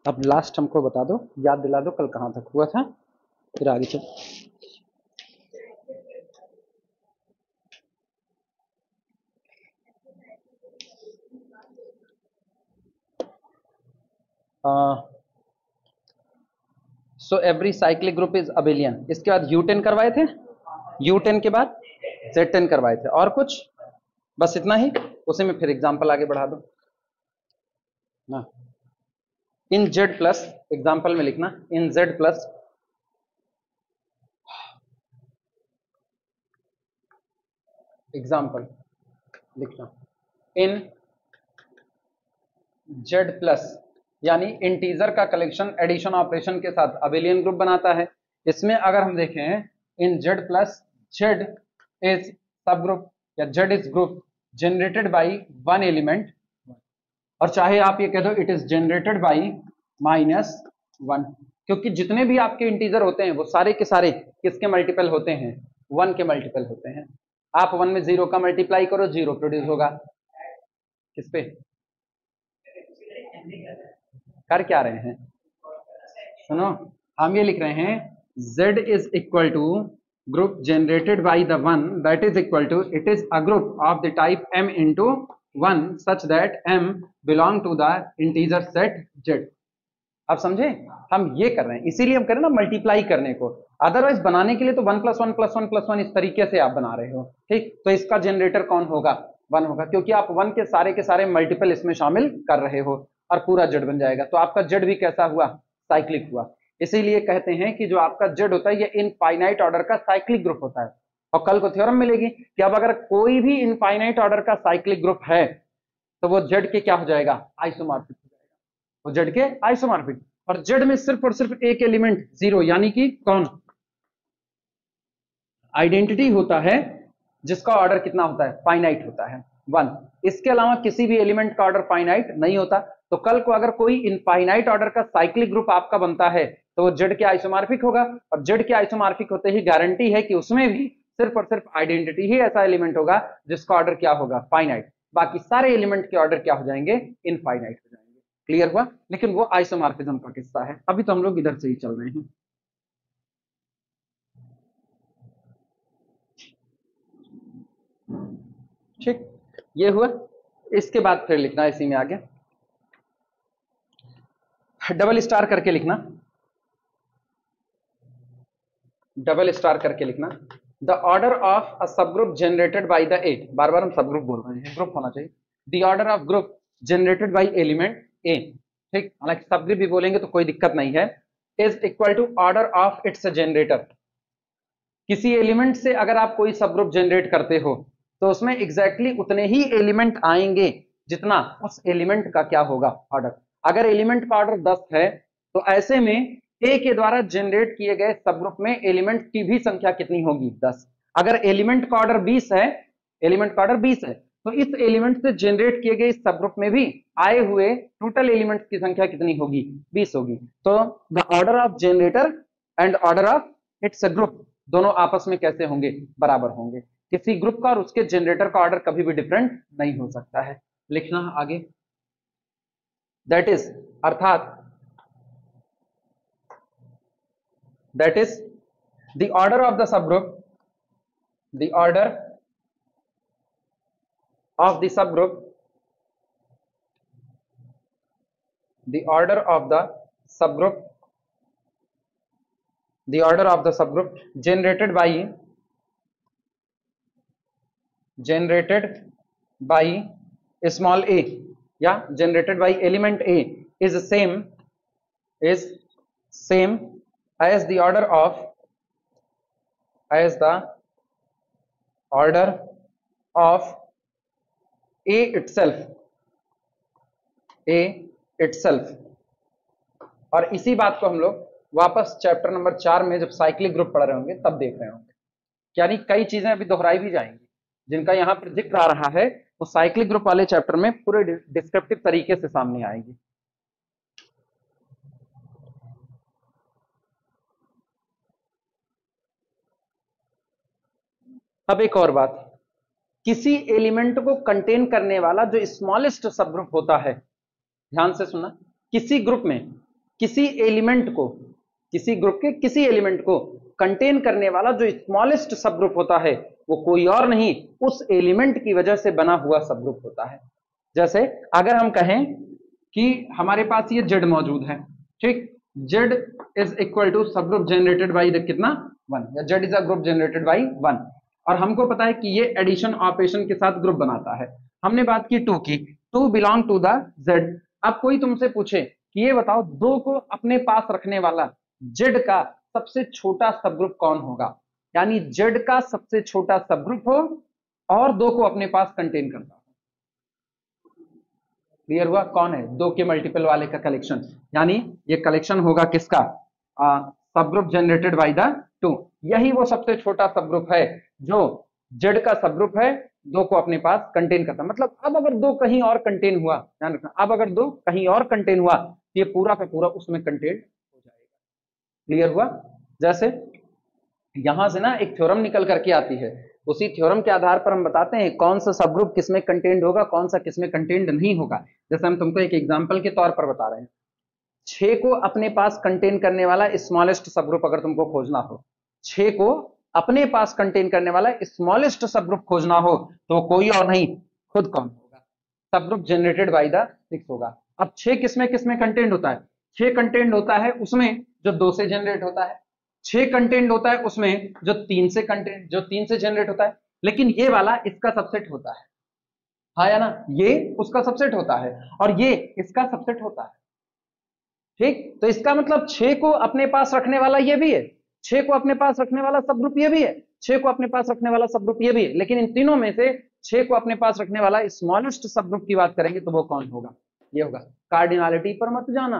अब लास्ट हमको बता दो, याद दिला दो कल कहाँ तक हुआ था, फिर आगे चल। So every cyclic group is abelian. इसके बाद U10 करवाए थे, U10 के बाद Z10 करवाए थे, और कुछ बस इतना ही। उसी में फिर एग्जाम्पल आगे बढ़ा दो ना। इन Z प्लस, एग्जाम्पल में लिखना इन Z प्लस एग्जाम्पल लिखना इन Z प्लस, यानी इंटीजर का कलेक्शन एडिशन ऑपरेशन के साथ अबेलियन ग्रुप बनाता है। इसमें अगर हम देखें इन Z प्लस, Z इज सब ग्रुप या Z is group generated by one element, और चाहे आप ये कह दो इट इज जनरेटेड बाई -1, क्योंकि जितने भी आपके इंटीजर होते हैं वो सारे के सारे किसके मल्टीपल होते हैं, 1 के मल्टीपल होते हैं। आप 1 में 0 का मल्टीप्लाई करो, 0 प्रोड्यूस होगा। किस पे कर क्या रहे हैं, सुनो, हम ये लिख रहे हैं Z is equal to group generated by the one that is equal to it is a group of the type M into 1 such that M belong to the integer set Z। आप समझे, हम ये कर रहे हैं, इसीलिए हम कर रहे हैं ना मल्टीप्लाई करने को। अदरवाइज बनाने के लिए तो 1 + 1 + 1 + 1 इस तरीके से आप बना रहे हो, ठीक। तो इसका जनरेटर कौन होगा, 1 होगा, क्योंकि आप 1 के सारे मल्टीपल इसमें शामिल कर रहे हो, और पूरा Z बन जाएगा। तो आपका Z भी कैसा हुआ, साइक्लिक हुआ। इसीलिए कहते हैं कि जो आपका Z होता है ये इनफाइनाइट ऑर्डर का साइक्लिक ग्रुप होता है। और कल को थ्योरम मिलेगी कि अब अगर कोई भी इनफाइनाइट ऑर्डर का साइक्लिक ग्रुप है तो वो Z के क्या हो जाएगा, आइसोमॉर्फिक हो जाएगा, वो Z के आइसोमॉर्फिक। और Z में सिर्फ और सिर्फ एक एलिमेंट 0, यानी कि कौन, आइडेंटिटी होता है, जिसका ऑर्डर कितना होता है, फाइनाइट होता है, 1। इसके अलावा किसी भी एलिमेंट का ऑर्डर फाइनाइट नहीं होता। तो कल को अगर कोई इनफाइनाइट ऑर्डर का साइक्लिक ग्रुप आपका बनता है तो वो Z के आइसोमॉर्फिक होगा, और Z के आइसोमॉर्फिक होते ही गारंटी है कि उसमें भी सिर्फ और सिर्फ आइडेंटिटी ही ऐसा एलिमेंट होगा जिसका ऑर्डर क्या होगा, फाइनाइट। बाकी सारे एलिमेंट के ऑर्डर क्या हो जाएंगे, इनफाइनाइट हो जाएंगे। क्लियर हुआ, लेकिन वो आइसोमॉर्फिज्म का किस्सा है, अभी तो हम लोग इधर से ही चल रहे हैं। ठीक, ये हुआ। इसके बाद फिर लिखना इसी में आगे डबल स्टार करके लिखना, डबल स्टार करके लिखना the order of a subgroup generated by the a, बार बार हम सब ग्रुप बोल रहे हैं, ग्रुप होना चाहिए। The order of group generated by element a, ठीक, हालांकि सब ग्रुप भी बोलेंगे तो कोई दिक्कत नहीं है, is equal to order of its generator. किसी एलिमेंट से अगर आप कोई सब ग्रुप जनरेट करते हो तो उसमें एग्जैक्टली उतने ही एलिमेंट आएंगे जितना उस एलिमेंट का क्या होगा, ऑर्डर। अगर एलिमेंट का ऑर्डर 10 है तो ऐसे में ए के द्वारा जनरेट किए गए सब ग्रुप में एलिमेंट की भी संख्या कितनी होगी, 10। अगर एलिमेंट का ऑर्डर 20 है, एलिमेंट का ऑर्डर 20 है, तो इस एलिमेंट से जनरेट किए गए सब ग्रुप में भी आए हुए टोटल एलिमेंट्स की संख्या कितनी होगी, 20 होगी। तो the order of generator and order of its group दोनों आपस में कैसे होंगे, बराबर होंगे। किसी ग्रुप का और उसके जनरेटर का ऑर्डर कभी भी डिफरेंट नहीं हो सकता है। लिखना आगे, दैट इज, अर्थात that is the order of the sub group, the order of the sub group, the order of the sub group, the order of the subgroup generated by small a या generated by element a is same as the order of a itself। और इसी बात को हम लोग वापस chapter number 4 में जब साइक्लिक ग्रुप पढ़ रहे होंगे तब देख रहे होंगे, यानी कई चीजें अभी दोहराई भी जाएंगी जिनका यहाँ पर जिक्र आ रहा है, वो साइक्लिक ग्रुप वाले चैप्टर में पूरे डिस्क्रिप्टिव तरीके से सामने आएगी। अब एक और बात, किसी एलिमेंट को कंटेन करने वाला जो स्मॉलेस्ट सब ग्रुप होता है, ध्यान से सुनना, किसी ग्रुप में किसी एलिमेंट को, किसी ग्रुप के किसी एलिमेंट को कंटेन करने वाला जो स्मॉलेस्ट सब ग्रुप होता है वो कोई और नहीं उस एलिमेंट की वजह से बना हुआ सब ग्रुप होता है। जैसे अगर हम कहें कि हमारे पास ये जेड मौजूद है, ठीक, Z is equal to subgroup generated by the कितना 1, या Z is a group generated by 1, और हमको पता है कि ये एडिशन ऑपरेशन के साथ ग्रुप बनाता है। हमने बात की 2 की, 2 बिलोंग टू द जेड। अब कोई तुमसे पूछे कि ये बताओ 2 को अपने पास रखने वाला जेड का सबसे छोटा सब ग्रुप कौन होगा, यानी जेड का सबसे छोटा सब ग्रुप हो और 2 को अपने पास कंटेन करता हो। क्लियर हुआ? कौन है? 2 के मल्टीपल वाले का कलेक्शन, यानी ये कलेक्शन होगा किसका? सब ग्रुप जनरेटेड बाय द 2। यही वो सबसे छोटा सब ग्रुप है जो जेड का सब ग्रुप है, 2 को अपने पास कंटेन करता। मतलब अब अगर 2 कहीं और कंटेन हुआ, ध्यान रखना, अब अगर 2 कहीं और कंटेन हुआ ये पूरा का पूरा उसमें कंटेन हो जाएगा। क्लियर हुआ? जैसे यहां से ना एक थ्योरम निकल करके आती है, उसी थ्योरम के आधार पर हम बताते हैं कौन सा सब ग्रुप किसमें कंटेन्ड होगा, कौन सा किसमें कंटेन्ड नहीं होगा। जैसे हम तुमको एक एग्जांपल के तौर पर बता रहे हैं, 6 को अपने पास कंटेन करने वाला स्मॉलेस्ट सब ग्रुप अगर तुमको खोजना हो, 6 को अपने पास कंटेन करने वाला स्मॉलेस्ट सब ग्रुप खोजना हो तो कोई और नहीं, खुद कौन होगा? सब ग्रुप जनरेटेड बाय द 6 होगा। अब 6 किसमें किसमें कंटेन्ड होता है? 6 कंटेन्ड होता है उसमें जो 2 से जनरेट होता है, 6 कंटेंट होता है उसमें जो 3 से जनरेट होता है, लेकिन ये वाला इसका सबसेट होता है, हाँ या ना? ये उसका सबसेट होता है और ये इसका सबसेट होता है, ठीक। तो इसका मतलब 6 को अपने पास रखने वाला ये भी है, 6 को अपने पास रखने वाला सब ग्रुप ये भी है, 6 को अपने पास रखने वाला सब ग्रुप ये भी है, लेकिन इन तीनों में से 6 को अपने पास रखने वाला स्मॉलेस्ट सब ग्रुप की बात करेंगे तो वो कौन होगा? ये होगा। कार्डिनलिटी पर मत जाना,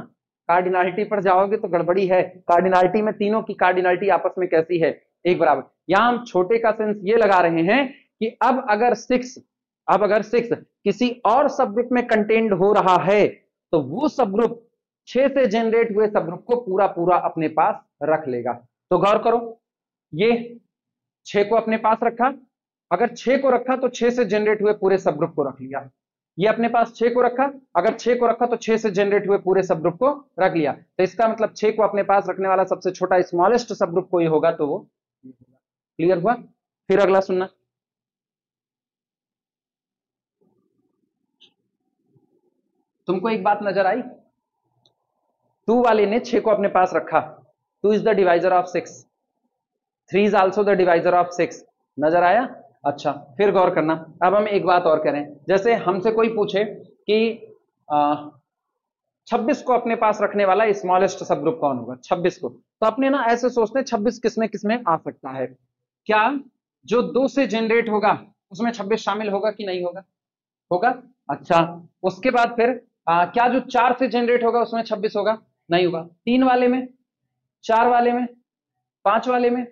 कार्डिनलिटी पर जाओगे तो गड़बड़ी है। कार्डिनलिटी में तीनों की कार्डिनलिटी आपस में कैसी है? एक बराबर। यहां हम छोटे का सेंस ये लगा रहे हैं कि अब अगर 6 किसी और सब ग्रुप में कंटेन्ड हो रहा है तो वो सब ग्रुप 6 से जनरेट हुए सब ग्रुप को पूरा पूरा अपने पास रख लेगा। तो गौर करो, ये 6 को अपने पास रखा, अगर 6 को रखा तो 6 से जनरेट हुए पूरे सब ग्रुप को रख लिया। ये अपने पास 6 को रखा, अगर 6 को रखा तो 6 से जनरेट हुए पूरे सब ग्रुप को रख लिया। तो इसका मतलब 6 को अपने पास रखने वाला सबसे छोटा स्मॉलेस्ट सब ग्रुप कोई होगा तो वो। क्लियर हुआ? फिर अगला सुनना, तुमको एक बात नजर आई, 2 वाले ने 6 को अपने पास रखा, 2 is the divisor of 6, 3 is also the divisor of 6, नजर आया? अच्छा, फिर गौर करना, अब हम एक बात और करें, जैसे हमसे कोई पूछे कि 26 को अपने पास रखने वाला स्मॉलेस्ट सब ग्रुप कौन होगा? 26 को, तो अपने ना ऐसे सोचते हैं 26 किसमें किसमें आ सकता है? क्या जो 2 से जनरेट होगा उसमें 26 शामिल होगा कि नहीं होगा? होगा। अच्छा, उसके बाद फिर क्या जो 4 से जनरेट होगा उसमें 26 होगा? नहीं होगा। 3 वाले में, 4 वाले में, 5 वाले में,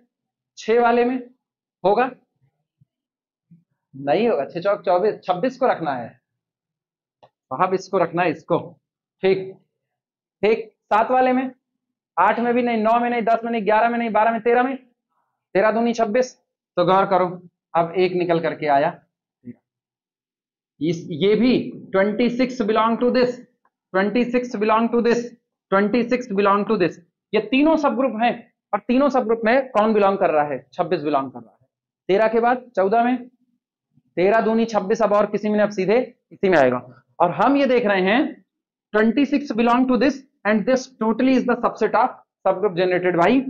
6 वाले में होगा? नहीं होगा। 6 चौक 24, 26 को रखना है साहब, इसको रखना है, इसको, ठीक ठीक। 7 वाले में, 8 में भी नहीं, 9 में नहीं, 10 में नहीं, 11 में नहीं, 12 में, 13 में, 13 दूनी 26। तो गौर करो, अब एक निकल करके आया, ये भी 26 belong to this, 26 belong to this, 26 belong to this. ये तीनों सब ग्रुप हैं और तीनों सब ग्रुप में कौन बिलोंग कर रहा है? 26 बिलोंग कर रहा है। 13 के बाद 14 में, 13 दूनी 26, अब और किसी में, अब सीधे इसी में आएगा। और हम ये देख रहे हैं 26 belong to this and this totally is the subset of subgroup generated by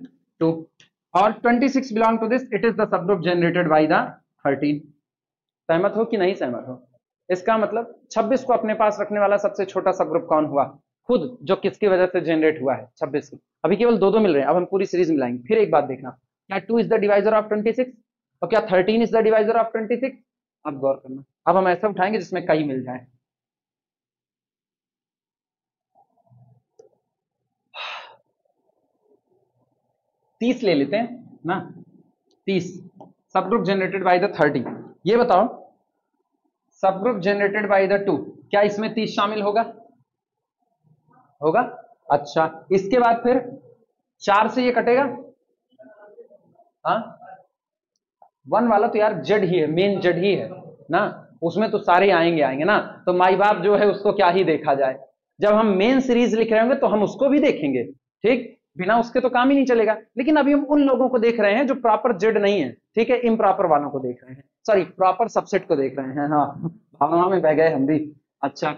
2, और 26 belong to this, it is the subgroup generated by the 13। सहमत हो कि नहीं सहमत हो? इसका मतलब 26 को अपने पास रखने वाला सबसे छोटा सब ग्रुप कौन हुआ? खुद, जो किसकी वजह से जनरेट हुआ है? 26 को। अभी केवल 2 मिल रहे हैं, अब हम पूरी सीरीज मिलाएंगे। फिर एक बात देखना, क्या 2 इज द डिवाइजर ऑफ 26 और क्या 13 इज द डिवाइजर ऑफ 26? अब गौर करना, अब हम ऐसा उठाएंगे जिसमें कई मिल जाए। तीस ले लेते हैं ना, 30 सब ग्रुप जनरेटेड बाय द 30। ये बताओ, सब ग्रुप जनरेटेड बाय द 2, क्या इसमें 30 शामिल होगा? होगा। अच्छा, इसके बाद फिर 4 से ये कटेगा, हाँ 1 वाला तो यार जेड ही है, मेन जेड ही है ना, उसमें तो सारे आएंगे ना, तो माई बाप जो है उसको क्या ही देखा जाए, जब हम मेन सीरीज लिख रहे होंगे तो हम उसको भी देखेंगे, ठीक, बिना उसके तो काम ही नहीं चलेगा। लेकिन अभी हम उन लोगों को देख रहे हैं जो प्रॉपर जेड नहीं है, ठीक है, इम्प्रॉपर वालों को देख रहे हैं, सॉरी प्रॉपर सबसेट को देख रहे हैं। हाँ, भावना में बह गए हम भी। अच्छा,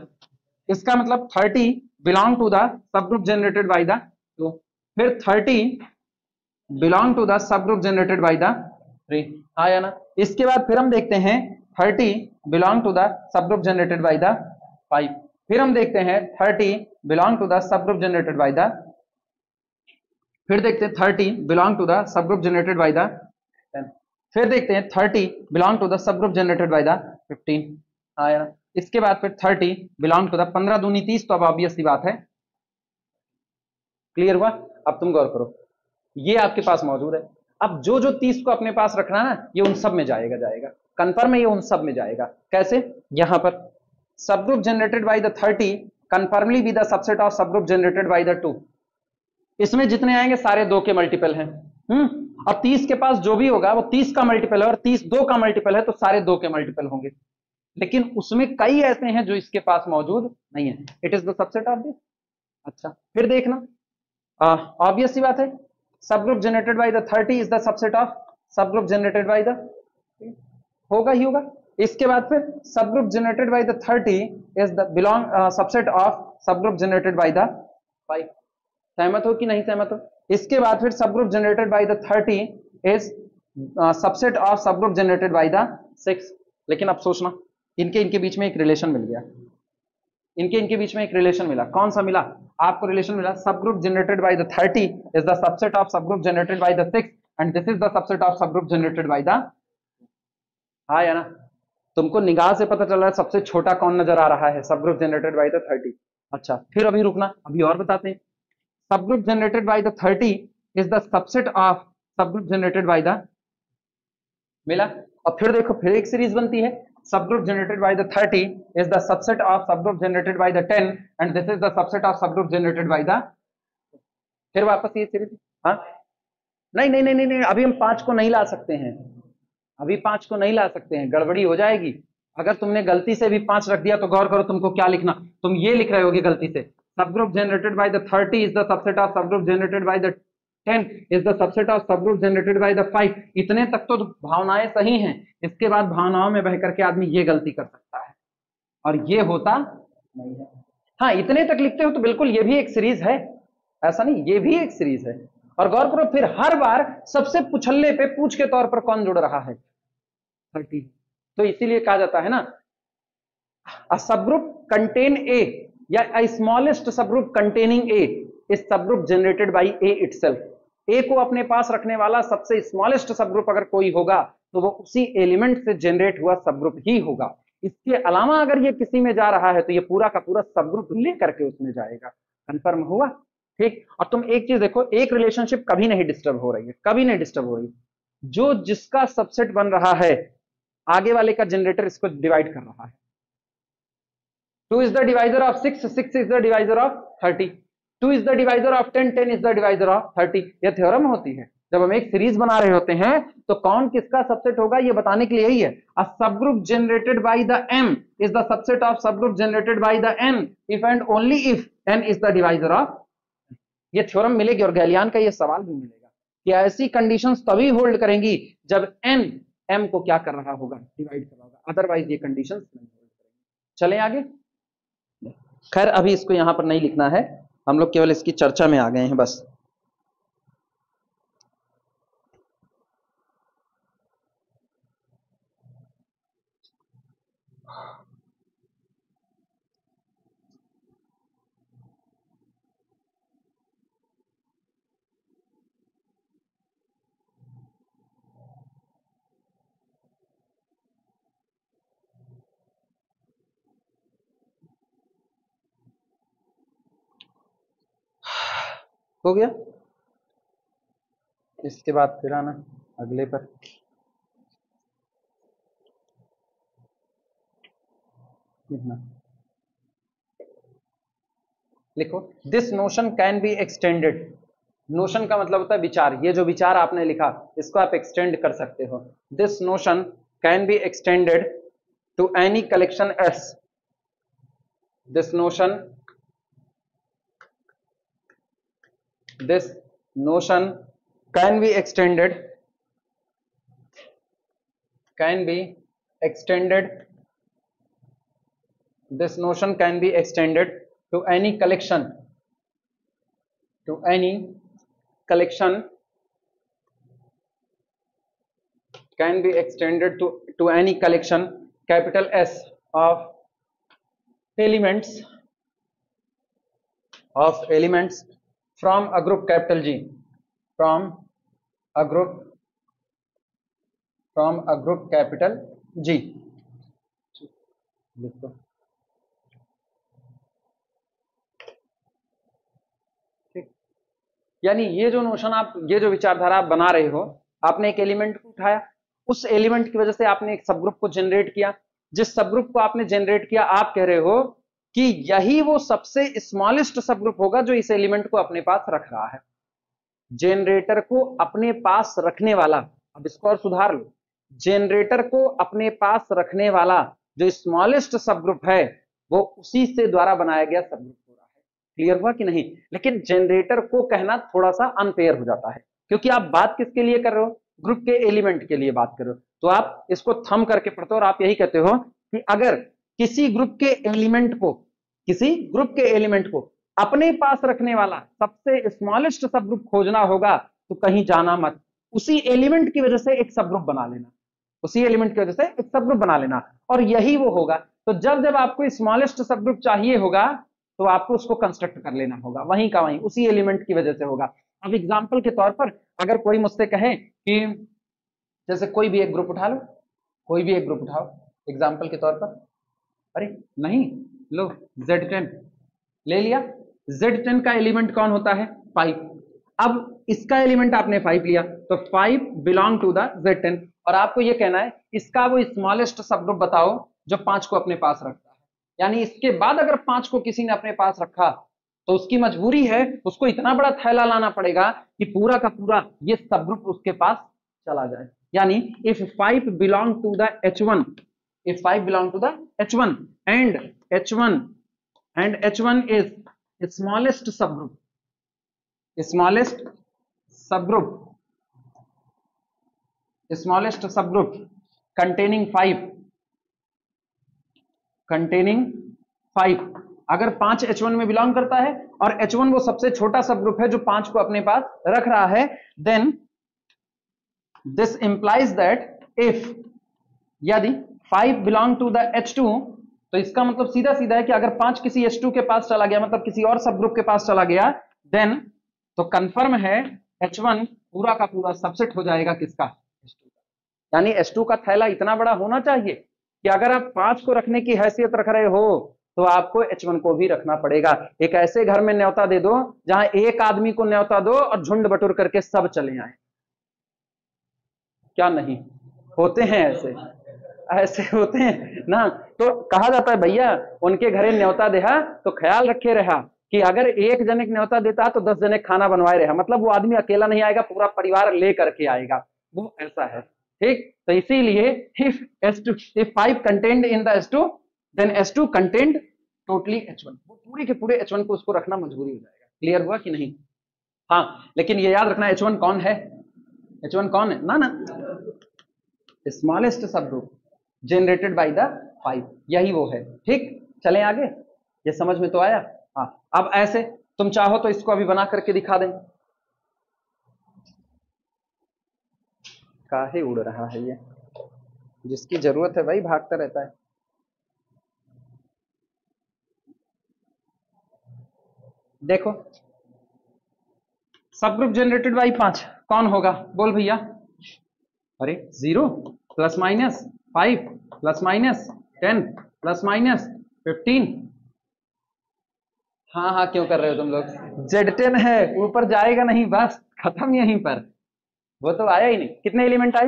इसका मतलब 30 belong to the subgroup generated by the, तो फिर 30 belong to the subgroup generated by the 3, आया ना। इसके बाद फिर हम देखते हैं 30 belong to the subgroup generated by the 5, फिर हम देखते हैं 30 belong to the subgroup generated by the, फिर देखते हैं 30 belong to the subgroup generated by the 10, फिर देखते हैं 30 belong to the subgroup generated by the 15, आया ना। इसके बाद फिर 30 बिलोंग टू द 15 दूनी 30, तो अब ऑब्वियस सी बात है, क्लियर हुआ। अब तुम गौर करो, ये आपके पास मौजूद है। अब जो जो 30 को अपने पास रखना है ना, ये उन सब में जाएगा, कंफर्म है, ये उन सब में जाएगा। कैसे, यहां पर सब group generated by the 30 कंफर्मली be the subset of subgroup generated by the 2, इसमें जितने आएंगे सारे 2 के मल्टीपल हैं। और 30 के पास जो भी होगा वो 30 का मल्टीपल है, और 30 2 का मल्टीपल है, तो सारे 2 के मल्टीपल होंगे। लेकिन उसमें कई ऐसे हैं जो इसके पास मौजूद नहीं है, it is the subset of this. अच्छा, फिर देखना, ऑब्वियस सी बात है, subgroup generated by the 30 is the subset of subgroup generated by the, होगा ही होगा। इसके बाद फिर सब group generated by the 30 is the belong subset of subgroup generated by the 5, सहमत हो कि नहीं सहमत हो। इसके बाद फिर सब group generated by the 30 is subset of subgroup generated by the 6। लेकिन अब सोचना, इनके बीच में एक रिलेशन मिल गया, इनके बीच में एक रिलेशन मिला। कौन सा मिला आपको रिलेशन? मिला subgroup generated by the 30 is the subset of subgroup generated by the 6 and this is the subset of subgroup generated by the, हाँ या ना। तुमको निगाह से पता चल रहा है सबसे छोटा कौन नजर आ रहा है, subgroup generated by the 30। अच्छा, फिर अभी रुकना, अभी और बताते हैं। सब group generated by the 30 is the subset of subgroup generated by the, मिला। और फिर देखो, फिर एक सीरीज बनती है, subgroup generated by the 30 is the subset of subgroup generated by the 10 and this is the subset of subgroup generated by the, फिर वापस ये सीरीज। हाँ, नहीं नहीं नहीं नहीं, अभी हम 5 को नहीं ला सकते हैं, अभी 5 को नहीं ला सकते हैं, गड़बड़ी हो जाएगी। अगर तुमने गलती से भी 5 रख दिया तो गौर करो तुमको क्या लिखना, तुम ये लिख रहे होगे गलती से, subgroup generated by the 30 is the subset of subgroup generated by the 10 is the subset of subgroup generated by the 5। इतने तक तो भावनाएं सही हैं, इसके बाद भावनाओं में बह करके आदमी ये गलती कर सकता है और ये होता नहीं है। हाँ, इतने तक लिखते हो तो बिल्कुल ये भी एक सीरीज है, ऐसा नहीं, ये भी एक सीरीज है। और गौर करो, फिर हर बार सबसे पुछल्ले पे पूछ के तौर पर कौन जुड़ रहा है, 30। तो इसीलिए कहा जाता है ना, अ सबग्रुप कंटेन ए या a smallest subgroup containing a is subgroup generated by a itself. A को अपने पास रखने वाला सबसे स्मॉलेस्ट सबग्रुप अगर कोई होगा तो वो उसी एलिमेंट से जनरेट हुआ सबग्रुप ही होगा। इसके अलावा अगर ये किसी में जा रहा है तो ये पूरा का पूरा सबग्रुप लेकर के उसमें जाएगा। कंफर्म हुआ? ठीक। और तुम एक चीज देखो, एक रिलेशनशिप कभी नहीं डिस्टर्ब हो रही है, कभी नहीं डिस्टर्ब हो रही। जो जिसका सबसेट बन रहा है, आगे वाले का जनरेटर इसको डिवाइड कर रहा है। 2 is the divisor of 6, 6 is the divisor of 30, 2 is the divisor of 10, 10 is the divisor of 30। यह थ्योरम होती है, जब हम एक सीरीज बना रहे होते हैं तो कौन किसका सबसेट होगा ये बताने के लिए यही है। A subgroup generated by the m is the subset of subgroup generated by the n if and only if n is the divisor of। ये थ्योरम मिलेगी और गैलियन का ये सवाल भी मिलेगा कि ऐसी कंडीशंस तभी होल्ड करेंगी जब n m को क्या कर रहा होगा, डिवाइड कर रहा होगा, अदरवाइज ये कंडीशंस नहीं होल्ड करेंगी। चलें आगे। खैर अभी इसको यहां पर नहीं लिखना है, हम लोग केवल इसकी चर्चा में आ गए हैं बस। हो गया, इसके बाद फिर आना अगले पर। लिखो, this notion can be extended. Notion का मतलब होता है विचार, ये जो विचार आपने लिखा इसको आप एक्सटेंड कर सकते हो। This notion can be extended to any collection S. This notion this notion can be extended this notion can be extended to any collection can be extended to any collection capital S of elements from a group capital G, from a group capital G। ठीक, यानी ये जो notion आप, ये जो विचारधारा आप बना रहे हो, आपने एक एलिमेंट को उठाया, उस एलिमेंट की वजह से आपने एक सब ग्रुप को जनरेट किया, जिस सब ग्रुप को आपने जनरेट किया आप कह रहे हो कि यही वो सबसे स्मॉलेस्ट सब ग्रुप होगा जो इस एलिमेंट को अपने पास रख रहा है। जनरेटर को अपने पास रखने वाला, अब इसको और सुधार लो, जनरेटर को अपने पास रखने वाला जो स्मॉलेस्ट सब ग्रुप है वो उसी से द्वारा बनाया गया सब ग्रुप हो रहा है। क्लियर हुआ कि नहीं? लेकिन जनरेटर को कहना थोड़ा सा अनफेयर हो जाता है, क्योंकि आप बात किसके लिए कर रहे हो? ग्रुप के एलिमेंट के लिए बात कर रहे हो। तो आप इसको थंब करके पढ़ते हो और आप यही कहते हो कि अगर किसी ग्रुप के एलिमेंट को अपने पास रखने वाला सबसे स्मॉलेस्ट सब ग्रुप खोजना होगा तो कहीं जाना मत, उसी एलिमेंट की वजह से एक सब ग्रुप बना लेना, और यही वो होगा। तो जब आपको स्मॉलेस्ट सब ग्रुप चाहिए होगा तो आपको उसको कंस्ट्रक्ट कर लेना होगा, वहीं का वहीं उसी एलिमेंट की वजह से होगा। अब एग्जाम्पल के तौर पर अगर कोई मुझसे कहे कि जैसे कोई भी एक ग्रुप उठा लो, एग्जाम्पल के तौर पर, अरे नहीं लो Z10 ले लिया, Z10 का एलिमेंट कौन होता है? 5। अब इसका एलिमेंट आपने 5 लिया तो 5 बिलोंग टू द Z10, और आपको ये कहना है इसका वो स्मॉलेस्ट सब ग्रुप बताओ जो 5 को अपने पास रखता है। यानी इसके बाद अगर 5 को किसी ने अपने पास रखा तो उसकी मजबूरी है, उसको इतना बड़ा थैला लाना पड़ेगा कि पूरा का पूरा ये सब ग्रुप उसके पास चला जाए। यानी if 5 belong to the H1 and H1 is smallest subgroup containing 5, अगर 5 H1 में बिलोंग करता है और H1 वो सबसे छोटा सब ग्रुप है जो 5 को अपने पास रख रहा है, then this implies that if यदि 5 belong to the H2, तो इसका मतलब सीधा सीधा है कि अगर 5 किसी H2 के पास चला गया, मतलब किसी और सब ग्रुप के पास चला गया, then तो कंफर्म है H1 पूरा का पूरा सबसेट हो जाएगा किसका? H2 का। यानी H2 का थैला इतना बड़ा होना चाहिए कि अगर आप 5 को रखने की हैसियत रख रहे हो तो आपको H1 को भी रखना पड़ेगा। एक ऐसे घर में न्योता दे दो जहां एक आदमी को न्योता दो और झुंड बटुर करके सब चले आए, क्या नहीं होते हैं? ऐसे होते हैं ना। तो कहा जाता है भैया उनके घरे न्योता देहा तो ख्याल रखे रहा कि अगर एक जने न्योता देता तो 10 जने खाना बनवाए रहा, मतलब वो आदमी अकेला नहीं आएगा, पूरा परिवार ले करके आएगा, वो ऐसा है। ठीक, तो इसीलिए if 5 contained in the S2 then S2 contained totally H1, वो पूरे के पूरे H1 को उसको रखना मजबूरी हो जाएगा। क्लियर हुआ कि नहीं? हाँ, लेकिन ये याद रखना H1 कौन है? H1 कौन है? ना smallest subgroup generated by the 5, यही वो है। ठीक, चलें आगे, ये समझ में तो आया? हाँ, अब ऐसे तुम चाहो तो इसको अभी बना करके दिखा दें। काहे उड़ रहा है ये? जिसकी जरूरत है भाई भागता रहता है। देखो सब ग्रुप जनरेटेड बाई 5 कौन होगा? बोल भैया। अरे 0 plus minus 5 plus minus 10 plus minus 15। हाँ, क्यों कर रहे हो तुम लोग? Z10 है, ऊपर जाएगा नहीं, बस खत्म यहीं पर। वो तो आया ही नहीं। कितने एलिमेंट आए?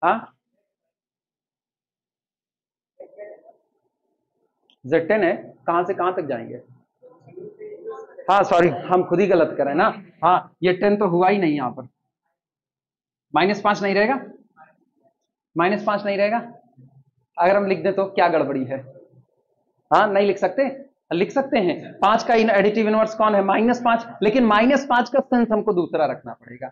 हाँ, Z10 है, कहां से कहां तक जाएंगे? हाँ सॉरी, हम खुद ही गलत कर रहे हैं ना। हाँ, ये 10 तो हुआ ही नहीं यहां पर। -5 नहीं रहेगा? -5 नहीं रहेगा? अगर हम लिख दें तो क्या गड़बड़ी है? हाँ, नहीं लिख सकते? लिख सकते हैं। 5 का एडिटिव इनवर्स कौन है? -5, लेकिन -5 का सेंस हमको दूसरा रखना पड़ेगा,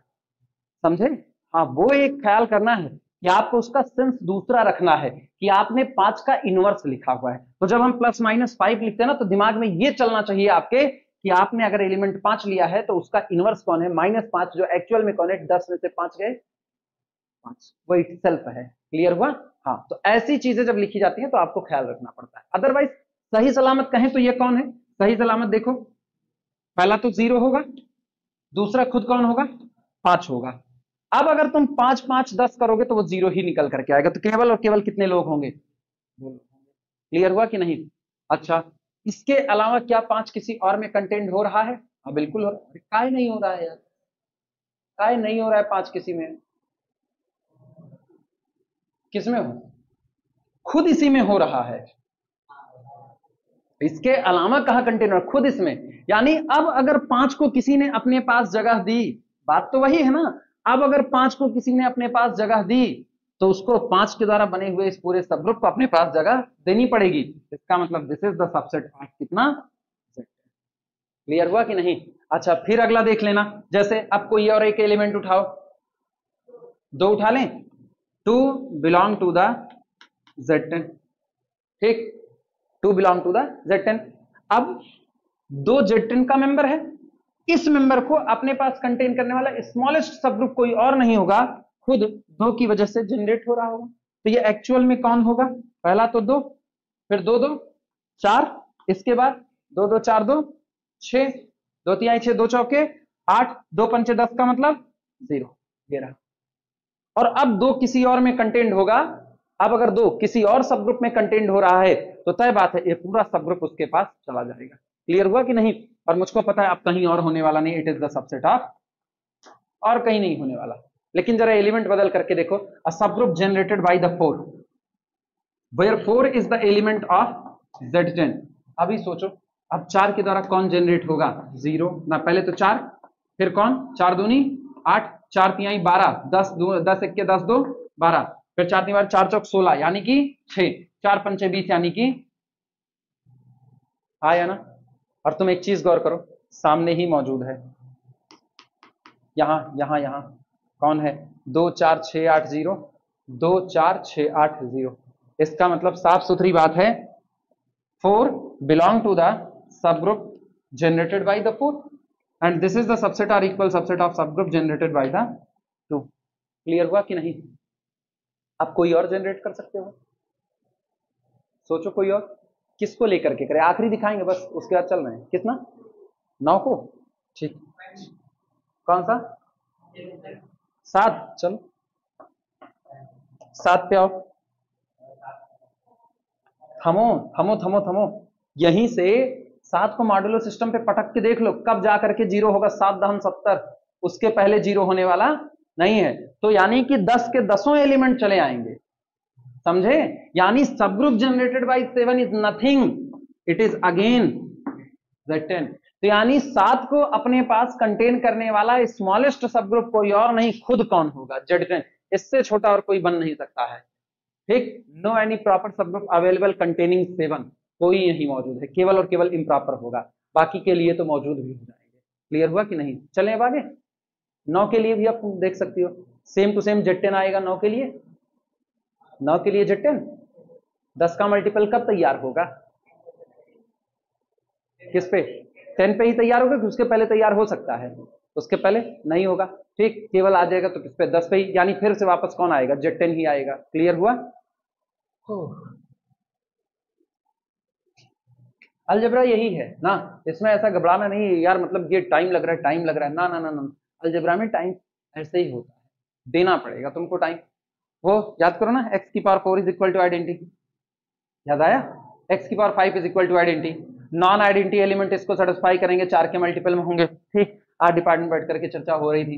समझे? हाँ, वो एक ख्याल करना है कि आपको उसका सेंस दूसरा रखना है कि आपने 5 का इनवर्स लिखा हुआ है। तो जब हम +-5 लिखते हैं ना, तो दिमाग में ये चलना चाहिए आपके कि आपने अगर एलिमेंट 5 लिया है तो उसका इनवर्स कौन है? -5, जो एक्चुअल में कौन है? 10 में से 5 गए 5, वो इटसेल्फ है। क्लियर हुआ? हाँ, तो ऐसी चीजें जब लिखी जाती हैं तो आपको ख्याल रखना पड़ता है। अदरवाइज सही सलामत कहें तो ये कौन है सही सलामत? देखो, पहला तो 0 होगा, दूसरा खुद कौन होगा? 5 होगा। अब अगर तुम 5 5 10 करोगे तो वो 0 ही निकल करके आएगा, तो केवल और केवल कितने लोग होंगे? क्लियर हुआ कि नहीं? अच्छा, इसके अलावा क्या 5 किसी और में कंटेंट हो रहा है? हाँ बिल्कुल हो रहा है। काय नहीं हो रहा है यार? काय नहीं हो रहा है 5 किसी में? किसमें हो? खुद इसी में हो रहा है। इसके अलावा कहां कंटेनर? खुद इसमें। यानी अब अगर 5 को किसी ने अपने पास जगह दी, बात तो वही है ना। अब अगर 5 को किसी ने अपने पास जगह दी तो उसको 5 के द्वारा बने हुए इस पूरे सब ग्रुप को अपने पास जगह देनी पड़ेगी। इसका मतलब this is the subset of कितना? क्लियर हुआ कि नहीं? अच्छा, फिर अगला देख लेना। जैसे अब कोई और एक एलिमेंट उठाओ, 2 उठा लें। 2 बिलोंग टू द Z10, ठीक, 2 बिलोंग टू द Z10। अब 2 Z10 का मेंबर है, इस मेंबर को अपने पास कंटेन करने वाला स्मॉलेस्ट सब ग्रुप कोई और नहीं होगा, खुद 2 की वजह से जनरेट हो रहा होगा। तो ये एक्चुअल में कौन होगा? पहला तो 2, फिर 2 2 4, इसके बाद 2 2 4 2 6, 2 3 6 2 चौके 8, 2 पंचे 10 का मतलब 0, ये रहा। और अब 2 किसी और में कंटेंट होगा। अब अगर 2 किसी और सब ग्रुप में कंटेंट हो रहा है तो तय बात है ये पूरा सब ग्रुप उसके पास चला जाएगा। क्लियर हुआ कि नहीं? और मुझको पता है अब कहीं और होने वाला नहीं, it is the subset of, और कहीं नहीं होने वाला। लेकिन जरा एलिमेंट बदल करके देखो, a subgroup generated by the 4 where 4 is the element of Z10। अभी सोचो, अब 4 के द्वारा कौन जनरेट होगा? 0 ना, पहले तो 4, फिर कौन? 4 दूनी 8, 4 तिहाई 12, 10 10 1 10 2 12, फिर 4 3 4 चौक 16 यानी कि 6, 4 पंचे 20 यानी कि आया ना। और तुम एक चीज गौर करो, सामने ही मौजूद है, यहां कौन है? 2 4 6 8 0, 2 4 6 8 0। इसका मतलब साफ सुथरी बात है, 4 belong to the subgroup generated by the 4 and this is the subset or equal subset of subgroup generated by the 2। Clear हुआ कि नहीं? आप कोई और जनरेट कर सकते हो, सोचो कोई और, किसको लेकर के करें? आखिरी दिखाएंगे बस, उसके बाद चल रहे हैं। कितना? 9 को, ठीक। कौन सा? 7, चलो 7 पे आओ। थमो थमो थमो थमो, यहीं से 7 को मॉड्यूलो सिस्टम पे पटक के देख लो, कब जाकर के 0 होगा? 7 दहम 70, उसके पहले 0 होने वाला नहीं है। तो यानी कि 10 के 10 एलिमेंट चले आएंगे, समझे? यानी सब group generated bye 7 is nothing, it is again Z10। तो यानी 7 को अपने पास कंटेन करने वाला स्मॉलेस्ट सब ग्रुप कोई और नहीं, खुद कौन होगा? Z10। इससे छोटा और कोई बन नहीं सकता है, ठीक। नो एनी प्रॉपर सब ग्रुप अवेलेबल कंटेनिंग 7, कोई नहीं मौजूद है, केवल और केवल इम्प्रॉपर होगा, बाकी के लिए तो मौजूद भी हो जाएंगे। क्लियर हुआ कि नहीं? चलें अब आगे। 9 के लिए भी आप देख सकती हो, सेम टू सेम Z10 आएगा 9 के लिए। 9 के लिए Z10, 10 का मल्टीपल कब तैयार होगा? किस पे? 10 पे ही तैयार होगा कि उसके पहले तैयार हो सकता है? उसके पहले नहीं होगा, ठीक। केवल आ जाएगा तो किस पे? 10 पे ही, यानी फिर से वापस कौन आएगा? Z10 ही आएगा। क्लियर हुआ? अलजेब्रा यही है ना, इसमें ऐसा घबराना नहीं है यार, मतलब ये टाइम लग रहा है, टाइम लग रहा है, ना ना ना ना, अलजेब्रा में टाइम ऐसे ही होता है, देना पड़ेगा तुमको टाइम। वो याद करो ना, x की power 4 is equal to identity, याद आया? x की power 5 is equal to identity, non identity element इसको सेटिस्फाई करेंगे, 4 के मल्टीपल में होंगे, ठीक। आज डिपार्टमेंट बैठ करके चर्चा हो रही थी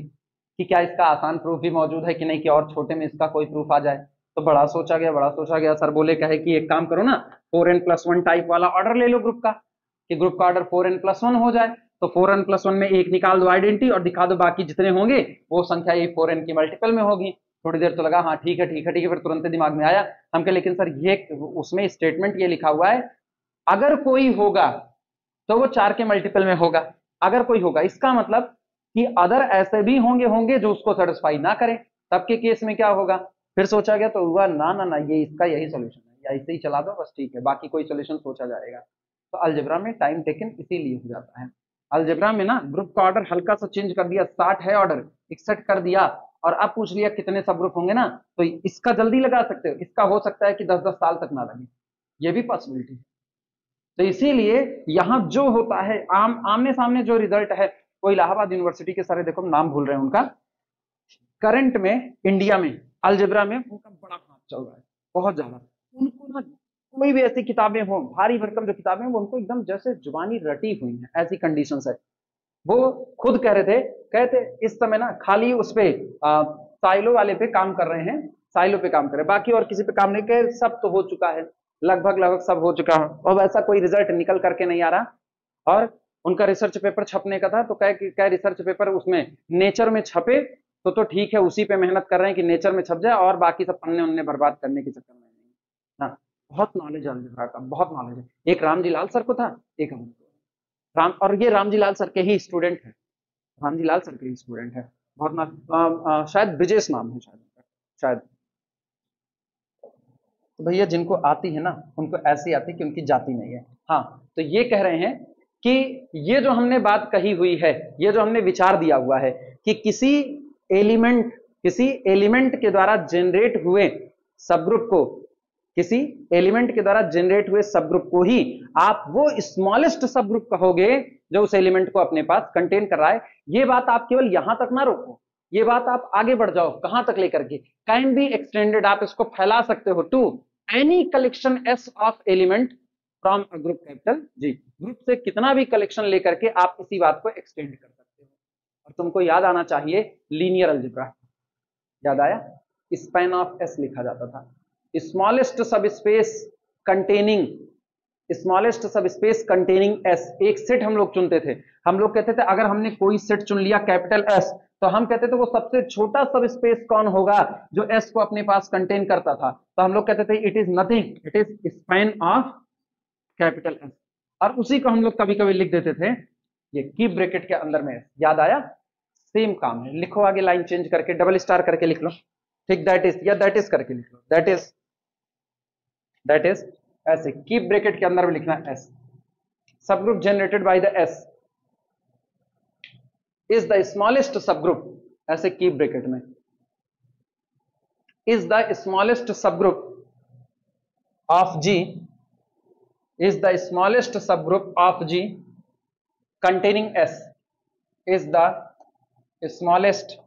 कि क्या इसका आसान प्रूफ भी मौजूद है कि नहीं, कि और छोटे में इसका कोई प्रूफ आ जाए। तो बड़ा सोचा गया, सर बोले कहे कि एक काम करो ना, 4n+1 टाइप वाला ऑर्डर ले लो ग्रुप का, कि ग्रुप का ऑर्डर 4n+1 हो जाए। तो 4n+1 में एक निकाल दो आइडेंटिटी और दिखा दो बाकी जितने होंगे वो संख्या ये 4n की मल्टीपल में होगी। थोड़ी देर तो लगा, हाँ ठीक है ठीक है ठीक है, फिर तुरंत दिमाग में आया हम कहे लेकिन सर ये उसमें स्टेटमेंट ये लिखा हुआ है, अगर कोई होगा तो वो 4 के मल्टीपल में होगा अगर कोई होगा। इसका मतलब कि अदर ऐसे भी होंगे जो उसको सेटिस्फाई ना करें, तब के केस में क्या होगा? फिर सोचा गया तो हुआ ना ना ना, ये इसका यही सोल्यूशन है, या इसे ही चला दो बस, ठीक है, बाकी कोई सोल्यूशन सोचा जाएगा। तो अलजेब्रा में टाइम टेकन इसीलिए हो जाता है। अलजेब्रा में ना ग्रुप का ऑर्डर हल्का सा चेंज कर दिया, 60 है ऑर्डर, 61 कर दिया, और अब पूछ लिया कितने सब ग्रुप होंगे ना, तो इसका जल्दी लगा सकते हो, इसका हो सकता है कि 10-10 साल तक ना लगे, ये भी पॉसिबिलिटी है। तो इसीलिए यहां जो होता है आमने सामने जो रिजल्ट है, वो इलाहाबाद यूनिवर्सिटी के सारे, देखो नाम भूल रहे हैं उनका, करंट में इंडिया में अलजेब्रा में उनका बड़ा हाथ चल रहा है, बहुत ज्यादा। उनको ना कोई भी ऐसी किताबें हो, भारी भरकम जो किताबें वो उनको एकदम जैसे जुबानी रटी हुई हैं, ऐसी कंडीशंस है। वो खुद कह रहे थे, कहते इस समय ना खाली उस पे साइलो वाले पे काम कर रहे हैं, साइलो पे काम कर रहे हैं, बाकी और किसी पे काम नहीं कर, सब तो हो चुका है, लगभग सब हो चुका है, और वैसा कोई रिजल्ट निकल करके नहीं आ रहा। और उनका रिसर्च पेपर छपने का था, तो कह रिसर्च पेपर उसमें नेचर में छपे तो ठीक है, उसी पे मेहनत कर रहे हैं कि नेचर में छप जाए, और बाकी सब पन्ने उन्ने बर्बाद करने के चक्कर में नहीं। हाँ, बहुत नॉलेज है अलजेब्रा का, बहुत नॉलेज है। एक रामजी लाल सर को था, एक राम, और ये रामजी लाल सर के ही स्टूडेंट है, रामजी लाल सर के ही स्टूडेंट है, बहुत ना शायद ब्रिजेश नाम है शायद। तो भैया जिनको आती है ना उनको ऐसी आती है कि उनकी जाति नहीं है। हाँ, तो ये कह रहे हैं कि ये जो हमने बात कही हुई है, ये जो हमने विचार दिया हुआ है कि किसी एलिमेंट के द्वारा जनरेट हुए सबग्रुप को, किसी एलिमेंट के द्वारा जनरेट हुए सबग्रुप को ही आप वो स्मॉलेस्ट सबग्रुप कहोगे जो उस एलिमेंट को अपने पास कंटेन कर रहा है। ये बात आप केवल यहां तक ना रोको, ये बात आप आगे बढ़ जाओ, कहां तक लेकर के, कैन बी एक्सटेंडेड, आप इसको फैला सकते हो to any collection S of element from a group capital G. Group से कितना भी कलेक्शन लेकर के आप इसी बात को एक्सटेंड कर सकते हो। और तुमको याद आना चाहिए लीनियर अलजेब्रा, याद आया? स्पैन ऑफ एस लिखा जाता था, स्मॉलेस्ट सब स्पेस कंटेनिंग एस। एक सेट हम लोग चुनते थे, हम लोग कहते थे अगर हमने कोई सेट चुन लिया कैपिटल एस, तो हम कहते थे वो सबसे छोटा सब स्पेस कौन होगा जो एस को अपने पास कंटेन करता था, तो हम लोग कहते थे it is nothing, it is span of capital S. और उसी को हम लोग कभी कभी लिख देते थे ये कीप ब्रैकेट के अंदर में, याद आया? सेम काम है, लिखो आगे लाइन चेंज करके, डबल स्टार करके लिख लो, ठीक, दैट इज, या दैट इज करके लिख लो, दैट इज ऐसे कीप ब्रैकेट के अंदर भी लिखना S. Subgroup generated by the S is the smallest subgroup, ऐसे कीप ब्रैकेट में, is the smallest subgroup of G, is the smallest subgroup of G containing S, is the smallest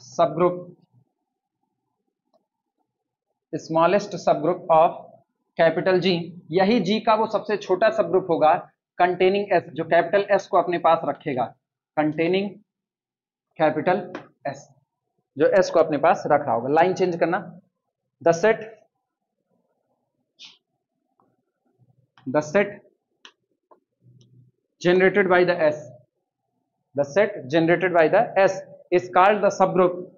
subgroup of capital G। यही G का वो सबसे छोटा subgroup होगा containing S, जो capital S को अपने पास रखेगा, containing कैपिटल S, जो S को अपने पास रख रहा होगा। लाइन चेंज करना, the set generated by the S, the set generated by the S is called the subgroup,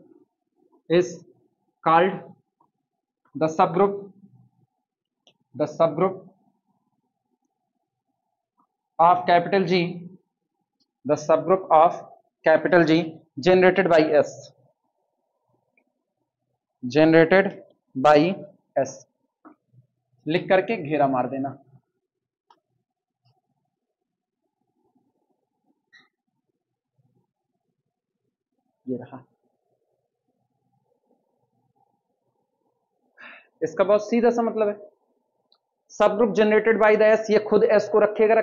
of capital G, the subgroup of capital G generated by S, लिख करके घेरा मार देना। ये रहा, इसका बहुत सीधा सा मतलब है, subgroup generated by the S, ये खुद एस को रखेगा,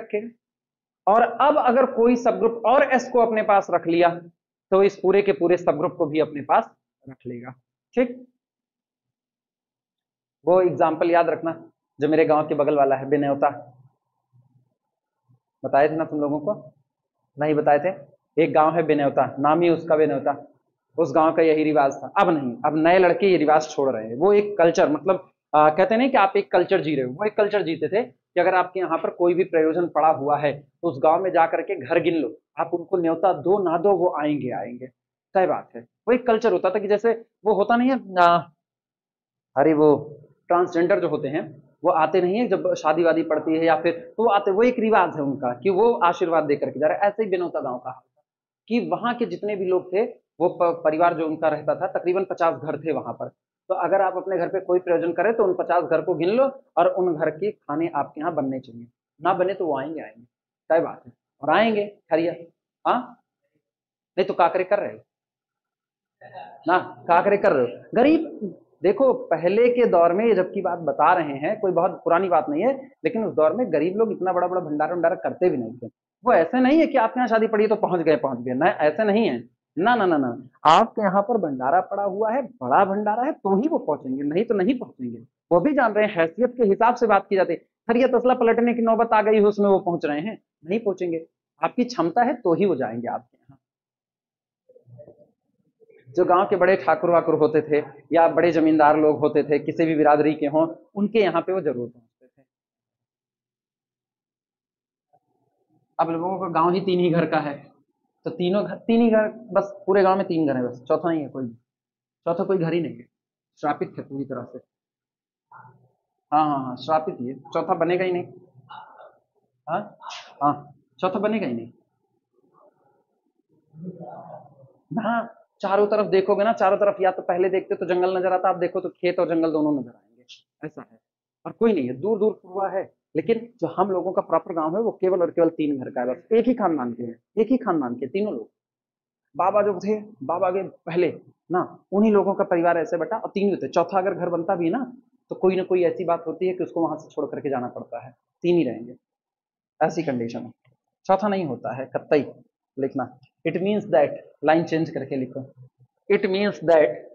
और अब अगर कोई सब ग्रुप और एस को अपने पास रख लिया तो इस पूरे के पूरे सब ग्रुप को भी अपने पास रख लेगा। ठीक, वो एग्जाम्पल याद रखना जो मेरे गांव के बगल वाला है, बेन्योता, बताए थे ना तुम लोगों को? नहीं बताए थे? एक गांव है बेन्योता, नाम ही उसका बेन्योता, उस गांव का यही रिवाज था। अब नहीं, अब नए लड़के ये रिवाज छोड़ रहे हैं। वो एक कल्चर, मतलब कहते नहीं कि आप एक कल्चर जी रहे हो, वो एक कल्चर जीते थे कि अगर आपके यहाँ पर कोई भी प्रयोजन पड़ा हुआ है तो उस गांव में जाकर के घर गिन लो, आप उनको न्योता दो ना दो वो आएंगे, तय बात है। वो एक कल्चर होता था कि जैसे वो होता नहीं है, अरे वो ट्रांसजेंडर जो होते हैं वो आते नहीं है जब शादी वादी पड़ती है या फिर तो वो आते, वो एक रिवाज है उनका कि वो आशीर्वाद दे करके जा रहे हैं। ऐसे ही बिनौता गांव का कि वहां के जितने भी लोग थे, वो परिवार जो उनका रहता था, तकरीबन 50 घर थे वहां पर। तो अगर आप अपने घर पे कोई प्रयोजन करें तो उन 50 घर को गिन लो और उन घर के खाने आपके यहाँ बनने चाहिए। ना बने तो वो आएंगे आएंगे, तय बात है, और आएंगे खैरिया। हाँ, नहीं तो काकरे कर रहे हो ना, काकरे कर रहे हो गरीब। देखो पहले के दौर में, ये जबकि बात बता रहे हैं, कोई बहुत पुरानी बात नहीं है, लेकिन उस दौर में गरीब लोग इतना बड़ा बड़ा भंडारा भंडारा करते भी नहीं थे। वो ऐसे नहीं है कि आपके यहाँ शादी पड़ी है तो पहुंच गए ना, ऐसे नहीं है। ना ना ना ना, आपके यहाँ पर भंडारा पड़ा हुआ है, बड़ा भंडारा है, तो ही वो पहुंचेंगे, नहीं तो नहीं पहुंचेंगे। वो भी जान रहे हैं, हैसियत के हिसाब से बात की जाती है। फिर ये तसला पलटने की नौबत आ गई है, उसमें वो पहुंच रहे हैं, नहीं पहुंचेंगे। आपकी क्षमता है तो ही वो जाएंगे आपके यहाँ। जो गांव के बड़े ठाकुर वाकुर होते थे या बड़े जमींदार लोग होते थे, किसी भी बिरादरी के हों, उनके यहाँ पे वो जरूर पहुंचते थे। अब लोगों का गांव ही 3 ही घर का है, तो तीनों घर, 3 ही घर बस, पूरे गांव में 3 घर है बस, चौथा नहीं है कोई, चौथा कोई घर ही नहीं है। श्रापित है पूरी तरह से। हाँ हाँ हाँ, श्रापित ही है, चौथा बनेगा ही नहीं। हाँ हाँ, चौथा बनेगा ही नहीं। हाँ, चारों तरफ देखोगे ना, चारों तरफ या तो पहले देखते तो जंगल नजर आता, आप देखो तो खेत और जंगल दोनों नजर आएंगे, ऐसा है। और कोई नहीं है, दूर दूर हुआ है। लेकिन जो हम लोगों का प्रॉपर गांव है वो केवल और केवल 3 घर का है बस, एक ही खानदान के हैं, एक ही खानदान के तीनों लोग। बाबा जो थे, बाबा के पहले ना, उन्हीं लोगों का परिवार ऐसे बटा, और 3 ही थे। चौथा अगर घर बनता भी है तो कोई ना कोई ऐसी बात होती है कि उसको वहां से छोड़ करके जाना पड़ता है। 3 ही रहेंगे, ऐसी कंडीशन है। चौथा नहीं होता है कतई। लिखना, it means that, line change करके लिखो, it means that,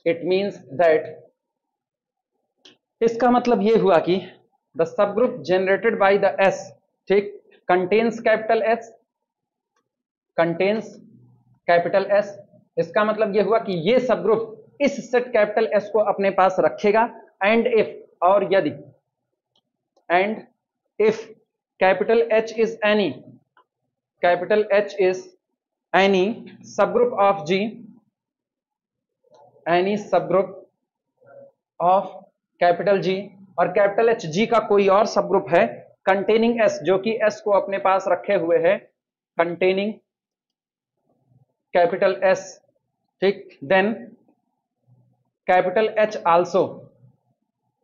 it means that, इसका मतलब ये हुआ कि the subgroup generated by the S, ठीक, contains capital S, contains capital S. इसका मतलब ये हुआ कि ये सब ग्रुप इस सेट कैपिटल एस को अपने पास रखेगा। एंड इफ, और यदि, and if capital H is any, capital H is any subgroup of G, any subgroup of capital G, और कैपिटल एच जी का कोई और सब ग्रुप है कंटेनिंग एस, जो कि एस को अपने पास रखे हुए है, कंटेनिंग कैपिटल एस, ठीक, then capital H also,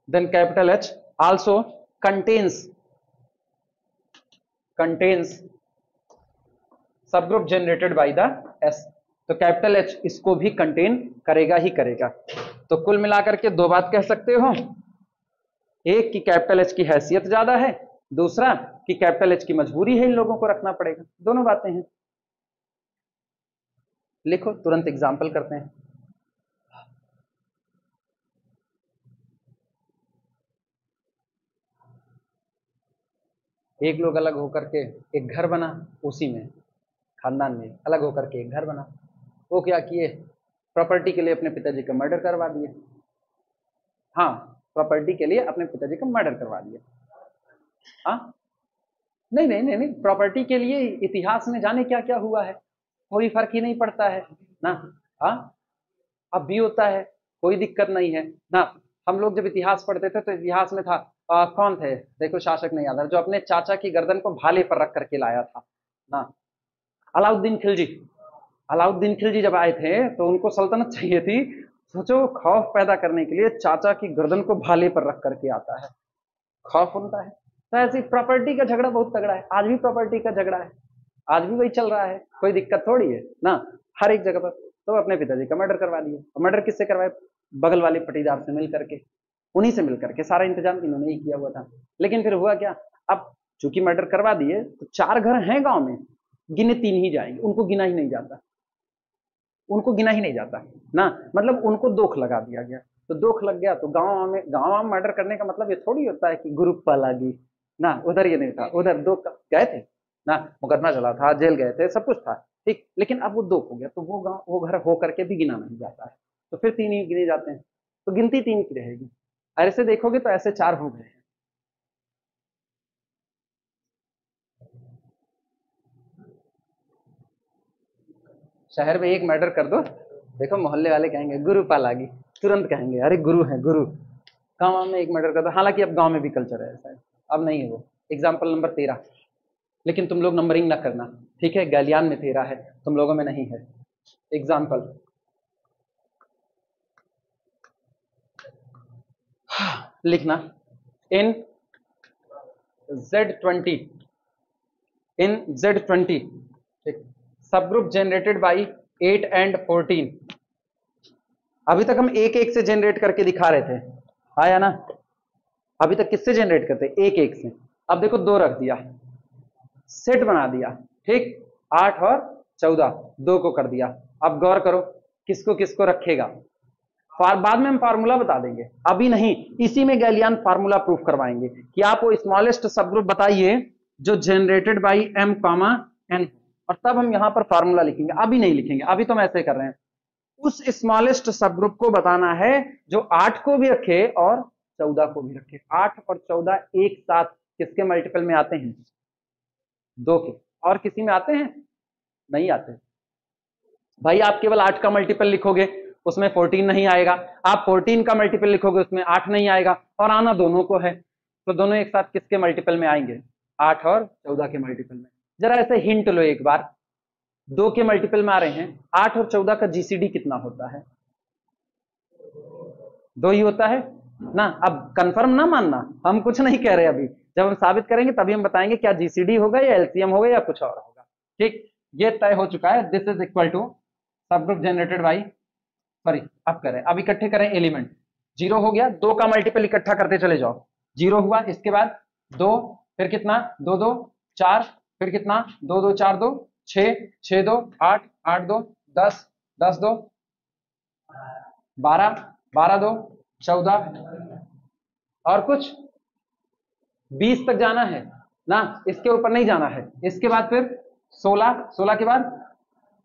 then capital H also contains, contains subgroup generated by the S. तो कैपिटल एच इसको भी कंटेन करेगा ही करेगा। तो कुल मिलाकर के 2 बात कह सकते हो, एक कि कैपिटल एच की हैसियत ज्यादा है, दूसरा कि कैपिटल एच की मजबूरी है, इन लोगों को रखना पड़ेगा। दोनों बातें हैं। लिखो, तुरंत एग्जाम्पल करते हैं। एक लोग अलग होकर के एक घर बना, उसी में खानदान में अलग होकर के एक घर बना। वो क्या किए, प्रॉपर्टी के लिए अपने पिताजी का मर्डर करवा दिए। हाँ, प्रॉपर्टी के लिए अपने पिताजी का मर्डर करवा दिया। हाँ, नहीं नहीं नहीं नहीं, प्रॉपर्टी के लिए इतिहास में जाने क्या क्या हुआ है, कोई फर्क ही नहीं पड़ता है ना। हाँ, अब भी होता है, कोई दिक्कत नहीं है ना। हम लोग जब इतिहास पढ़ते थे तो इतिहास में था, कौन थे, देखो शासक नहीं याद है, जो अपने चाचा की गर्दन को भाले पर रख करके लाया था ना, अलाउद्दीन खिलजी। अलाउद्दीन खिलजी जब आए थे तो उनको सल्तनत चाहिए थी। सोचो, खौफ पैदा करने के लिए चाचा की गर्दन को भाले पर रख करके आता है, खौफ बनता है। तो ऐसी प्रॉपर्टी का झगड़ा बहुत तगड़ा है, आज भी प्रॉपर्टी का झगड़ा है, आज भी वही चल रहा है, कोई दिक्कत थोड़ी है ना, हर एक जगह पर। तो अपने पिताजी का मर्डर करवा दिए, और मर्डर किससे करवाए, बगल वाले पटीदार से मिल करके, उन्हीं से मिल करके, सारा इंतजाम इन्होंने ही किया हुआ था। लेकिन फिर हुआ क्या, अब चूंकि मर्डर करवा दिए तो 4 घर हैं गांव में, गिने 3 ही जाएंगे, उनको गिना ही नहीं जाता, उनको गिना ही नहीं जाता ना, मतलब उनको दोख लगा दिया गया। तो दोख लग गया तो गांव में मर्डर करने का मतलब ये थोड़ी होता है कि ग्रुप पालागी ना, उधर ये नहीं था, उधर दो गए थे ना, मुकदमा चला था, जेल गए थे, सब कुछ था, ठीक। लेकिन अब वो दो हो गया तो वो गांव, वो घर हो करके भी गिना नहीं जाता है, तो फिर 3 ही गिने जाते हैं, तो गिनती 3 की रहेगी। ऐसे देखोगे तो ऐसे 4 हो गए हैं। शहर में एक मर्डर कर दो, देखो मोहल्ले वाले कहेंगे गुरु पालागी, तुरंत कहेंगे अरे गुरु है गुरु। गाँव में एक मर्डर करता, हालांकि अब गांव में भी कल्चर है ऐसा है, अब नहीं है वो। एग्जाम्पल नंबर 13, लेकिन तुम लोग नंबरिंग ना करना, ठीक है? गैलियान में 13 है, तुम लोगों में नहीं है। एग्जाम्पल लिखना, इन Z20, इन Z20 सब ग्रुप जनरेटेड बाई 8 and 14। अभी तक हम एक एक से जनरेट करके दिखा रहे थे, आया ना? अभी तक किससे जनरेट करते? एक एक से। अब देखो 2 रख दिया, सेट बना दिया, ठीक? 8 और 14, 2 को कर दिया। अब गौर करो किसको किसको रखेगा, बाद में हम फार्मूला बता देंगे, अभी नहीं। इसी में गैलियन फार्मूला प्रूफ करवाएंगे कि आप वो स्मॉलेस्ट सब ग्रुप बताइए जो जनरेटेड बाई m, n, और तब हम यहां पर फार्मूला लिखेंगे, अभी नहीं लिखेंगे, अभी तो हम ऐसे कर रहे हैं। उस स्मॉलेस्ट सब ग्रुप को बताना है जो 8 को भी रखे और 14 को भी रखे। 8 और 14 एक साथ किसके मल्टीपल में आते हैं? 2 के। और किसी में आते हैं? नहीं आते भाई। आप केवल 8 का मल्टीपल लिखोगे उसमें 14 नहीं आएगा, आप 14 का मल्टीपल लिखोगे उसमें 8 नहीं आएगा, और आना दोनों को है, तो दोनों एक साथ किसके मल्टीपल में आएंगे? 8 और 14 के मल्टीपल में। जरा ऐसे हिंट लो एक बार, 2 के मल्टीपल में आ रहे हैं, 8 और 14 का जीसीडी कितना होता है? 2 ही होता है ना। अब कंफर्म ना मानना, हम कुछ नहीं कह रहे अभी, जब हम साबित करेंगे तभी हम बताएंगे क्या जीसीडी होगा या एलसीएम होगा या कुछ और होगा, ठीक? ये तय हो चुका है। This is equal to subgroup generated by, sorry अब करें, अब इकट्ठे करें एलिमेंट। 0 हो गया, 2 का मल्टीपल इकट्ठा करते चले जाओ, 0 हुआ, इसके बाद 2, फिर कितना? 2 2 4, फिर कितना? 2 2 4 2 6 6 2 8 8 2 10 10 2 12 12 2 14, और कुछ 20 तक जाना है ना, इसके ऊपर नहीं जाना है। इसके बाद फिर 16 16 के बाद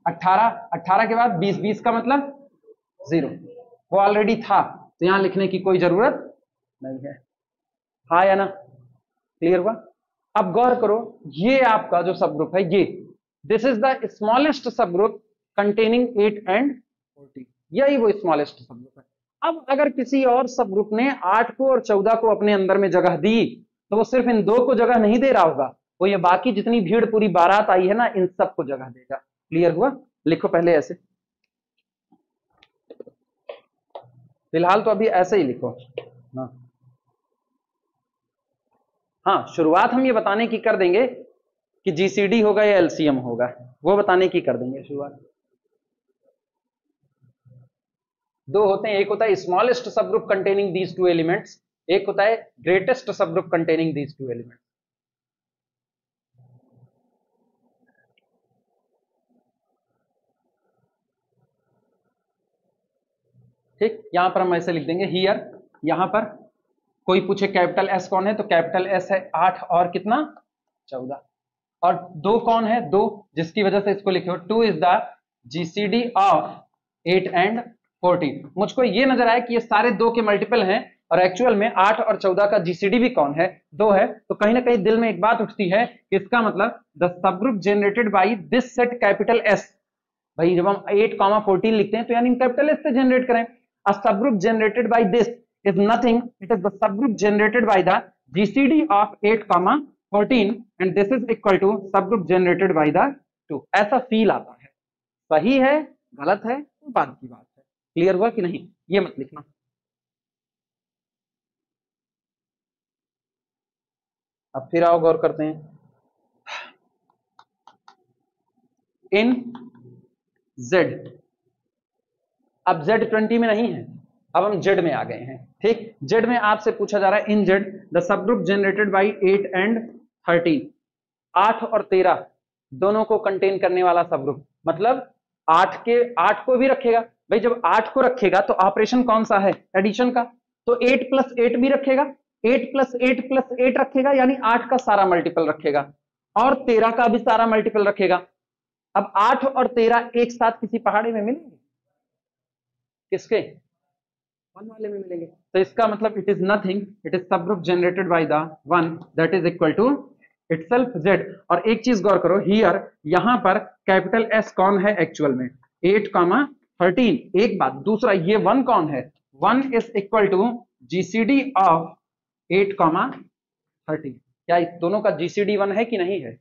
18 18 के बाद 20 20 का मतलब 0, वो ऑलरेडी था, तो यहां लिखने की कोई जरूरत नहीं है। हाँ या ना? क्लियर हुआ? अब गौर करो, ये आपका जो सब ग्रुप है, ये this is the smallest subgroup containing 8 and 14, यही वो स्मॉलेस्ट सब ग्रुप है। अब अगर किसी और सब ग्रुप ने 8 को और 14 को अपने अंदर में जगह दी, तो वो सिर्फ इन 2 को जगह नहीं दे रहा होगा, वो ये बाकी जितनी भीड़ पूरी बारात आई है ना, इन सबको जगह देगा। क्लियर हुआ? लिखो पहले ऐसे, फिलहाल तो अभी ऐसे ही लिखो। हाँ, शुरुआत हम ये बताने की कर देंगे कि जीसीडी होगा या एलसीएम होगा, वो बताने की कर देंगे शुरुआत। 2 होते हैं, एक होता है smallest subgroup containing these 2 elements, एक होता है ग्रेटेस्ट सब ग्रुप कंटेनिंग दीज 2 एलिमेंट्स। ठीक, यहां पर हम ऐसे लिख देंगे हियर, यहां पर कोई पूछे कैपिटल एस कौन है, तो कैपिटल एस है 8 और कितना? 14, और 2 कौन है? 2, जिसकी वजह से इसको लिखे हो 2 is the GCD of 8 and 14। मुझको ये नजर आया कि ये सारे 2 के मल्टीपल हैं, और एक्चुअल में 8 और 14 का जीसीडी भी कौन है? 2 है। तो कहीं ना कहीं दिल में एक बात उठती है कि इसका मतलब the subgroup generated by this set capital S. भाई जब हम 8, 14 लिखते हैं तो यानी कैपिटल एस से जनरेट करें। A subgroup generated by this is nothing, it is the subgroup generated by the GCD of 8, 14 and this is equal to subgroup generated by the 2। ऐसा फील आता है, सही है गलत है तो बाद की बात है। क्लियर हुआ कि नहीं? ये मत लिखना। अब फिर आओ गौर करते हैं, इन Z, अब Z20 में नहीं है, अब हम Z में आ गए हैं। ठीक, Z में आपसे पूछा जा रहा है इन Z the subgroup generated by 8 and 13, 8 और 13 दोनों को कंटेन करने वाला सब ग्रुप, मतलब 8 को भी रखेगा। भाई जब 8 को रखेगा तो ऑपरेशन कौन सा है? एडिशन का, तो 8 + 8 भी रखेगा, 8 + 8 + 8 रखेगा, यानी 8 का सारा मल्टीपल रखेगा, और 13 का भी सारा मल्टीपल रखेगा। अब 8 और 13 एक साथ किसी पहाड़ी में मिलेंगे? किसके? 1 वाले में मिलेंगे। तो इसका मतलब it is nothing, it is subgroup generated by the 1 that is equal to itself Z। और एक चीज गौर करो, हियर यहां पर कैपिटल S कौन है एक्चुअल में? 8, 13, एक बात। दूसरा, ये 1 कौन है? 1 is equal to GCD of 8,13। क्या इस दोनों का जीसीडी 1 है कि नहीं है?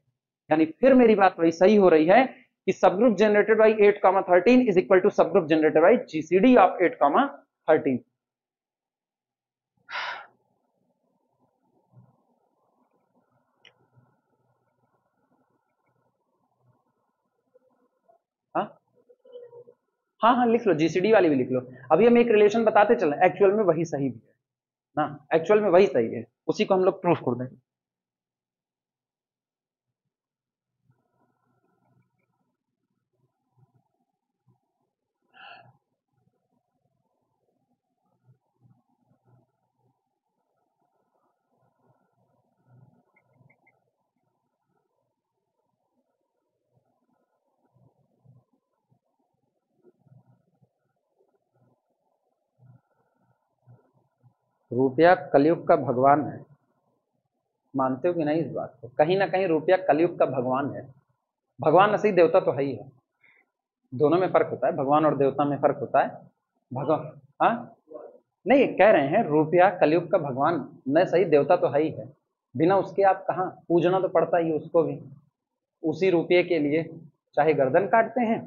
यानी फिर मेरी बात वही सही हो रही है कि subgroup generated by 8,13 is equal to subgroup generated by GCD of 8,13। हाँ हाँ हाँ, लिख लो, जीसीडी वाली भी लिख लो। अभी हम एक रिलेशन बताते चले, एक्चुअल में वही सही भी है ना, एक्चुअल में वही सही है, उसी को हम लोग प्रूफ कर देंगे। रुपया कलयुग का भगवान है, मानते हो कि नहीं इस बात को? कहीं ना कहीं रुपया कलयुग का भगवान है। भगवान असली देवता तो है ही है, दोनों में फर्क होता है, भगवान और देवता में फर्क होता है। भगवान, हाँ नहीं, कह रहे हैं रुपया कलयुग का भगवान न सही, देवता तो है ही है। बिना उसके आप कहाँ, पूजना तो पड़ता ही है उसको भी। उसी रुपये के लिए चाहे गर्दन काटते हैं,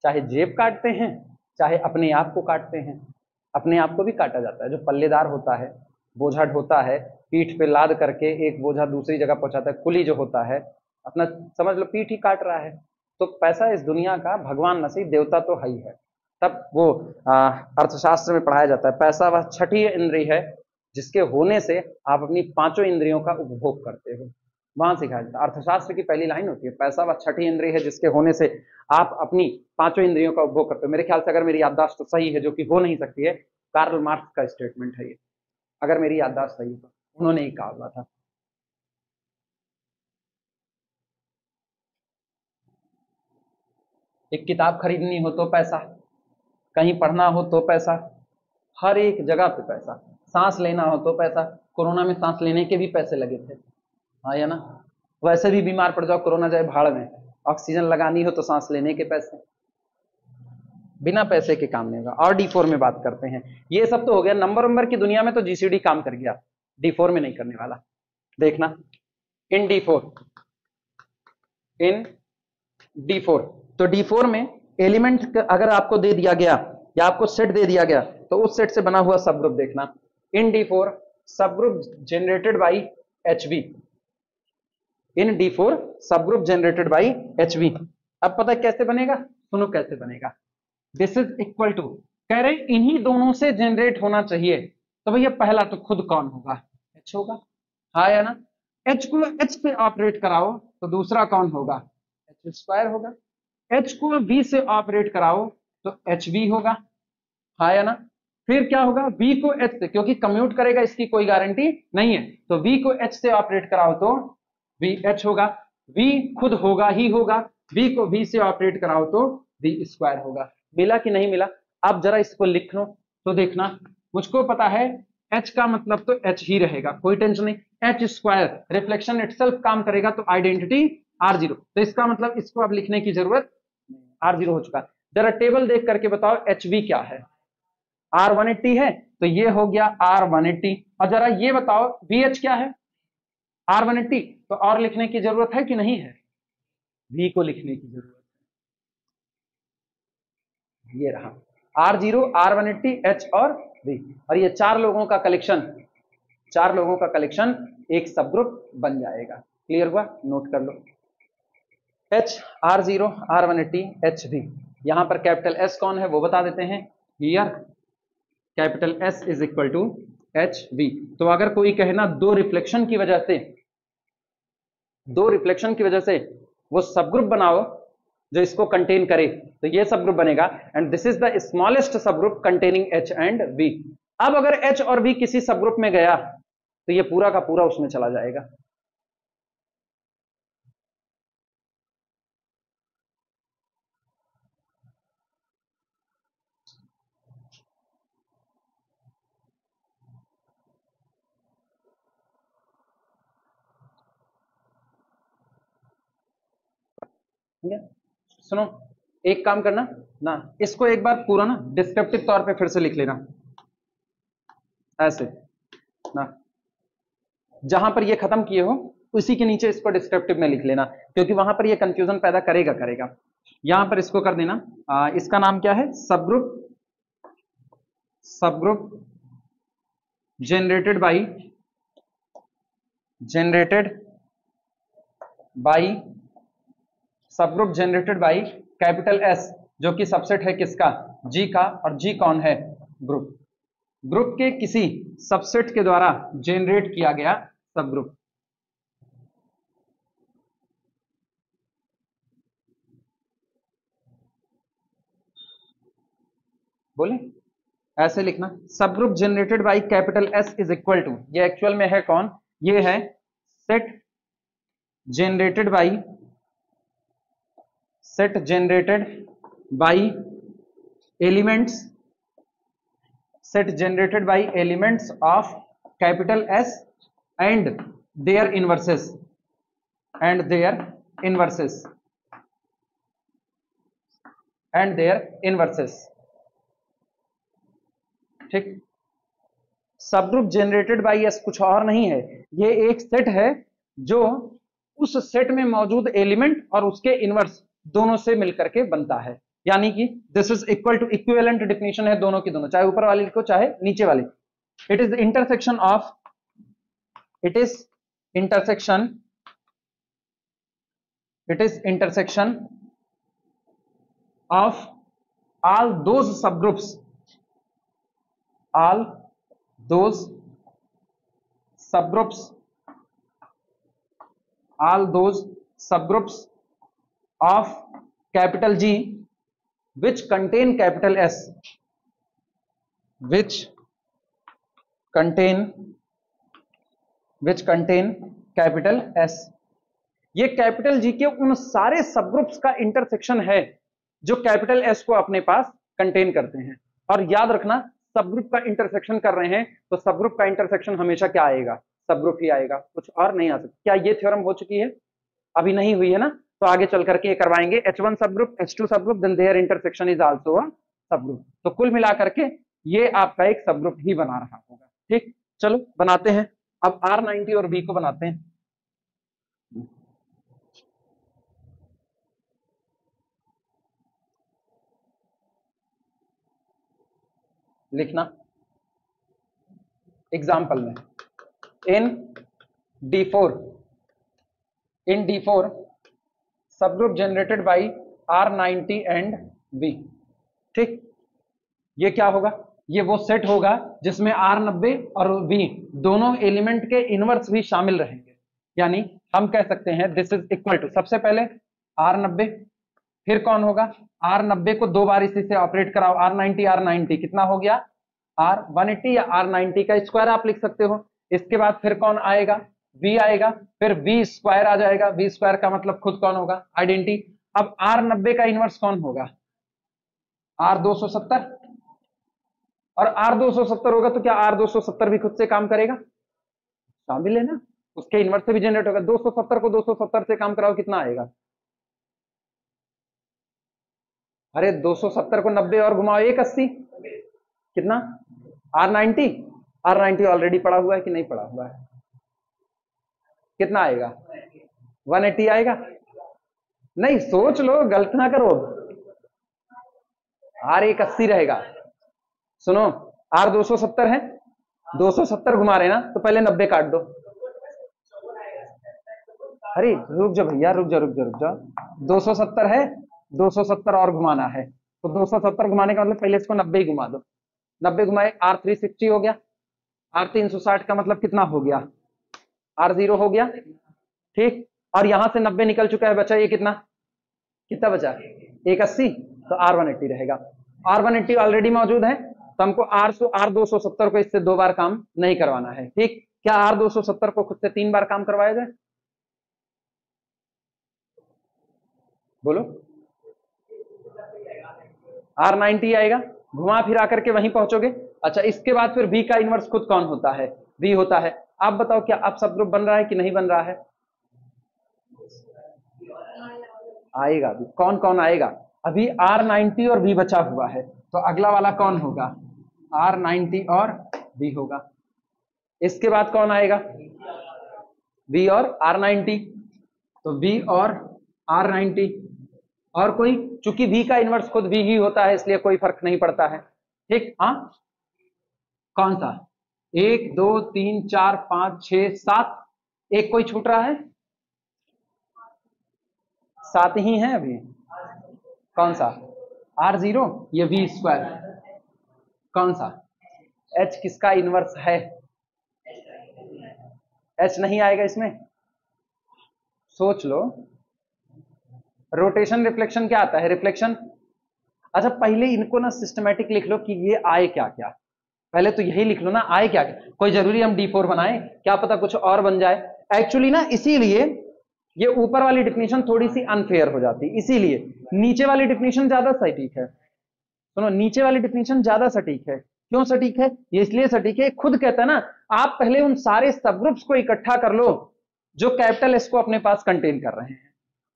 चाहे जेब काटते हैं, चाहे अपने आप को काटते हैं। अपने आप को भी काटा जाता है, जो पल्लेदार होता है, बोझा ढोता है, पीठ पे लाद करके एक बोझा दूसरी जगह पहुंचाता है, कुली जो होता है, अपना समझ लो पीठ ही काट रहा है। तो पैसा इस दुनिया का भगवान नसीब, देवता तो है ही है। तब वो अर्थशास्त्र में पढ़ाया जाता है, पैसा वह छठी इंद्रिय है जिसके होने से आप अपनी पांचों इंद्रियों का उपभोग करते हो। वहां सिखाया जाता है, अर्थशास्त्र की पहली लाइन होती है, पैसा वह छठी इंद्रिय है जिसके होने से आप अपनी पांचों इंद्रियों का उपभोग करते हो। मेरे ख्याल से, अगर मेरी याददाश्त तो सही है, जो कि हो नहीं सकती है, कार्ल मार्क्स का स्टेटमेंट है ये, अगर मेरी याददाश्त सही है तो उन्होंने ही कहा हुआ था। एक किताब खरीदनी हो तो पैसा, कहीं पढ़ना हो तो पैसा, हर एक जगह पे पैसा, सांस लेना हो तो पैसा। कोरोना में सांस लेने के भी पैसे लगे थे, हाँ या ना? वैसे भी बीमार पड़ जाओ, कोरोना जाए भाड़ में, ऑक्सीजन लगानी हो तो सांस लेने के पैसे, बिना पैसे के काम नहीं होगा। और D4 में बात करते हैं, ये सब तो हो गया नंबर की दुनिया में, तो जीसीडी काम कर गया, D4 में नहीं करने वाला। देखना, इन D4, इन D4, तो D4 में एलिमेंट अगर आपको दे दिया गया या आपको सेट दे दिया गया, तो उस सेट से बना हुआ सब ग्रुप देखना। इन D4 सब group generated by HV, in D4 सब ग्रुप जनरेटेड बाई HV। अब पता कैसे बनेगा, सुनो कैसे बनेगा। दिस इज इक्वल टू, कह रहे इन्हीं दोनों से जनरेट होना चाहिए, तो भैया पहला तो खुद कौन होगा? H होगा, हाँ या ना? H को H पे ऑपरेट कराओ तो दूसरा कौन होगा? H स्क्वायर होगा। H को V से ऑपरेट कराओ तो HV होगा, हाँ या ना? फिर क्या होगा, V को H से, क्योंकि कम्यूट करेगा इसकी कोई गारंटी नहीं है, तो V को H से ऑपरेट कराओ तो VH होगा। V खुद होगा ही होगा, V को V से ऑपरेट कराओ तो V स्क्वायर होगा। मिला कि नहीं मिला? अब जरा इसको लिख लो तो देखना, मुझको पता है H का मतलब तो H ही रहेगा, कोई टेंशन नहीं। H स्क्वायर रिफ्लेक्शन इटसेल्फ काम करेगा तो आइडेंटिटी R0, तो इसका मतलब इसको अब लिखने की जरूरत, R0 हो चुका। जरा टेबल देख करके बताओ HV क्या है? R180 है, तो ये हो गया R180। और जरा ये बताओ VH क्या है? R180, तो और लिखने की जरूरत है कि नहीं है? V को लिखने की जरूरत है, ये रहा R0, R180, H और V, और ये चार लोगों का कलेक्शन, चार लोगों का कलेक्शन एक सब ग्रुप बन जाएगा। क्लियर हुआ? नोट कर लो, H, R0, R180, HV। यहां पर कैपिटल S कौन है वो बता देते हैं, here capital S is equal to HV। तो अगर कोई कहना दो रिफ्लेक्शन की वजह से, दो रिफ्लेक्शन की वजह से वो सब ग्रुप बनाओ जो इसको कंटेन करे, तो ये सब ग्रुप बनेगा, and this is the smallest subgroup containing H and V। अब अगर H और V किसी सब ग्रुप में गया तो ये पूरा का पूरा उसमें चला जाएगा। ठीक है, सुनो, एक काम करना ना, इसको एक बार पूरा ना डिस्क्रिप्टिव तौर पे फिर से लिख लेना ऐसे ना, जहां पर ये खत्म किए हो उसी के नीचे इसको डिस्क्रिप्टिव में लिख लेना, क्योंकि वहां पर ये कंफ्यूजन पैदा करेगा। यहां पर इसको कर देना, इसका नाम क्या है, subgroup generated by capital S, जो कि सबसेट है किसका, जी का, और जी कौन है, ग्रुप के किसी सबसेट के द्वारा जनरेट किया गया सबग्रुप। बोले ऐसे लिखना, subgroup generated by capital S is equal to, ये एक्चुअल में है कौन, ये है set generated by elements of capital S and their inverses, ठीक। सबग्रुप जनरेटेड बाय एस कुछ और नहीं है, ये एक सेट है जो उस सेट में मौजूद एलिमेंट और उसके इनवर्स दोनों से मिलकर के बनता है, यानी कि this is equal to, equivalent definition है दोनों की दोनों, चाहे ऊपर वाले को चाहे नीचे वाले। It is intersection of all those subgroups of capital G which contain capital S, capital S। ये कैपिटल G के उन सारे सबग्रुप्स का इंटरसेक्शन है जो कैपिटल S को अपने पास कंटेन करते हैं। और याद रखना, सबग्रुप का इंटरसेक्शन कर रहे हैं तो सबग्रुप का इंटरसेक्शन हमेशा क्या आएगा, सबग्रुप ही आएगा, कुछ और नहीं आ सकता। क्या ये थ्योरम हो चुकी है, अभी नहीं हुई है ना, तो आगे चल करके ये करवाएंगे, H1 subgroup, H2 subgroup, then their intersection is also a subgroup. तो कुल मिला करके ये आपका एक सबग्रुप ही बना रहा होगा, ठीक। चलो बनाते हैं, अब R90 और B को बनाते हैं। लिखना एग्जाम्पल में, इन D4 subgroup generated bye R90 and B, ठीक। ये क्या होगा, ये वो सेट होगा जिसमें R90 और B दोनों एलिमेंट के इनवर्स भी शामिल रहेंगे, यानी हम कह सकते हैं दिस इज इक्वल टू, सबसे पहले R90, फिर कौन होगा, R90 को दो बार इसी से ऑपरेट कराओ, R90 कितना हो गया, R180 या R90 का स्क्वायर आप लिख सकते हो। इसके बाद फिर कौन आएगा, V आएगा, फिर V स्क्वायर आ जाएगा, V स्क्वायर का मतलब खुद कौन होगा, आइडेंटिटी। अब R90 का इनवर्स कौन होगा, R270, और R270 होगा तो क्या R270 भी खुद से काम करेगा, शामिल है ना, उसके इनवर्स से भी जनरेट होगा। 270 को 270 से काम कराओ, कितना आएगा, अरे 270 को 90 और घुमाओ 180, कितना, R90 ऑलरेडी पड़ा हुआ है कि नहीं पड़ा हुआ है, कितना आएगा, 180 आएगा। नहीं सोच लो, गलत ना करो, R180 रहेगा। सुनो, R270 है, 270 घुमा रहे ना, तो पहले 90 काट दो। अरे रुक जा भैया, रुक जा 270 है, 270 और घुमाना है, तो 270 घुमाने का मतलब पहले इसको 90 ही घुमा दो, 90 घुमाए R360 हो गया, R360 का मतलब कितना हो गया, R0 हो गया, ठीक। और यहां से 90 निकल चुका है, बचा ये कितना बचा, 180, तो R180 रहेगा। R180 ऑलरेडी मौजूद है, तो हमको R270 को इससे दो बार काम नहीं करवाना है, ठीक। क्या R270 को खुद से 3 बार काम करवाया जाए, बोलो, R90 आएगा, घुमा फिरा करके वहीं पहुंचोगे। अच्छा, इसके बाद फिर B का इनवर्स खुद कौन होता है, B होता है। आप बताओ क्या अब सबग्रुप बन रहा है कि नहीं बन रहा है, आएगा भी, कौन कौन आएगा, अभी R90 और V बचा हुआ है, तो अगला वाला कौन होगा? R90 और V होगा। इसके बाद कौन आएगा? V और R90, तो V और R90। और कोई? चूंकि V का इनवर्स खुद V ही होता है, इसलिए कोई फर्क नहीं पड़ता है। ठीक, हाँ, कौन सा? 1 2 3 4 5 6 7, एक कोई छूट रहा है? 7 ही है अभी। कौन सा? R0, ये V स्क्वायर। कौन सा? H किसका इनवर्स है? H नहीं आएगा इसमें, सोच लो। रोटेशन रिफ्लेक्शन क्या आता है? रिफ्लेक्शन। अच्छा, पहले इनको ना सिस्टमैटिक लिख लो कि ये आए क्या क्या, पहले तो यही लिख लो ना, आए क्या क्या। कोई जरूरी हम D4 बनाए? क्या पता कुछ और बन जाए। एक्चुअली ना इसीलिए ये ऊपर वाली डिफिनीशन थोड़ी सी अनफेयर हो जाती, इसीलिए नीचे वाली डिफिनीशन ज्यादा सटीक है। सुनो, नीचे वाली डिफिनीशन ज्यादा सटीक है। क्यों सटीक है? ये इसलिए सटीक है, खुद कहता है ना, आप पहले उन सारे सब ग्रुप्स को इकट्ठा कर लो जो कैपिटल एस को अपने पास कंटेन कर रहे हैं,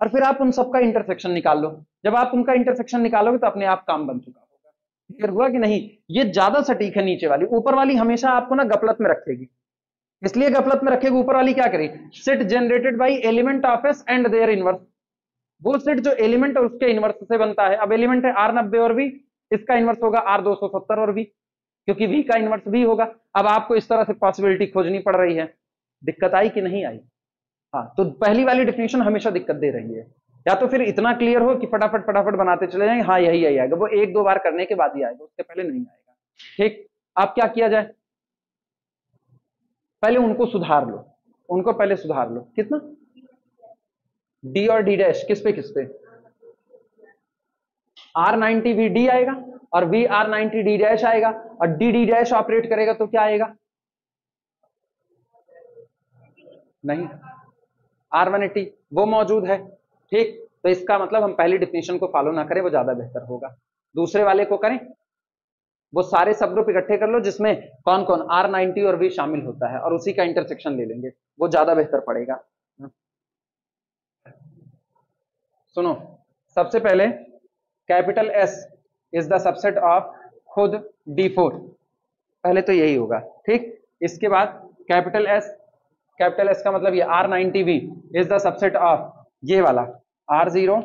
और फिर आप उन सबका इंटरसेक्शन निकाल लो। जब आप उनका इंटरसेक्शन निकालोगे तो अपने आप काम बन चुका होगा। क्लियर हुआ कि नहीं? ये ज्यादा सटीक है नीचे वाली। ऊपर वाली हमेशा आपको ना गफलत में रखेगी, इसलिए गफलत में रखेगी। ऊपर वाली क्या करेगी? Set generated by element of S and their inverse. वो सेट जो एलिमेंट और उसके इनवर्स से बनता है। अब एलिमेंट है R90 और V, इसका इनवर्स होगा R270 और V, क्योंकि V का इनवर्स V होगा। अब आपको इस तरह से पॉसिबिलिटी खोजनी पड़ रही है। दिक्कत आई कि नहीं आई? हाँ, तो पहली वाली डिफिनेशन हमेशा दिक्कत दे रही है। या तो फिर इतना क्लियर हो कि फटाफट फटाफट बनाते चले जाएंगे, हाँ यही यही आएगा, वो 1-2 बार करने के बाद ही आएगा, उसके पहले नहीं आएगा। ठीक, अब क्या किया जाए? पहले उनको सुधार लो, उनको पहले सुधार लो। कितना? D और D डैश किस पे किस पे? R90 V D आएगा और V R90 D डैश आएगा, और D D डैश ऑपरेट करेगा तो क्या आएगा? नहीं, R180 वो मौजूद है। ठीक, तो इसका मतलब हम पहली डिफिनेशन को फॉलो ना करें, वो ज्यादा बेहतर होगा। दूसरे वाले को करें, वो सारे सब ग्रुप इकट्ठे कर लो जिसमें कौन कौन R90 और V शामिल होता है, और उसी का इंटरसेक्शन ले लेंगे, वो ज्यादा बेहतर पड़ेगा। सुनो, सबसे पहले capital S is the subset of खुद D4, पहले तो यही होगा। ठीक, इसके बाद कैपिटल S का मतलब ये R90V is the subset of ये वाला R0,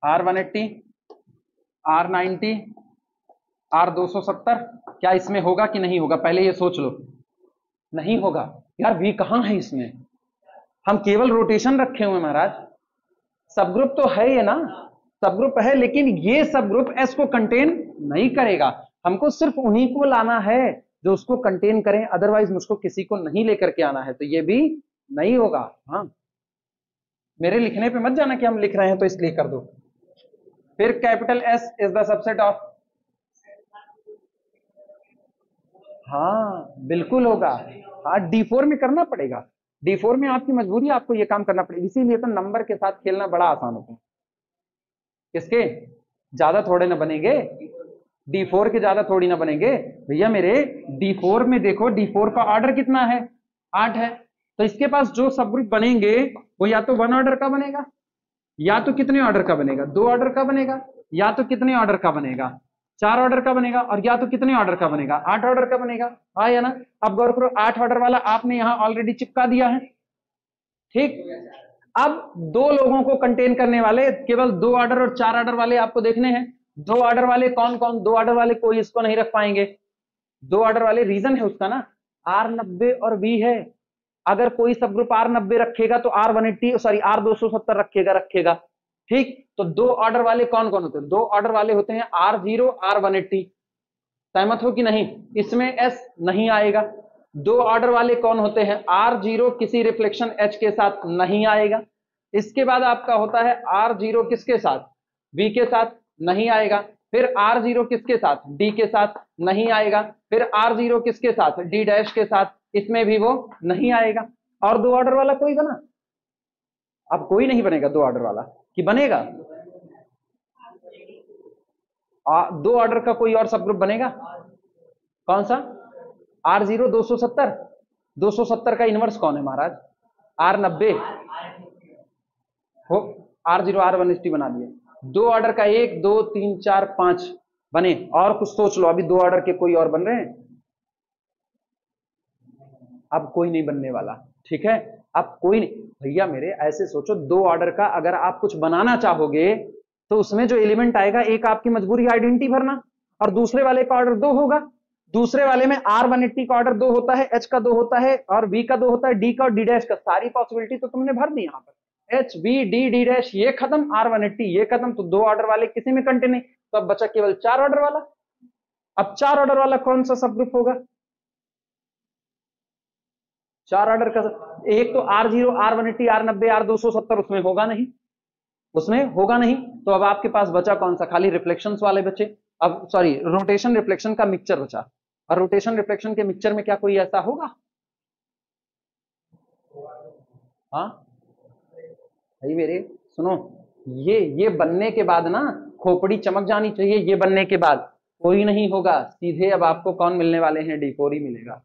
R180, R90, R270। क्या इसमें होगा कि नहीं होगा? पहले ये सोच लो। नहीं होगा यार, V कहां है इसमें? हम केवल रोटेशन रखे हुए महाराज, सब ग्रुप तो है ये ना, सब ग्रुप है, लेकिन ये सब ग्रुप S को कंटेन नहीं करेगा। हमको सिर्फ उन्हीं को लाना है जो उसको कंटेन करें, अदरवाइज मुझको किसी को नहीं लेकर के आना है, तो ये भी नहीं होगा। हाँ, मेरे लिखने पे मत जाना कि हम लिख रहे हैं तो इसलिए कर दो। फिर capital S is the subset of, हाँ बिल्कुल होगा। हाँ, D4 में करना पड़ेगा, D4 में आपकी मजबूरी, आपको ये काम करना पड़ेगा। इसीलिए तो नंबर के साथ खेलना बड़ा आसान होता है। किसके ज्यादा थोड़े ना बनेंगे, D4 के ज्यादा थोड़ी ना बनेंगे भैया मेरे। D4 में देखो, D4 का ऑर्डर कितना है? 8 है। तो इसके पास जो सब ग्रुप बनेंगे वो या तो 1 ऑर्डर का बनेगा, या तो कितने ऑर्डर का बनेगा? 2 ऑर्डर का बनेगा, या तो कितने ऑर्डर का बनेगा? 4 ऑर्डर का बनेगा, और या तो कितने ऑर्डर का बनेगा? 8 ऑर्डर का बनेगा। हाँ या ना? अब गौर करो, 8 ऑर्डर वाला आपने यहां ऑलरेडी चिपका दिया है। ठीक, अब 2 लोगों को कंटेन करने वाले केवल 2 ऑर्डर और 4 ऑर्डर वाले आपको देखने हैं। 2 ऑर्डर वाले कौन कौन? 2 ऑर्डर वाले कोई इसको नहीं रख पाएंगे। 2 ऑर्डर वाले रीजन है उसका ना, R90 और V है। अगर कोई सब ग्रुप R90 रखेगा तो R270 रखेगा। ठीक, तो 2 ऑर्डर वाले कौन कौन होते हैं? 2 ऑर्डर वाले होते हैं R0, R180। सहमत हो कि नहीं? इसमें S नहीं आएगा। 2 ऑर्डर वाले कौन होते हैं? R0 किसी रिफ्लेक्शन H के साथ नहीं आएगा। इसके बाद आपका होता है R0 किसके साथ? V के साथ नहीं आएगा। फिर R0 किसके साथ? D के साथ नहीं आएगा। फिर R0 किसके साथ? D डैश के साथ, इसमें भी वो नहीं आएगा। और 2 ऑर्डर वाला कोई बना? अब कोई नहीं बनेगा 2 ऑर्डर वाला, कि बनेगा? 2 ऑर्डर का कोई और सब ग्रुप बनेगा? कौन सा? R0 270। 270 का इनवर्स कौन है महाराज? R90 हो, R0 R180 बना दिए। दो ऑर्डर का 1 2 3 4 5 बने, और कुछ सोच लो, अभी दो ऑर्डर के कोई और बन रहे हैं? अब कोई नहीं बनने वाला, ठीक है। अब कोई नहीं भैया मेरे, ऐसे सोचो दो ऑर्डर का अगर आप कुछ बनाना चाहोगे तो उसमें जो एलिमेंट आएगा, एक आपकी मजबूरी आइडेंटिटी भरना, और दूसरे वाले का ऑर्डर 2 होगा। दूसरे वाले में R180 का ऑर्डर 2 होता है, H का 2 होता है, और V का 2 होता है, D का और D डैश का। सारी पॉसिबिलिटी तो तुमने भर दी यहाँ पर। H V D D dash ये खत्म, R180 ये खत्म, तो दो ऑर्डर वाले किसी में कंटेन नहीं, तो अब बचा केवल 4 ऑर्डर वाला। अब 4 ऑर्डर वाला कौन सा सब ग्रुप होगा? 4 ऑर्डर का एक तो R0 R180 R90 R270 उसमें होगा नहीं, उसमें होगा नहीं। तो अब आपके पास बचा कौन सा? खाली रिफ्लेक्शंस वाले बचे। अब सॉरी, रोटेशन रिफ्लेक्शन का मिक्सचर बचा, और रोटेशन रिफ्लेक्शन के मिक्सचर में क्या कोई ऐसा होगा? हाँ भाई मेरे सुनो, ये बनने के बाद ना खोपड़ी चमक जानी चाहिए। ये बनने के बाद कोई नहीं होगा, सीधे अब आपको कौन मिलने वाले हैं? D4 ही मिलेगा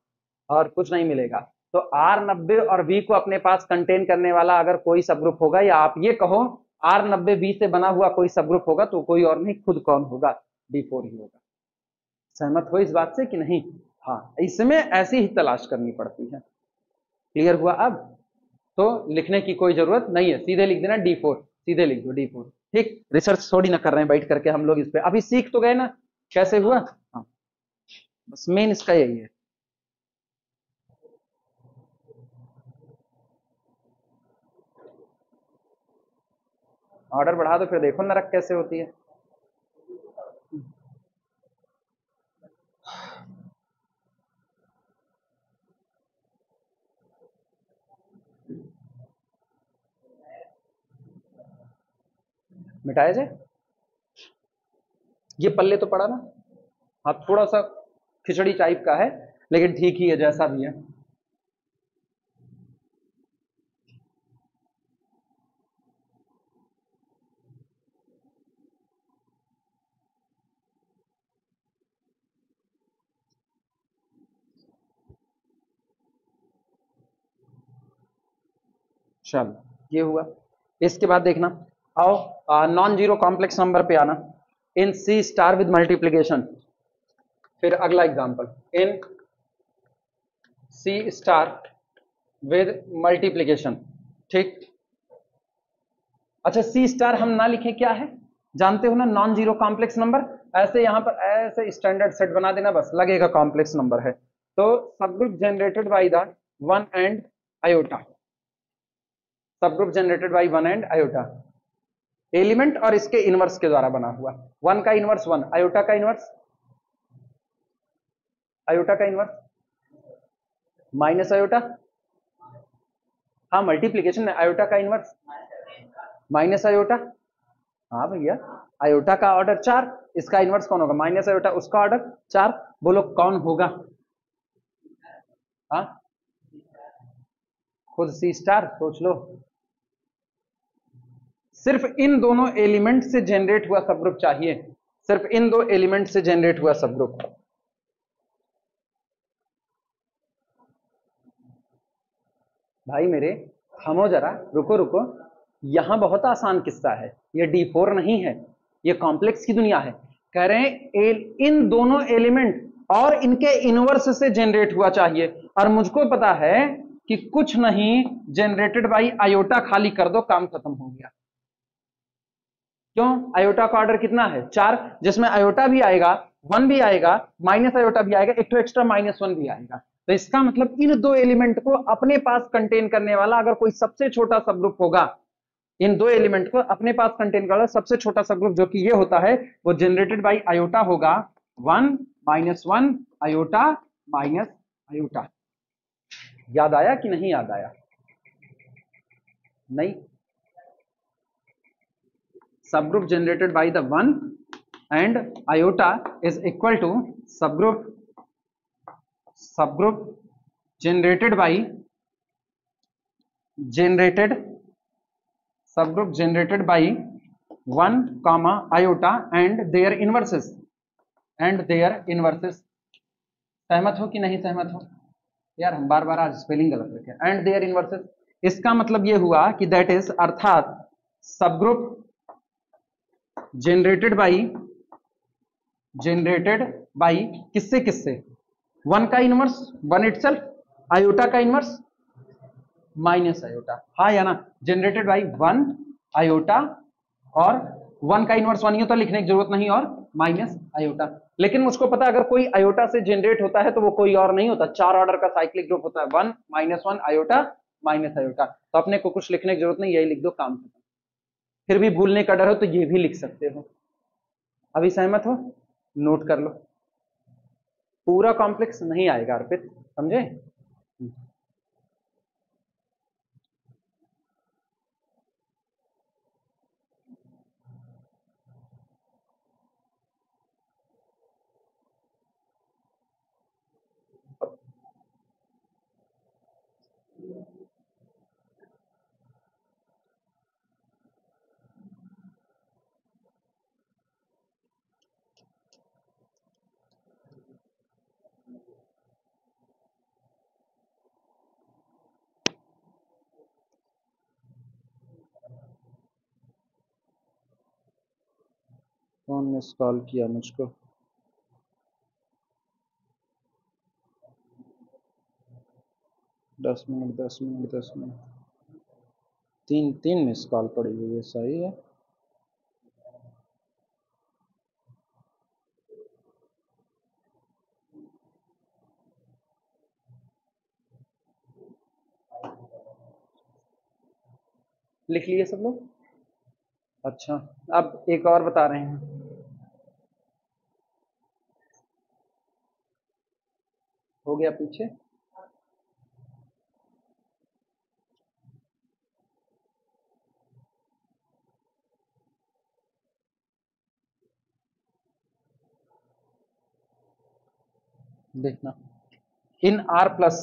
और कुछ नहीं मिलेगा। तो R90 और V को अपने पास कंटेन करने वाला अगर कोई सब ग्रुप होगा, या आप ये कहो R90 V से बना हुआ कोई सब ग्रुप होगा, तो कोई और नहीं, खुद कौन होगा? D4 ही होगा। सहमत हो इस बात से कि नहीं? हाँ, इसमें ऐसी ही तलाश करनी पड़ती है। क्लियर हुआ? अब तो लिखने की कोई जरूरत नहीं है, सीधे लिख देना D4, सीधे लिख दो D4। ठीक, रिसर्च थोड़ी ना कर रहे हैं बैठ करके हम लोग इस पे, अभी सीख तो गए ना कैसे हुआ। हाँ, बस मेन इसका यही है। ऑर्डर बढ़ा दो, फिर देखो नरक कैसे होती है। मिटाया जाए, ये पल्ले तो पड़ा ना। हाँ, थोड़ा सा खिचड़ी टाइप का है, लेकिन ठीक ही है जैसा भी है। चलो ये हुआ। इसके बाद देखना, आओ नॉन जीरो कॉम्प्लेक्स नंबर पे आना। इन C स्टार विद मल्टीप्लीकेशन। फिर अगला example, in C star with multiplication. ठीक, अच्छा C स्टार हम ना लिखे क्या है? जानते हो ना, नॉन जीरो कॉम्प्लेक्स नंबर। ऐसे यहां पर ऐसे स्टैंडर्ड सेट बना देना, बस लगेगा कॉम्प्लेक्स नंबर है। तो subgroup generated by the 1 and iota, subgroup generated by 1 and iota, element और इसके इनवर्स के द्वारा बना हुआ। 1 का इनवर्स 1, आयोटा का इनवर्स, आयोटा का इनवर्स माइनस आयोटा। हाँ, मल्टीप्लीकेशन में आयोटा का इनवर्स माइनस आयोटा। हाँ भैया, आयोटा का ऑर्डर 4, इसका इनवर्स कौन होगा? माइनस आयोटा, उसका ऑर्डर 4। बोलो कौन होगा? हाँ, खुद C स्टार, सोच लो। सिर्फ इन दोनों एलिमेंट से जनरेट हुआ सब ग्रुप चाहिए, सिर्फ इन दो एलिमेंट से जनरेट हुआ सब ग्रुप। भाई मेरे थमो जरा, रुको रुको, यहां बहुत आसान किस्सा है, ये D4 नहीं है, ये कॉम्प्लेक्स की दुनिया है। कह रहे हैं इन दोनों एलिमेंट और इनके इनवर्स से जनरेट हुआ चाहिए, और मुझको पता है कि कुछ नहीं, जनरेटेड बाई आयोटा खाली कर दो, काम खत्म हो गया। क्यों? आयोटा का ऑर्डर कितना है? 4, जिसमें आयोटा भी आएगा, 1 भी आएगा, माइनस आयोटा भी आएगा, एक तो एक्स्ट्रा -1 भी आएगा। तो इसका मतलब इन दो एलिमेंट को अपने पास कंटेन करने वाला अगर कोई सबसे छोटा सब ग्रुप होगा, इन दो एलिमेंट को अपने पास कंटेन करने वाला सबसे छोटा सब ग्रुप जो कि ये होता है, वो जनरेटेड बाई आयोटा होगा। 1 -1 आयोटा माइनस आयोटा। याद आया कि नहीं याद आया? नहीं, सब group generated by the 1 and iota is equal to subgroup generated by subgroup generated by 1 comma iota and their inverses सहमत हो कि नहीं सहमत हो? यार हम बार बार आज स्पेलिंग गलत रखे, एंड देयर इनवर्सेस। इसका मतलब ये हुआ कि दैट इज, अर्थात सबग्रुप जनरेटेड बाई किससे किससे, वन का इनवर्स, वन इटसेल्फ, आयोटा का इनवर्स माइनस आयोटा, हाँ या ना, जनरेटेड बाई वन आयोटा, और वन का इनवर्स वन ही होता, लिखने की जरूरत नहीं, और माइनस आयोटा। लेकिन मुझको पता अगर कोई आयोटा से जनरेट होता है तो वो कोई और नहीं होता, 4 ऑर्डर का साइक्लिक ग्रुप होता है, one minus one iota minus iota. तो अपने को कुछ लिखने की जरूरत नहीं, यही लिख दो, काम खत्म। फिर भी भूलने का डर हो तो ये भी लिख सकते हो। अभी सहमत हो, नोट कर लो, पूरा कॉम्प्लेक्स नहीं आएगा अर्पित, समझे। कौन मिस कॉल किया मुझको, दस मिनट 10 मिनट, तीन मिस कॉल पड़ी हुई है, सही है। लिख लिए सब लोग, अच्छा। अब एक और बता रहे हैं, हो गया पीछे, देखना, in R plus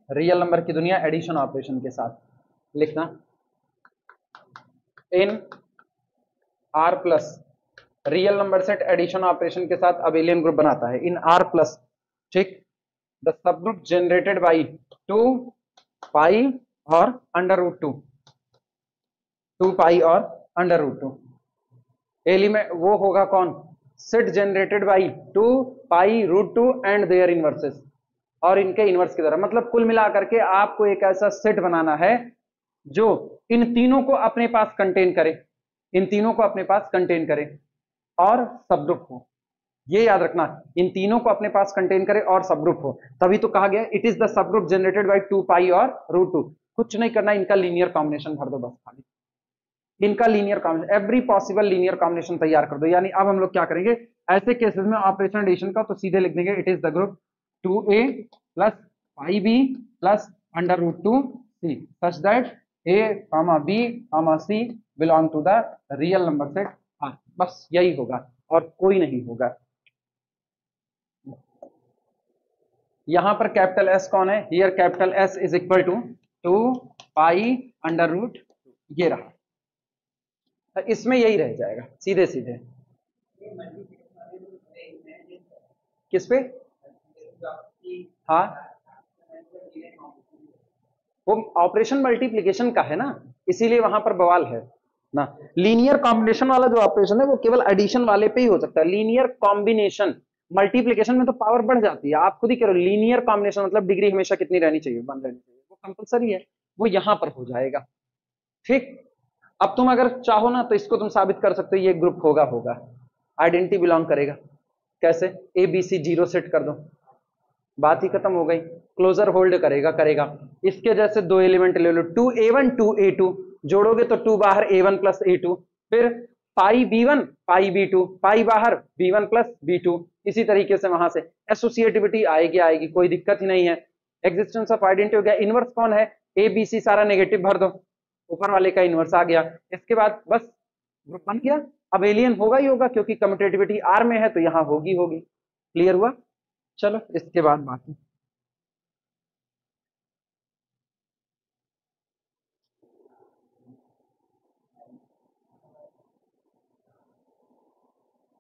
real number की दुनिया एडिशन ऑपरेशन के साथ, लिखना in R plus real number set addition operation के साथ अबेलियन ग्रुप बनाता है, इन आर प्लस, ठीक। The subgroup generated by 2 pi और अंडर रूट 2 पाई और अंडर रूट 2, एलिमेंट वो होगा कौन, set generated by 2 pi root 2 and their inverses, और इनके इनवर्स की तरह। मतलब कुल मिलाकर के आपको एक ऐसा सेट बनाना है जो इन तीनों को अपने पास कंटेन करे, इन तीनों को अपने पास कंटेन करे और सबग्रुप हो, ये याद रखना, इन तीनों को अपने पास कंटेन करे और सबग्रुप हो, तभी तो कहा गया it is the subgroup generated bye 2 pi और रूट 2। कुछ नहीं करना, इनका लीनियर कॉम्बिनेशन भर दो बस, खाली इनका linear combination, every possible linear combination तैयार कर दो। यानी अब हम लोग क्या करेंगे, ऐसे केसेस में ऑपरेशन एडिशन का तो सीधे लिख देंगे, it is the group 2a plus 5b plus under root 2c such that a comma b comma c belong to the real number set R। बस यही होगा और कोई नहीं होगा। यहां पर कैपिटल S कौन है, here capital S is equal to 2 pi under root, ये रहा, इसमें यही रह जाएगा सीधे सीधे। किस पे, हाँ वो ऑपरेशन मल्टीप्लिकेशन का है ना, इसीलिए वहां पर बवाल है ना। लीनियर कॉम्बिनेशन वाला जो ऑपरेशन है वो केवल एडिशन वाले पे ही हो सकता है, लीनियर कॉम्बिनेशन, मल्टीप्लिकेशन में तो पावर बढ़ जाती है, आप खुद ही करो। लीनियर कॉम्बिनेशन मतलब डिग्री हमेशा कितनी रहनी चाहिए, 1 रहनी चाहिए, वो कंपलसरी है, वो यहां पर हो जाएगा, ठीक। अब तुम अगर चाहो ना तो इसको तुम साबित कर सकते हो, ये ग्रुप होगा आइडेंटिटी बिलोंग करेगा, कैसे, ए बी सी 0 सेट कर दो, बात ही खत्म हो गई, क्लोजर होल्ड करेगा। इसके जैसे दो एलिमेंट ले लो, 2a1 2a2, जोड़ोगे तो 2 बाहर a1 प्लस a2, फिर पाई b1 पाई b2, पाई बाहर b1 प्लस b2, इसी तरीके से वहां से एसोसिएटिविटी आएगी, कोई दिक्कत ही नहीं है। एग्जिस्टेंस ऑफ आइडेंटिटी हो गया। इनवर्स कौन है, ए बी सी सारा नेगेटिव भर दो, ऊपर वाले का इनवर्स आ गया, इसके बाद बस ग्रुप बन गया। अब एलियन होगा ही होगा क्योंकि कम्यूटेटिविटी आर में है तो यहां होगी। क्लियर हुआ, चलो इसके बाद बाकी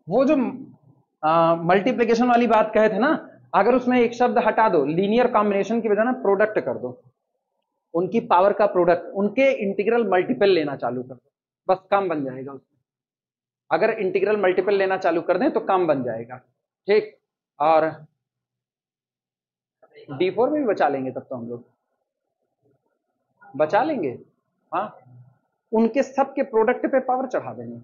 वो जो मल्टीप्लिकेशन वाली बात कहे थे ना, अगर उसमें एक शब्द हटा दो, लीनियर कॉम्बिनेशन की वजह ना प्रोडक्ट कर दो, उनकी पावर का प्रोडक्ट, उनके इंटीग्रल मल्टीपल लेना चालू कर दो, बस काम बन जाएगा उसमें। अगर इंटीग्रल मल्टीपल लेना चालू कर दें तो काम बन जाएगा, ठीक। और D4 में भी बचा लेंगे, तब तो हम लोग बचा लेंगे। हाँ, उनके सबके प्रोडक्ट पे पावर चढ़ा देंगे,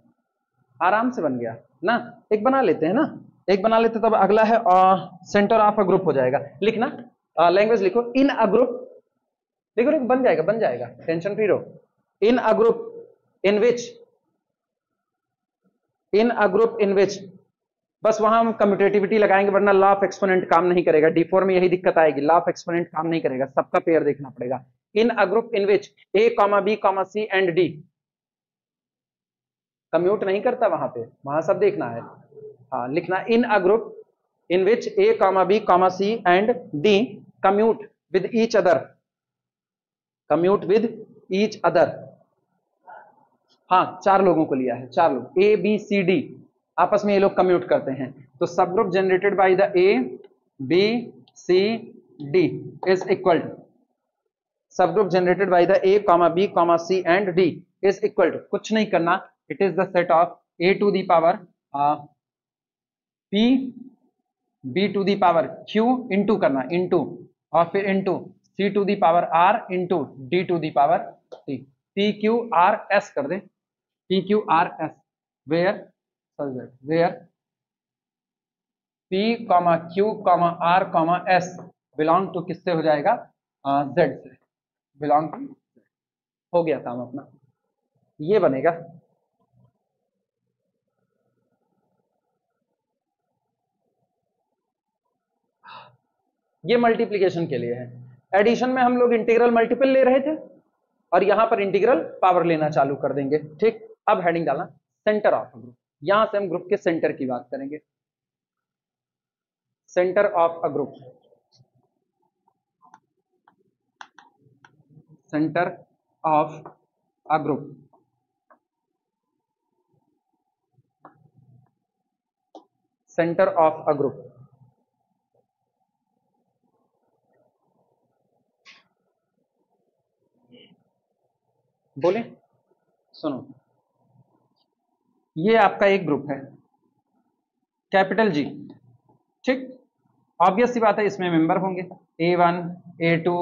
आराम से बन गया ना। एक बना लेते हैं ना, एक बना लेते, तब अगला है सेंटर ऑफ अ ग्रुप हो जाएगा। लिखना, लैंग्वेज लिखो, इन अ ग्रुप, देखो बन जाएगा, बन जाएगा, टेंशन फ्री रहो। इन a group in which, in a group in विच, बस वहां हम कम्यूटेटिविटी लगाएंगे, वरना लॉ ऑफ एक्सपोनेंट काम नहीं करेगा। D4 में यही दिक्कत आएगी, लॉ ऑफ एक्सपोनेंट काम नहीं करेगा, सबका पेयर देखना पड़ेगा। In a group in which A, B, C and D, commute नहीं करता वहां पे, वहां सब देखना है। हाँ, लिखना, in a group in which A, B, C and D commute with each other, commute with each other. हाँ, 4 लोगों को लिया है, 4 लोग, A, B, C, D, आपस में ये लोग कम्यूट करते हैं। तो subgroup generated by the A, B, C, D is equal to, subgroup generated by the A, B, C and D is equal to, कुछ नहीं करना, it is the set of A to the power P, B to the power Q into करना, into, और फिर into C to the power R into D to the power T, P Q R S कर दे, P Q R S, where P, Q, R, S belong to किससे हो जाएगा, Z से, belong to, हो गया काम अपना, ये बनेगा। ये मल्टीप्लिकेशन के लिए है। एडिशन में हम लोग इंटीग्रल मल्टीपल ले रहे थे, और यहां पर इंटीग्रल पावर लेना चालू कर देंगे, ठीक। अब हेडिंग डालना, सेंटर ऑफ ग्रुप, यहां से हम ग्रुप के सेंटर की बात करेंगे। Centre of a group, centre of a group, centre of a group, बोले, सुनो, ये आपका एक ग्रुप है, कैपिटल G, ठीक। ऑब्वियस सी बात है, इसमें मेंबर होंगे A1, A2,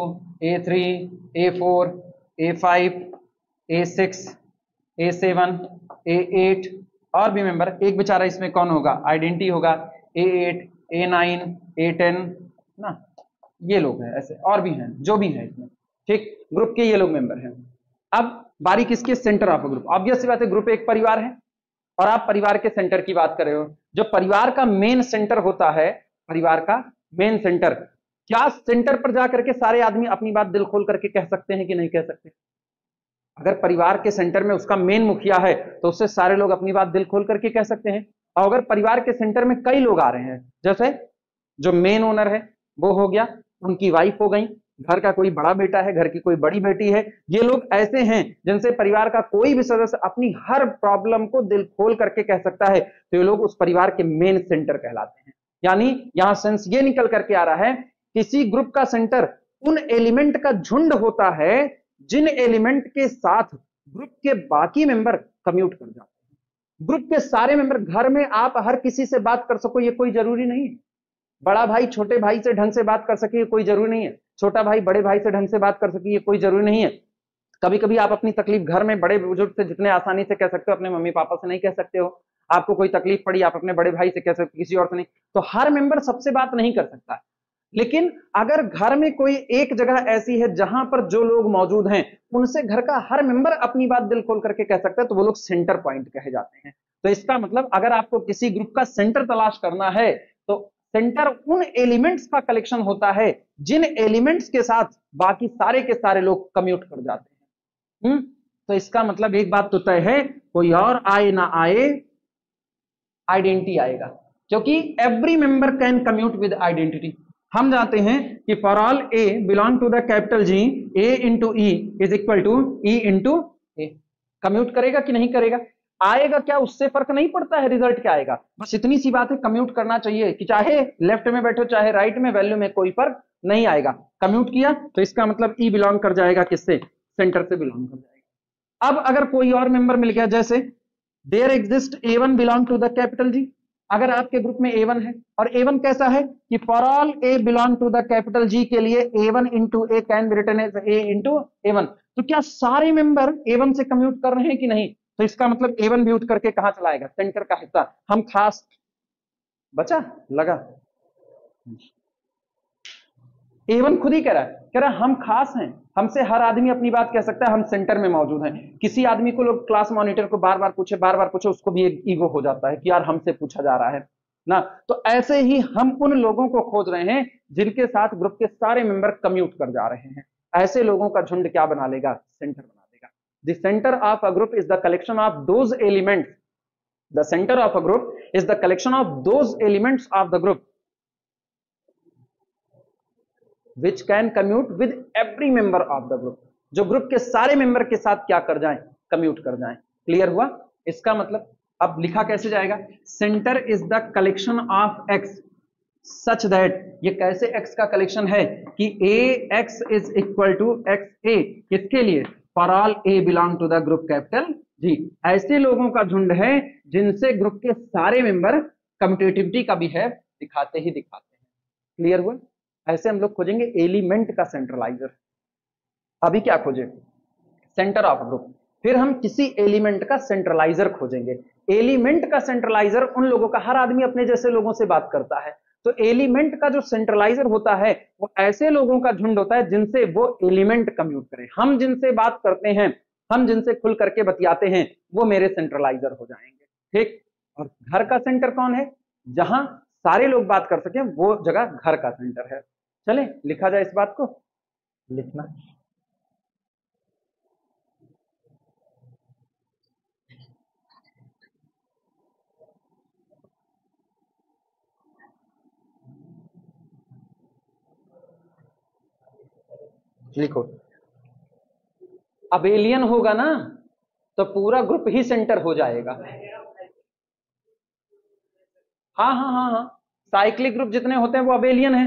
A3, A4, A5, A6, A7, A8, और भी मेंबर। एक बेचारा इसमें कौन होगा, आइडेंटिटी होगा, A8, A9, A10 ना, ये लोग हैं, ऐसे और भी हैं, जो भी हैं इसमें, ठीक। ग्रुप के ये लोग मेंबर हैं। अब बारी किसके, सेंटर ऑफ ग्रुप। ऑब्वियस सी बात है, ग्रुप एक परिवार है, और आप परिवार के सेंटर की बात कर रहे हो। जो परिवार का मेन सेंटर होता है, परिवार का मेन सेंटर, क्या सेंटर पर जाकर के सारे आदमी अपनी बात दिल खोल करके कह सकते हैं कि नहीं कह सकते? अगर परिवार के सेंटर में उसका मेन मुखिया है, तो उससे सारे लोग अपनी बात दिल खोल करके कह सकते हैं। और अगर परिवार के सेंटर में कई लोग आ रहे हैं, जैसे जो मेन ओनर है वो हो गया, उनकी वाइफ हो गई, घर का कोई बड़ा बेटा है, घर की कोई बड़ी बेटी है, ये लोग ऐसे हैं जिनसे परिवार का कोई भी सदस्य अपनी हर प्रॉब्लम को दिल खोल करके कह सकता है, तो ये लोग उस परिवार के मेन सेंटर कहलाते हैं। यानी यहां सेंस ये निकल करके आ रहा है, किसी ग्रुप का सेंटर उन एलिमेंट का झुंड होता है जिन एलिमेंट के साथ ग्रुप के बाकी मेंबर कम्यूट कर जाते हैं। ग्रुप के सारे मेंबर, घर में आप हर किसी से बात कर सको, ये कोई जरूरी नहीं है। बड़ा भाई छोटे भाई से ढंग से बात कर सके, ये कोई जरूरी नहीं है। छोटा भाई बड़े भाई से ढंग से बात कर सके, ये कोई जरूरी नहीं है। कभी कभी आप अपनी तकलीफ घर में बड़े बुजुर्ग से जितने आसानी से कह सकते हो, अपने मम्मी पापा से नहीं कह सकते हो। आपको कोई तकलीफ पड़ी, आप अपने बड़े भाई से कह सकते हो, किसी और से नहीं। तो हर मेंबर सबसे बात नहीं कर सकता। लेकिन अगर घर में कोई एक जगह ऐसी है जहां पर जो लोग मौजूद हैं, उनसे घर का हर मेंबर अपनी बात दिल खोल करके कह सकता है, तो वो लोग सेंटर पॉइंट कहे जाते हैं। तो इसका मतलब, अगर आपको किसी ग्रुप का सेंटर तलाश करना है, तो सेंटर उन एलिमेंट्स का कलेक्शन होता है जिन एलिमेंट्स के साथ बाकी सारे के सारे लोग कम्यूट कर जाते हैं। तो इसका मतलब एक बात तो तय है, कोई और आए ना आए, आइडेंटिटी आएगा, क्योंकि every member can commute with identity. हम जानते हैं कि for all A belong to the capital G, A into E is equal to E into A. Commute करेगा कि नहीं करेगा, आएगा क्या, उससे फर्क नहीं पड़ता है रिजल्ट क्या आएगा, बस इतनी सी बात है, कम्यूट करना चाहिए, कि चाहे लेफ्ट में बैठो चाहे राइट में, वैल्यू में कोई फर्क नहीं आएगा। कम्यूट किया तो इसका मतलब E बिलोंग कर जाएगा किससे, सेंटर से बिलोंग कर जाएगा। अब अगर कोई और मेंबर मिल गया, जैसे there exist A1 belong to the capital G. अगर आपके ग्रुप में A1 है और A1 कैसा है कि for all A belong to the capital G के लिए A1 into A can be written as A into A1, तो क्या सारे मेंबर A1 से कम्यूट कर रहे हैं कि नहीं? तो इसका मतलब A1 भी उठ करके कहां चला आएगा? सेंटर का हिस्सा। हम खास बचा लगा A1 खुद ही कह रहा है हम खास हैं, हमसे हर आदमी अपनी बात कह सकता है, हम सेंटर में मौजूद हैं। किसी आदमी को लोग क्लास मॉनिटर को बार बार पूछे उसको भी एक ईगो हो जाता है कि यार हमसे पूछा जा रहा है ना। तो ऐसे ही हम उन लोगों को खोज रहे हैं जिनके साथ ग्रुप के सारे मेंबर कम्यूट कर जा रहे हैं। ऐसे लोगों का झुंड क्या बना लेगा? सेंटर बना लेगा। The centre of a group is the collection of those elements, the centre of a group is the collection of those elements of the group which can commute with every member of the group, जो group के सारे member के साथ क्या कर जाएं? Commute कर जाएं। क्लियर हुआ? इसका मतलब अब लिखा कैसे जाएगा? Centre is the collection of x such that, ये कैसे एक्स का कलेक्शन है कि a x is equal to x a, किसके लिए? For all A belong to the group capital G. ऐसे लोगों का झुंड है जिनसे ग्रुप के सारे मेंबर कम्यूटेटिविटी का भी है, दिखाते ही दिखाते हैं। क्लियर हुआ? ऐसे हम लोग खोजेंगे एलिमेंट का सेंट्रलाइजर। अभी क्या खोजे? Centre of group. फिर हम किसी एलिमेंट का सेंट्रलाइजर खोजेंगे। एलिमेंट का सेंट्रलाइजर उन लोगों का, हर आदमी अपने जैसे लोगों से बात करता है, तो एलिमेंट का जो सेंट्रलाइजर होता है वो ऐसे लोगों का झुंड होता है जिनसे वो एलिमेंट कम्यूट करे। हम जिनसे बात करते हैं, हम जिनसे खुल करके बतियाते हैं, वो मेरे सेंट्रलाइजर हो जाएंगे। ठीक। और घर का सेंटर कौन है? जहां सारे लोग बात कर सकें, वो जगह घर का सेंटर है। चले लिखा जाए इस बात को। लिखना लिखो। अबेलियन होगा ना तो पूरा ग्रुप ही सेंटर हो जाएगा। हाँ हाँ हाँ हाँ, साइक्लिक ग्रुप जितने होते हैं वो अबेलियन है,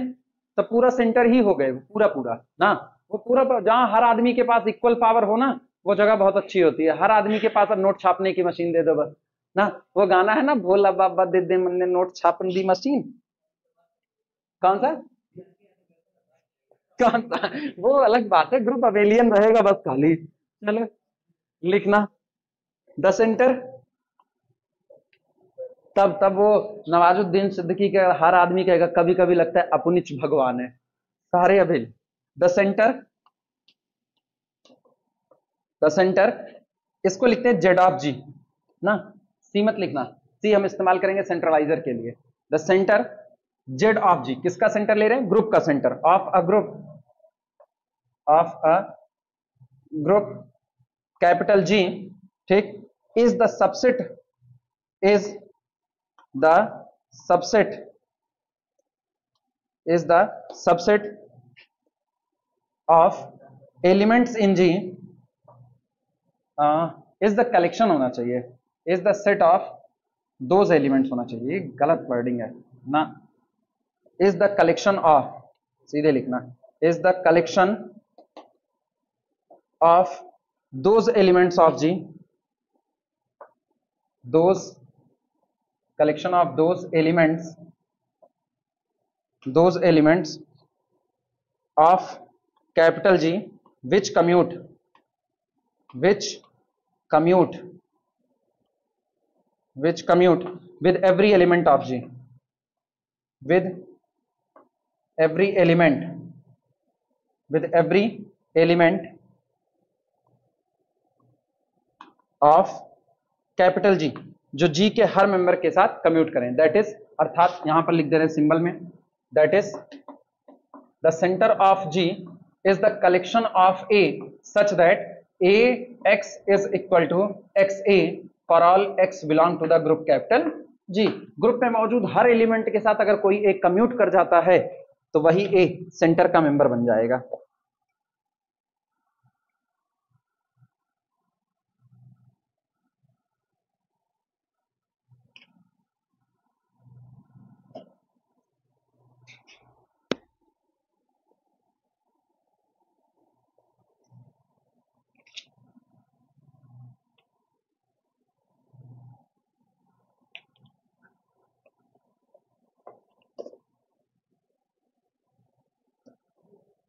तो पूरा सेंटर ही हो गए पूरा पूरा ना। वो पूरा जहां हर आदमी के पास इक्वल पावर हो ना, वो जगह बहुत अच्छी होती है। हर आदमी के पास अब नोट छापने की मशीन दे दो बस ना। वो गाना है ना, भोला बाबा दे दे मन ने नोट छापने दी मशीन। कौन सा? कौन सा? वो अलग बात है, ग्रुप अबेलियन रहेगा बस खाली। चलो लिखना द सेंटर। तब तब वो नवाजुद्दीन सिद्दीकी के हर आदमी कहेगा, कभी कभी लगता है अपनिच भगवान है। सारे अभी द सेंटर, द सेंटर इसको लिखते हैं जेड ऑफ जी ना। सी मत लिखना, सी हम इस्तेमाल करेंगे सेंट्रलाइजर के लिए। The centre Z of G, किसका सेंटर ले रहे हैं? ग्रुप का centre of a group, of a group capital G. ठीक। Is the subset, is the subset, is the subset of elements in G, is the collection होना चाहिए, is the set of those elements होना चाहिए, गलत wording है ना। Is the collection of, सीधे लिखना, is the collection of those elements of G, those collection of those elements of capital G which commute, which commute, which commute with every element of G, with every element, with every element of capital G, जो जी के हर member के साथ commute करें। That is, अर्थात यहां पर लिख दे रहे हैं सिंबल में, that is the centre of G is the collection of A such that A x is equal to x A for all x belong to the group capital G. Group में मौजूद हर element के साथ अगर कोई एक commute कर जाता है तो वही ए सेंटर का मेंबर बन जाएगा।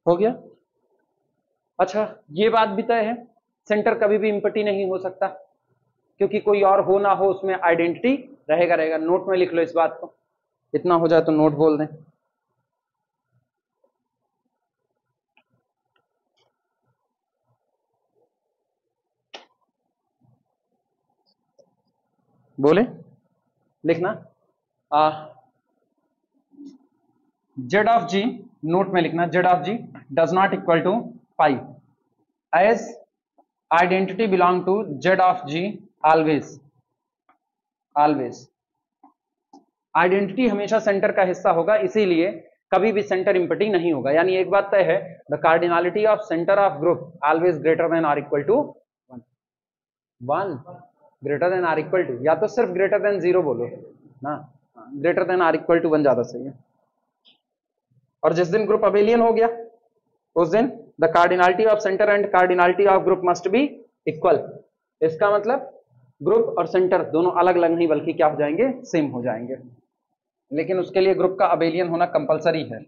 हो गया। अच्छा, ये बात भी तय है, सेंटर कभी भी इम्पटी नहीं हो सकता, क्योंकि कोई और हो ना हो उसमें आइडेंटिटी रहेगा। नोट में लिख लो इस बात को, इतना हो जाए तो नोट बोल दें। बोले लिखना, जेड ऑफ जी, नोट में लिखना, Z of G does not equal to pi as identity belong to Z of G always. Identity हमेशा सेंटर का हिस्सा होगा, इसीलिए कभी भी सेंटर इम्पटी नहीं होगा। यानी एक बात तय है, the cardinality of centre of group always greater than or equal to 1, greater than or equal to, या तो सिर्फ ग्रेटर देन 0 बोलो ना, greater than or equal to 1 ज्यादा सही है। और जिस दिन ग्रुप अबेलियन हो गया उस दिन the cardinality of centre and cardinality of group must be equal. इसका मतलब ग्रुप और सेंटर दोनों अलग अलग नहीं बल्कि क्या हो जाएंगे, सेम हो जाएंगे। लेकिन उसके लिए ग्रुप का अबेलियन होना कंपलसरी है।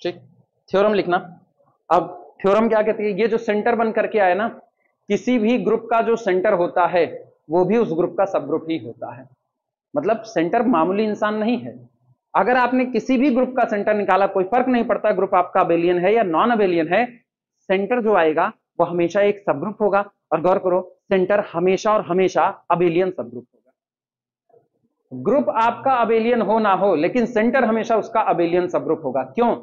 ठीक, थ्योरम लिखना। अब थ्योरम क्या कहती है, ये जो सेंटर बन करके आया ना, किसी भी ग्रुप का जो सेंटर होता है वो भी उस ग्रुप का सब ग्रुप ही होता है। मतलब सेंटर मामूली इंसान नहीं है। अगर आपने किसी भी ग्रुप का सेंटर निकाला, कोई फर्क नहीं पड़ता ग्रुप आपका अबेलियन है या नॉन अबेलियन है, सेंटर जो आएगा वो हमेशा एक सब ग्रुप होगा। और गौर करो, सेंटर हमेशा और हमेशा अबेलियन सब ग्रुप होगा। ग्रुप आपका अबेलियन हो ना हो, लेकिन सेंटर हमेशा उसका अबेलियन सब ग्रुप होगा। क्यों?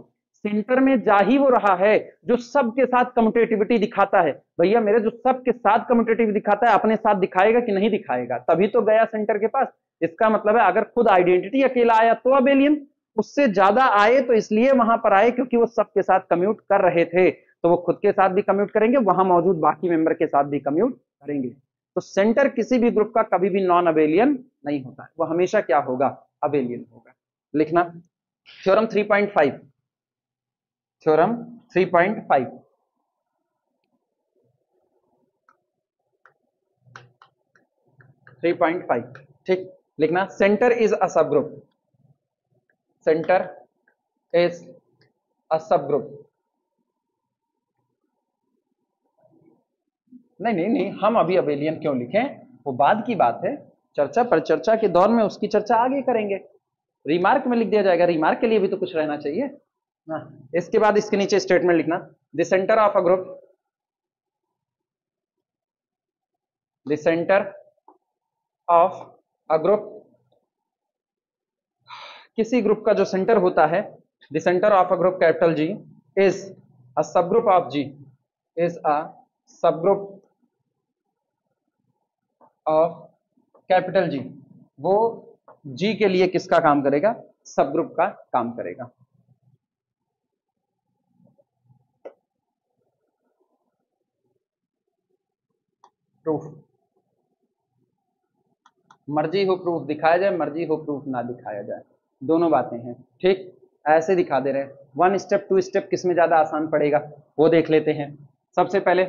सेंटर में जा ही वो रहा है जो सबके साथ कम्यूटेटिविटी दिखाता है। भैया मेरे जो सबके साथ कम्यूटेटिव दिखाता है, अपने साथ दिखाएगा कि नहीं दिखाएगा? तभी तो गया सेंटर के पास। इसका मतलब है अगर खुद आइडेंटिटी अकेला आया तो अबेलियन, उससे ज्यादा आए तो इसलिए वहां पर आए क्योंकि वो सबके साथ कम्यूट कर रहे थे, तो वो खुद के साथ भी कम्यूट करेंगे, वहां मौजूद बाकी मेंबर के साथ भी कम्यूट करेंगे। तो सेंटर किसी भी ग्रुप का कभी भी नॉन अबेलियन नहीं होता है, वो हमेशा क्या होगा, अबेलियन होगा। लिखना थ्योरम 3.5, थ्योरम 3.5, ठीक। लिखना सेंटर इज अ सब ग्रुप, सेंटर इज अ सब ग्रुप। नहीं, हम अभी अबेलियन क्यों लिखें, वो बाद की बात है। चर्चा पर चर्चा के दौर में उसकी चर्चा आगे करेंगे। रिमार्क में लिख दिया जाएगा, रिमार्क के लिए भी तो कुछ रहना चाहिए ना। इसके बाद इसके नीचे स्टेटमेंट लिखना, the centre of a group, the centre of a group, किसी ग्रुप का जो सेंटर होता है, the centre of a group capital G is a subgroup of G, is a subgroup of capital जी। वो जी के लिए किसका काम करेगा, सब ग्रुप का काम करेगा। प्रूफ, मर्जी हो प्रूफ दिखाया जाए, मर्जी हो प्रूफ ना दिखाया जाए, दोनों बातें हैं। ठीक, ऐसे दिखा दे रहे हैं। 1 स्टेप 2 स्टेप किस में ज्यादा आसान पड़ेगा वो देख लेते हैं। सबसे पहले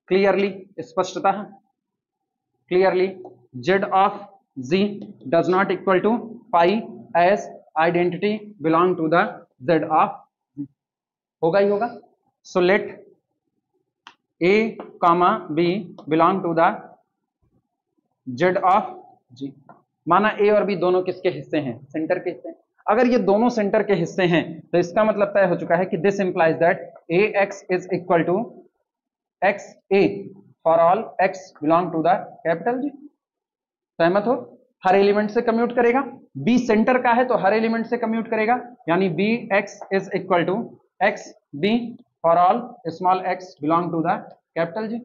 क्लियरली, स्पष्टता, clearly Z of G does not equal to pi as identity belong to the Z of G, होगा ही होगा। So let a comma b belong to the Z of G. माना ए और बी दोनों किसके हिस्से हैं, सेंटर के हिस्से हैं। अगर ये दोनों सेंटर के हिस्से हैं तो इसका मतलब तय हो चुका है कि this implies that A x is equal to x A for all x belong to the capital G. सहमत हो? हर एलिमेंट से कम्यूट करेगा, बी सेंटर का है तो हर एलिमेंट से कम्यूट करेगा, यानी b x is equal to x b for all small x belong to the capital G.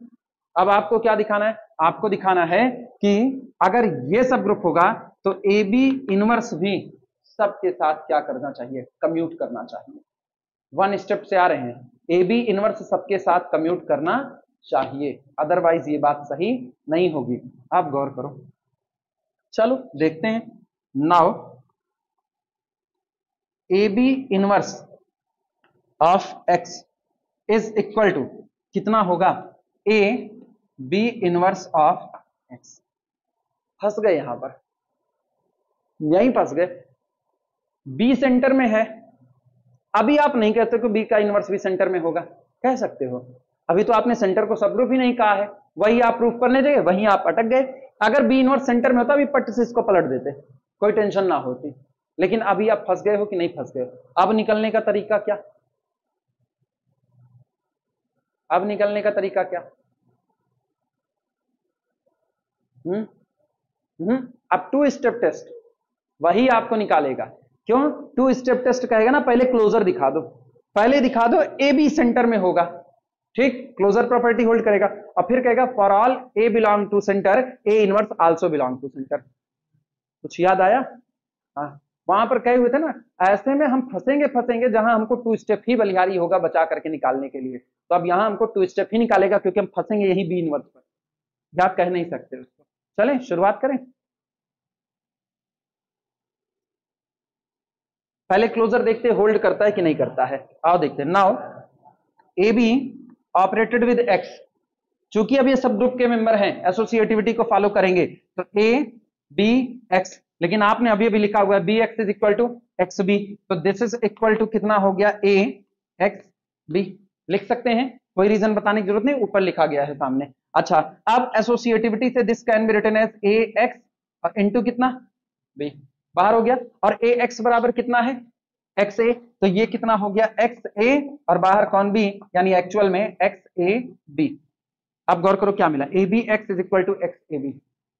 अब आपको क्या दिखाना है, आपको दिखाना है कि अगर ये सब ग्रुप होगा तो ए बी इनवर्स भी सबके साथ क्या करना चाहिए, कम्यूट करना चाहिए। 1 स्टेप से आ रहे हैं, ए बी इनवर्स सबके साथ कम्यूट करना चाहिए, अदरवाइज ये बात सही नहीं होगी। आप गौर करो, चलो देखते हैं। Now a b inverse of x is equal to कितना होगा, a b inverse of x. फंस गए यहां पर, यहीं फंस गए। बी सेंटर में है, अभी आप नहीं कहते कि बी का इनवर्स भी सेंटर में होगा, कह सकते हो, अभी तो आपने सेंटर को सब ग्रुप ही नहीं कहा है, वही आप प्रूफ करने गए, वहीं आप अटक गए। अगर बी इनवर्स सेंटर में होता अभी पट से इसको पलट देते, कोई टेंशन ना होती, लेकिन अभी आप फंस गए हो कि नहीं फंस गए हो। अब निकलने का तरीका क्या, अब निकलने का तरीका क्या, अब टू स्टेप टेस्ट वही आपको निकालेगा। क्यों टू स्टेप टेस्ट कहेगा ना, पहले क्लोजर दिखा दो, पहले दिखा दो ए बी सेंटर में होगा, ठीक, क्लोजर प्रॉपर्टी होल्ड करेगा, और फिर कहेगा for all A belong to centre a inverse also belong to centre. कुछ याद आया? हाँ, वहां पर कहे हुए थे ना, ऐसे में हम फंसेंगे जहां हमको टू स्टेप ही बलिहारी होगा बचा करके निकालने के लिए, तो अब यहां हमको टू स्टेप ही निकालेगा क्योंकि हम फंसेंगे यही बी इनवर्स पर, या कह नहीं सकते उसको। चलें शुरुआत करें, पहले क्लोजर देखते होल्ड करता है कि नहीं करता है, आओ देखते हैं। Now a be operated with x, चूंकि अब ये सब ग्रुप के मेंबर हैं, एसोसिएटिविटी को फॉलो करेंगे, तो ए बी एक्स, लेकिन आपने अभी अभी लिखा हुआ है b x is equal to x b, तो दिस इज इक्वल टू कितना हो गया, ए एक्स बी। लिख सकते हैं, कोई रीजन बताने की जरूरत नहीं, ऊपर लिखा गया है सामने। अच्छा, अब एसोसिएटिविटी से this can be written as a x into कितना बी, बाहर हो गया, और ए एक्स बराबर कितना है एक्स ए, तो ये कितना हो गया एक्स ए, और बाहर कौन बी, यानी एक्चुअल में एक्स ए बी। अब गौर करो क्या मिला, a b x is equal to x a b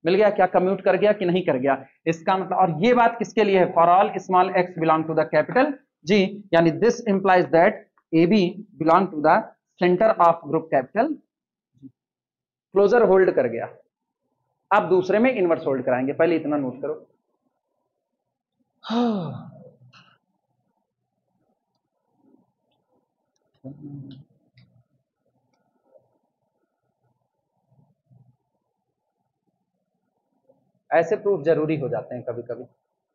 मिल गया, क्या कम्यूट कर गया कि नहीं कर गया, इसका मतलब, और ये बात किसके लिए है, for all small x belong to the capital G, यानी this implies that a B belong to the centre of group capital. Closure hold कर गया, अब दूसरे में इनवर्स होल्ड कराएंगे, पहले इतना नोट करो। ऐसे प्रूफ जरूरी हो जाते हैं कभी कभी,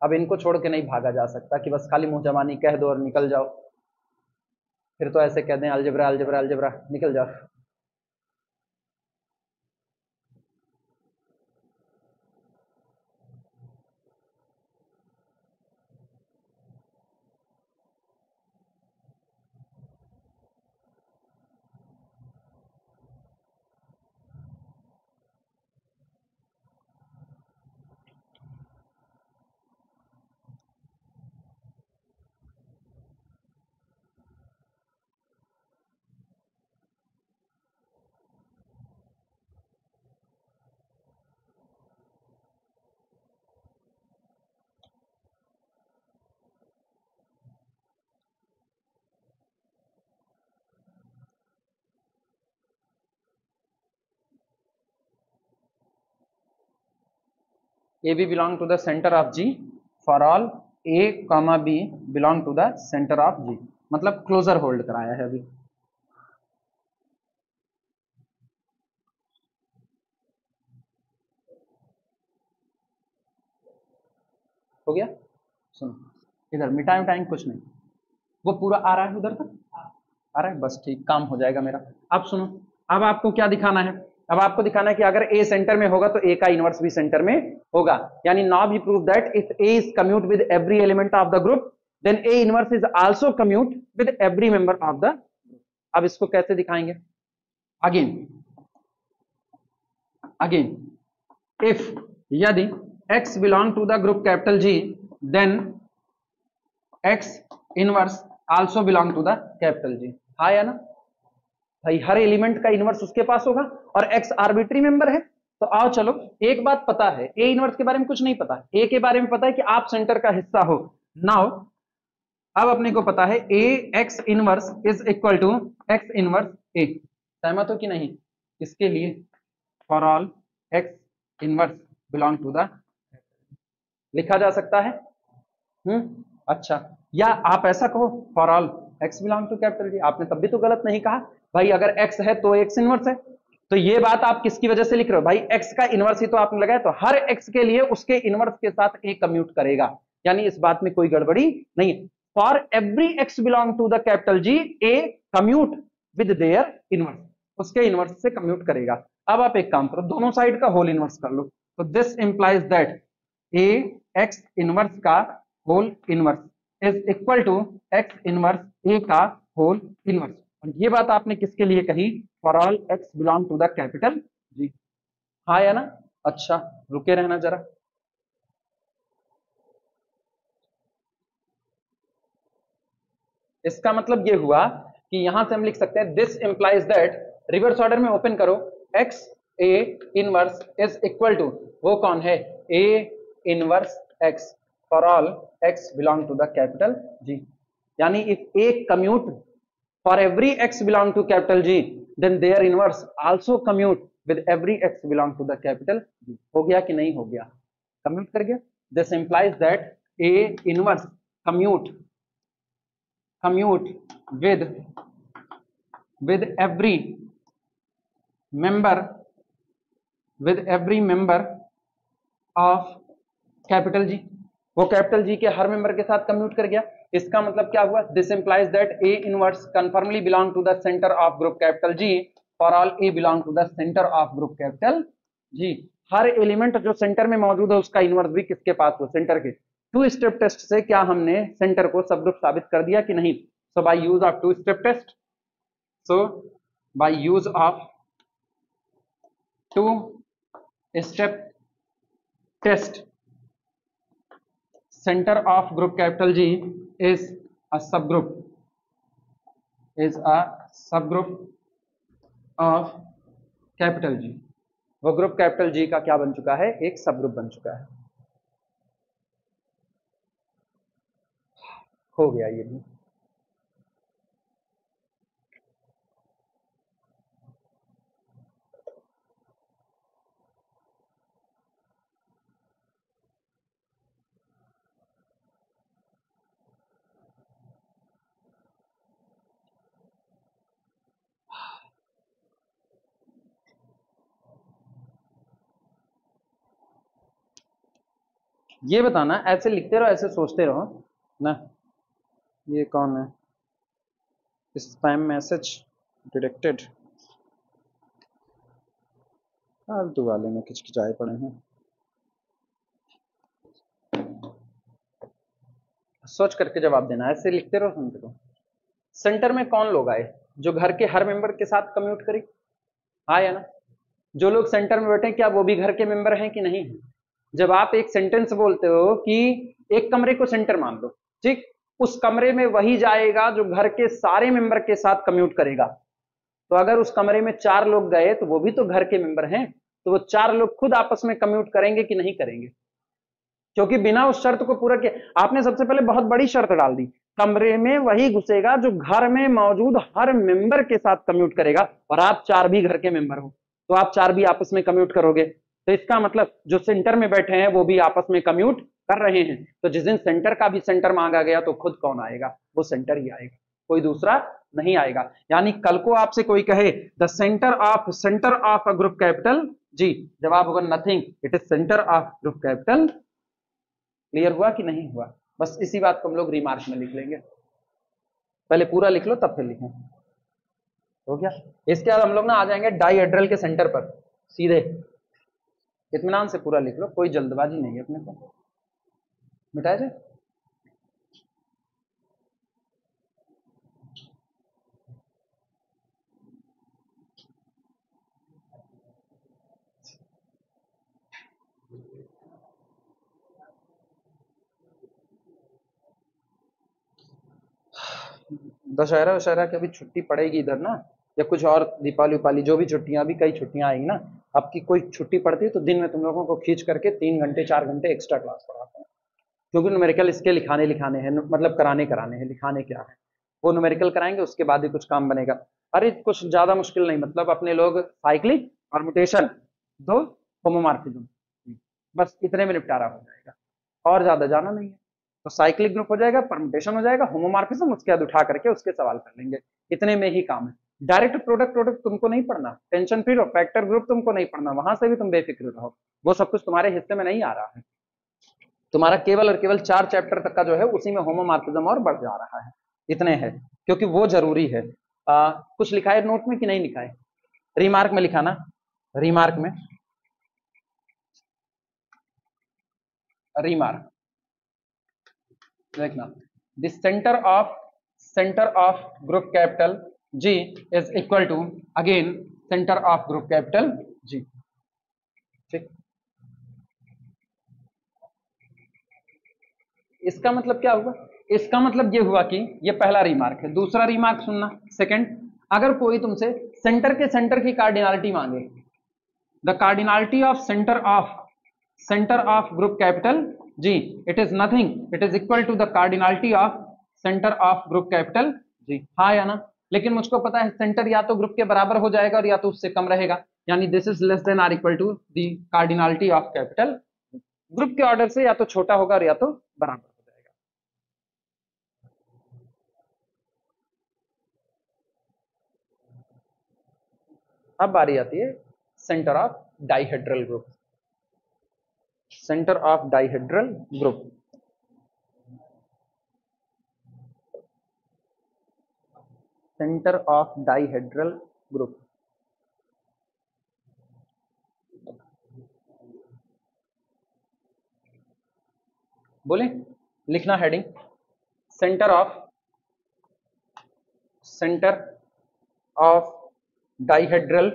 अब इनको छोड़ के नहीं भागा जा सकता कि बस खाली मुंह जबानी कह दो और निकल जाओ, फिर तो ऐसे कह दें अलजेब्रा अलजेब्रा अलजेब्रा निकल जाओ। A B belong to the centre of G, for all A comma B belong to the centre of G, मतलब क्लोजर होल्ड कराया है अभी। हो गया, सुनो इधर मिटाएं मिटाएं कुछ नहीं, वो पूरा आ रहा है उधर तक आ रहा है, बस ठीक, काम हो जाएगा मेरा। अब सुनो, अब आपको क्या दिखाना है, अब आपको दिखाना है कि अगर ए सेंटर में होगा तो ए का इनवर्स भी सेंटर में होगा, यानी now we prove that if a is commute with every element of the group then a inverse is also commute with every member of the. अब इसको कैसे दिखाएंगे, अगेन अगेन इफ यदि x belong to the group capital G then x inverse also belong to the capital G। हाँ या ना भाई, हर element का इनवर्स उसके पास होगा, और x आर्बिट्री मेंबर है, तो आओ चलो, एक बात पता है, ए इनवर्स के बारे में कुछ नहीं पता, ए के बारे में पता है कि आप सेंटर का हिस्सा हो। नाउ अब अपने को पता है A X inverse is equal to X inverse A, सहमत हो कि नहीं? इसके लिए for all X inverse belong to the लिखा जा सकता है। अच्छा, या आप ऐसा कहो for all x belong to capital D, आपने तब भी तो गलत नहीं कहा भाई, अगर एक्स है तो एक्स इनवर्स है, तो ये बात आप किसकी वजह से लिख रहे हो भाई, एक्स का इनवर्स ही तो आपने लगाया, तो हर एक्स के लिए उसके इनवर्स के साथ ए कम्यूट करेगा, यानी इस बात में कोई गड़बड़ी नहीं है। For every x belong to the capital G a commute with their inverse, उसके इनवर्स से कम्यूट करेगा। अब आप एक काम करो, दोनों साइड का होल इनवर्स कर लो, तो this implies that A X inverse का whole inverse is equal to X inverse A का होल इनवर्स। और ये बात आपने किसके लिए कही? For all x belong to the capital G. हाँ या ना? अच्छा रुके रहना जरा। इसका मतलब ये हुआ कि यहां से हम लिख सकते हैं this implies that, reverse order में ओपन करो, X A inverse is equal to, वो कौन है? A inverse X for all x belong to the capital G. यानी if A commute for every x belong to capital G, then their inverse also commute with every x belong to the capital G. हो गया कि नहीं हो गया? Commute कर गया। This implies that A inverse commute with every member of capital G. वो capital G के हर मेंबर के साथ कम्यूट कर गया। इसका मतलब क्या हुआ? This implies that A inverse conformally belong to the centre of group capital G for all A belong to the centre of group capital G. हर एलिमेंट जो सेंटर में मौजूद है उसका इनवर्स भी किसके पास हो? सेंटर के। टू स्टेप टेस्ट से क्या हमने सेंटर को सबग्रुप साबित कर दिया कि नहीं? So by use of two step test, so by use of two step test, center of group capital G is a subgroup of capital G। वो ग्रुप कैपिटल जी का क्या बन चुका है? एक सब ग्रुप बन चुका है। हो गया ये भी। ये बताना, ऐसे लिखते रहो, ऐसे सोचते रहो ना। ये कौन है? Spam message detected. फालतू वाले में खिचखिचाए पड़े हैं। सोच करके जवाब देना, ऐसे लिखते रहो, सुनते रहो। सेंटर में कौन लोग आए जो घर के हर मेंबर के साथ कम्यूट करी? हाँ या ना? जो लोग सेंटर में बैठे क्या वो भी घर के मेंबर हैं कि नहीं है? जब आप एक सेंटेंस बोलते हो कि एक कमरे को सेंटर मान लो, ठीक, उस कमरे में वही जाएगा जो घर के सारे मेंबर के साथ कम्यूट करेगा। तो अगर उस कमरे में 4 लोग गए तो वो भी तो घर के मेंबर हैं, तो वो 4 लोग खुद आपस में कम्यूट करेंगे कि नहीं करेंगे? क्योंकि बिना उस शर्त को पूरा किए आपने सबसे पहले बहुत बड़ी शर्त डाल दी, कमरे में वही घुसेगा जो घर में मौजूद हर मेंबर के साथ कम्यूट करेगा, और आप 4 भी घर के मेंबर हो तो आप 4 भी आपस में कम्यूट करोगे। तो इसका मतलब जो सेंटर में बैठे हैं वो भी आपस में कम्यूट कर रहे हैं। तो जिस दिन सेंटर का भी सेंटर मांगा गया तो खुद कौन आएगा? वो सेंटर ही आएगा, कोई दूसरा नहीं आएगा। यानी कल को आपसे कोई कहे the centre of a group capital जी, जवाब होगा nothing, it is centre of group capital. Clear हुआ कि नहीं हुआ? बस इसी बात को हम लोग रिमार्क में लिख लेंगे। पहले पूरा लिख लो तब फिर लिखें। हो गया? इसके बाद हम लोग ना आ जाएंगे डाइहेड्रल के सेंटर पर सीधे। इत्मीनान से पूरा लिख लो, कोई जल्दबाजी नहीं है अपने को। मिटाए जाए दशहरा वशहरा की अभी छुट्टी पड़ेगी इधर ना, या कुछ और दीपावली उपाली जो भी छुट्टियां, अभी कई छुट्टियां आएंगी ना। आपकी कोई छुट्टी पड़ती है तो दिन में तुम लोगों को खींच करके 3 घंटे 4 घंटे एक्स्ट्रा क्लास पढ़ाते हैं, क्योंकि न्यूमेरिकल इसके लिखाने हैं, मतलब कराने हैं। लिखाने क्या है? वो न्यूमेरिकल कराएंगे, उसके बाद ही कुछ काम बनेगा। अरे कुछ ज्यादा मुश्किल नहीं, मतलब अपने लोग साइक्लिक परम्यूटेशन दो, होमोमॉर्फिज्म, बस इतने में निपटारा हो जाएगा, और ज्यादा जाना नहीं है। तो साइक्लिक ग्रुप हो जाएगा, परम्यूटेशन हो जाएगा, होमोमॉर्फिज्म उसके बाद उठा करके उसके सवाल कर लेंगे, इतने में ही काम है। डायरेक्ट प्रोडक्ट तुमको नहीं पढ़ना, टेंशन फ्री रहो। फैक्टर ग्रुप तुमको नहीं पढ़ना, वहां से भी तुम बेफिक्र रहो, वो सब कुछ तुम्हारे हिस्से में नहीं आ रहा है। तुम्हारा केवल और केवल 4 चैप्टर तक का जो है उसी में होमोमॉर्फिज्म और बढ़ जा रहा है, इतने है, क्योंकि वो जरूरी है। कुछ लिखा है नोट में कि नहीं लिखा है? रिमार्क में लिखा ना, रिमार्क में, रिमार्क देखना, the centre of group capital G is equal to again centre of group capital G। ठीक, इसका मतलब क्या हुआ? इसका मतलब ये हुआ कि ये पहला रिमार्क है। दूसरा रिमार्क सुनना, सेकंड, अगर कोई तुमसे सेंटर के सेंटर की कार्डिनलिटी मांगे, the cardinality of centre of group capital G, it is nothing, it is equal to the cardinality of centre of group capital G। हाँ या ना? लेकिन मुझको पता है सेंटर या तो ग्रुप के बराबर हो जाएगा और या तो उससे कम रहेगा, यानी this is less than or equal to the cardinality of capital. ग्रुप के ऑर्डर से या तो छोटा होगा और या तो बराबर हो जाएगा। अब बारी आती है centre of dihedral group. Centre of dihedral group, centre of dihedral group, बोले लिखना heading, centre of dihedral,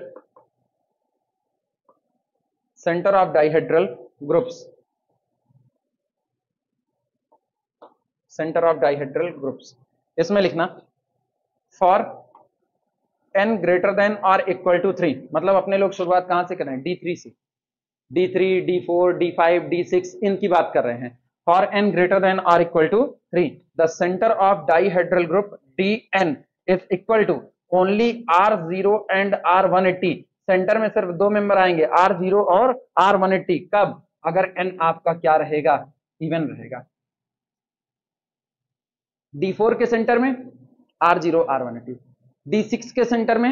centre of dihedral groups, centre of dihedral groups. इसमें लिखना फॉर n ग्रेटर देन और इक्वल टू 3, मतलब अपने लोग शुरुआत कहां से कर रहे हैं? D3 से, D3, D4, D5, D6 इनकी बात कर रहे हैं। फॉर n ग्रेटर देन और equal to 3 the centre of dihedral group Dn is equal to only R0 and R180। Centre में सिर्फ दो मेंबर आएंगे, R0 और R180। कब? अगर n आपका क्या रहेगा? इवन रहेगा। D4 के सेंटर में R0 R180, D6 के सेंटर में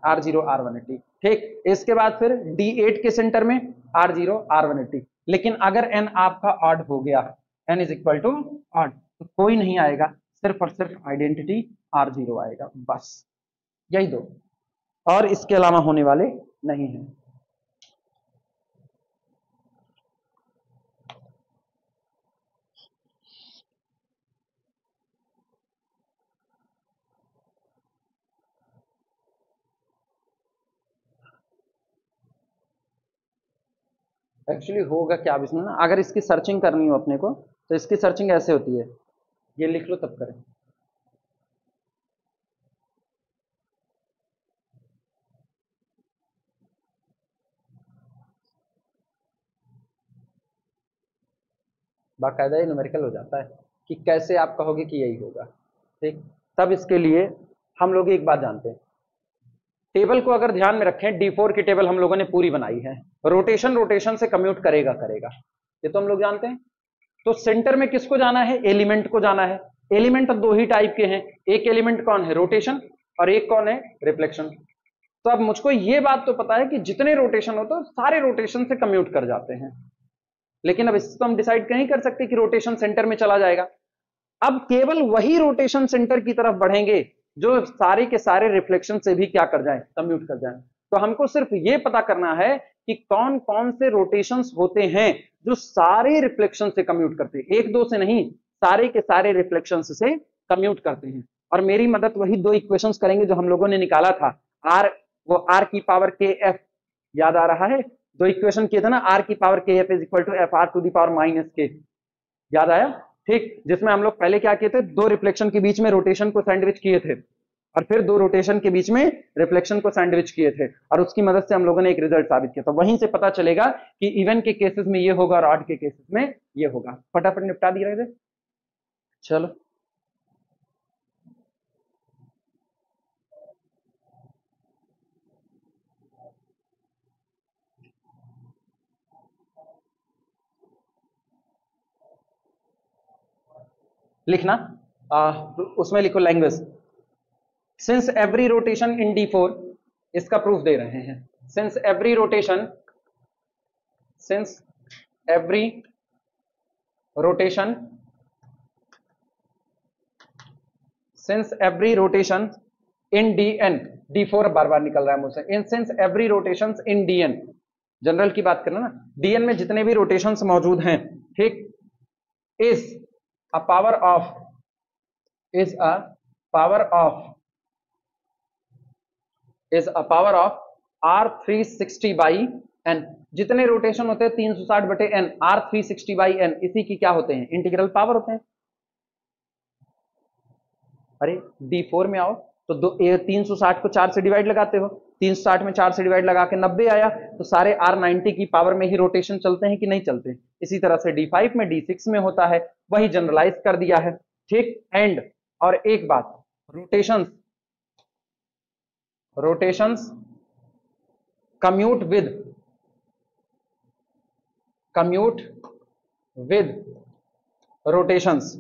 R0 R180। ठीक, इसके बाद फिर D8 के सेंटर में R0 R180। लेकिन अगर n आपका ऑड हो गया, n is equal to odd, तो कोई नहीं आएगा, सिर्फ और सिर्फ आइडेंटिटी R0 आएगा, बस यही दो, और इसके अलावा होने वाले नहीं है। एक्चुअली होगा क्या अब इसमें ना, अगर इसकी सर्चिंग करनी हो अपने को तो इसकी सर्चिंग ऐसे होती है, ये लिख लो तब करें। बाकायदा ये न्यूमेरिकल हो जाता है कि कैसे आप कहोगे कि यही होगा। ठीक, तब इसके लिए हम लोग एक बात जानते हैं, टेबल को अगर ध्यान में रखें, D4 की टेबल हम लोगों ने पूरी बनाई है, रोटेशन से कम्यूट करेगा, ये तो हम लोग जानते हैं। तो सेंटर में किसको जाना है? एलिमेंट को जाना है। एलिमेंट दो ही टाइप के हैं, एक एलिमेंट कौन है? रोटेशन, और एक कौन है? रिफ्लेक्शन। तो अब मुझको ये बात तो पता है कि जितने रोटेशन हो तो सारे रोटेशन से कम्यूट कर जाते हैं, लेकिन अब इसको हम डिसाइड नहीं कर सकते कि रोटेशन सेंटर में चला जाएगा। अब केवल वही रोटेशन सेंटर की तरफ बढ़ेंगे जो सारे के सारे रिफ्लेक्शन से भी क्या कर जाए? कम्यूट कर जाए। तो हमको सिर्फ ये पता करना है कि कौन कौन से रोटेशंस होते हैं जो सारे रिफ्लेक्शन से कम्यूट करते हैं, एक दो से नहीं, सारे के सारे रिफ्लेक्शन से कम्यूट करते हैं। और मेरी मदद वही दो इक्वेशंस करेंगे जो हम लोगों ने निकाला था, आर, वो आर की पावर के एफ, याद आ रहा है? दो इक्वेशन किए थे ना, आर की power k F is equal to F R to the power minus k, याद आया? ठीक, जिसमें हम लोग पहले क्या किए थे? दो रिफ्लेक्शन के बीच में रोटेशन को सैंडविच किए थे, और फिर दो रोटेशन के बीच में रिफ्लेक्शन को सैंडविच किए थे, और उसकी मदद से हम लोगों ने एक रिजल्ट साबित किया। तो वहीं से पता चलेगा कि इवन के केसेस में ये होगा और ऑड के केसेस में ये होगा। फटाफट निपटा दिया रहे थे, चलो। लिखना उसमें लिखो language, since every rotation in D4, इसका प्रूफ दे रहे हैं, since every rotation in D N, D4 बार बार निकल रहा है मुझसे, in since every rotation in DN, general की बात करना ना, DN में जितने भी रोटेशंस मौजूद हैं, ठीक, is a power of, is a power of, is a power of R360 by n, जितने रोटेशन होते हैं 360/n, R360/n इसी की क्या होते हैं, इंटीग्रल पावर होते हैं। अरे D4 में आओ तो 360 को 4 से डिवाइड लगाते हो, 360 में 4 से डिवाइड लगा के 90 आया, तो सारे R90 की पावर में ही रोटेशन चलते हैं कि नहीं चलते। इसी तरह से D5 में, D6 में होता है, वही जनरलाइज कर दिया है, ठीक। एंड और एक बात, rotations, rotations commute with, commute with rotations,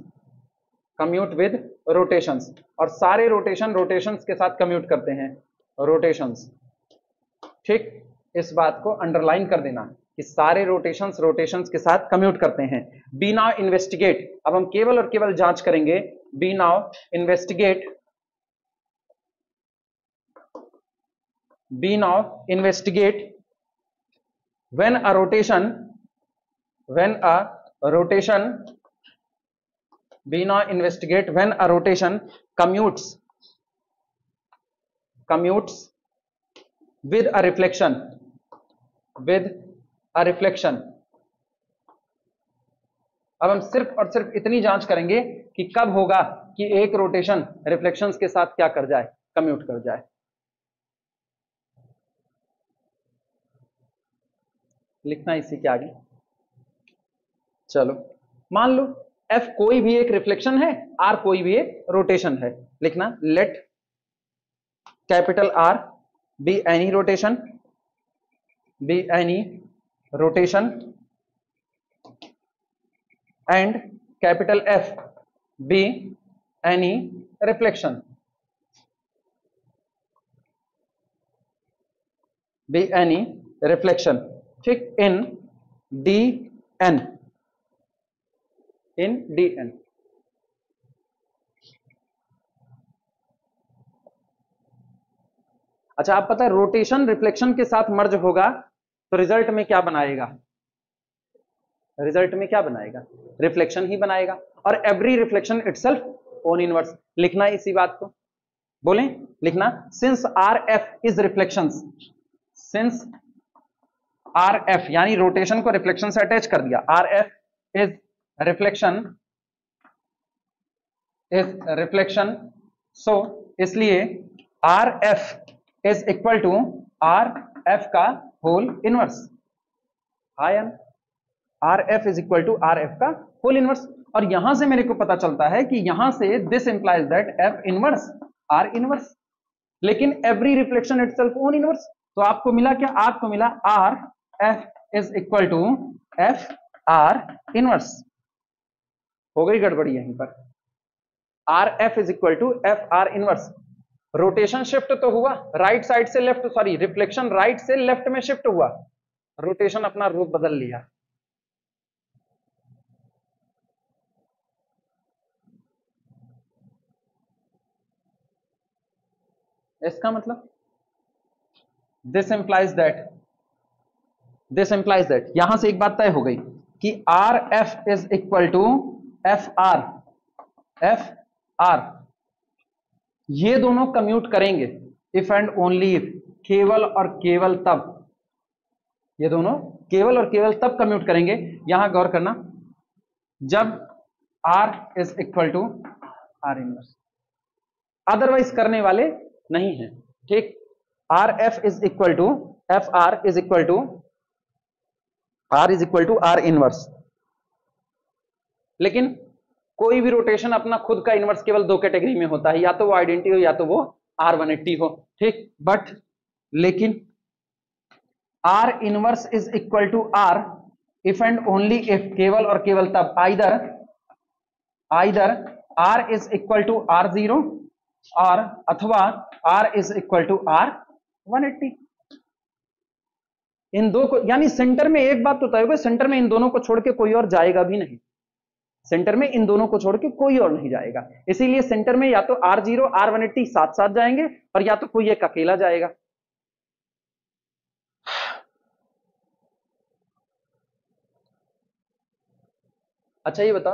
commute with rotations, और सारे रोटेशन रोटेशंस के साथ कम्यूट करते हैं, रोटेशंस, ठीक। इस बात को अंडरलाइन कर देना कि सारे रोटेशंस रोटेशंस के साथ कम्यूट करते हैं। बी नाउ इन्वेस्टिगेट, अब हम केवल और केवल जांच करेंगे, we now investigate, we now investigate when a rotation, when a rotation, we now investigate when a rotation commutes with a reflection, with a reflection। अब हम सिर्फ और सिर्फ इतनी जांच करेंगे कि कब होगा कि एक रोटेशन रिफ्लेक्शंस के साथ क्या कर जाए, कम्यूट कर जाए। लिखना इसी के आगे। चलो मान लो F कोई भी एक रिफ्लेक्शन है, R कोई भी एक रोटेशन है, लिखना let capital R be any rotation, be any rotation and capital F be any reflection, be any reflection, ठीक, इन डी एन, इन DN। अच्छा, आप पता है रोटेशन रिफ्लेक्शन के साथ मर्ज होगा तो रिजल्ट में क्या बनाएगा, रिजल्ट में क्या बनाएगा, रिफ्लेक्शन ही बनाएगा, और every reflection itself own inverse. लिखना इसी बात को, बोलें, लिखना since RF is reflections, since RF यानी रोटेशन को रिफ्लेक्शन से अटैच कर दिया, RF is reflection, is reflection, so इसलिए RF is equal to RF का होल इनवर्स, आयन, RF is equal to RF का होल इनवर्स। और यहां से मेरे को पता चलता है कि यहां से this implies that F inverse R inverse, लेकिन every reflection itself own inverse. तो आपको मिला क्या, आपको मिला RF is equal to F R inverse. हो गई गड़बड़ी यहीं पर, RF is equal to F R inverse. Rotation shift तो हुआ राइट साइड से लेफ्ट, सॉरी रिफ्लेक्शन राइट से लेफ्ट में शिफ्ट हुआ, रोटेशन अपना रूप बदल लिया। इसका मतलब दिस इंप्लाइज दैट यहां से एक बात तय हो गई कि RF is equal to FR, FR ये दोनों कम्यूट करेंगे इफ एंड ओनली इफ, केवल और केवल तब, ये दोनों केवल और केवल तब कम्यूट करेंगे, यहां गौर करना, जब R is equal to R inverse, otherwise करने वाले नहीं है, ठीक। RF is equal to FR is equal to R is equal to R inverse. लेकिन कोई भी रोटेशन अपना खुद का इनवर्स केवल दो कैटेगरी में होता है, या तो वो आइडेंटिटी हो या तो वो R180 हो, ठीक। बट लेकिन R inverse is equal to R if and only if, केवल और केवल तब, either R is equal to R0 और अथवा R is equal to R180। इन दो को, यानी सेंटर में एक बात तो तय हो गई, सेंटर में इन दोनों को छोड़ के कोई और जाएगा भी नहीं, सेंटर में इन दोनों को छोड़ के कोई और नहीं जाएगा, इसीलिए सेंटर में या तो R0 R180 साथ साथ जाएंगे और या तो कोई एक अकेला जाएगा। अच्छा ये बता,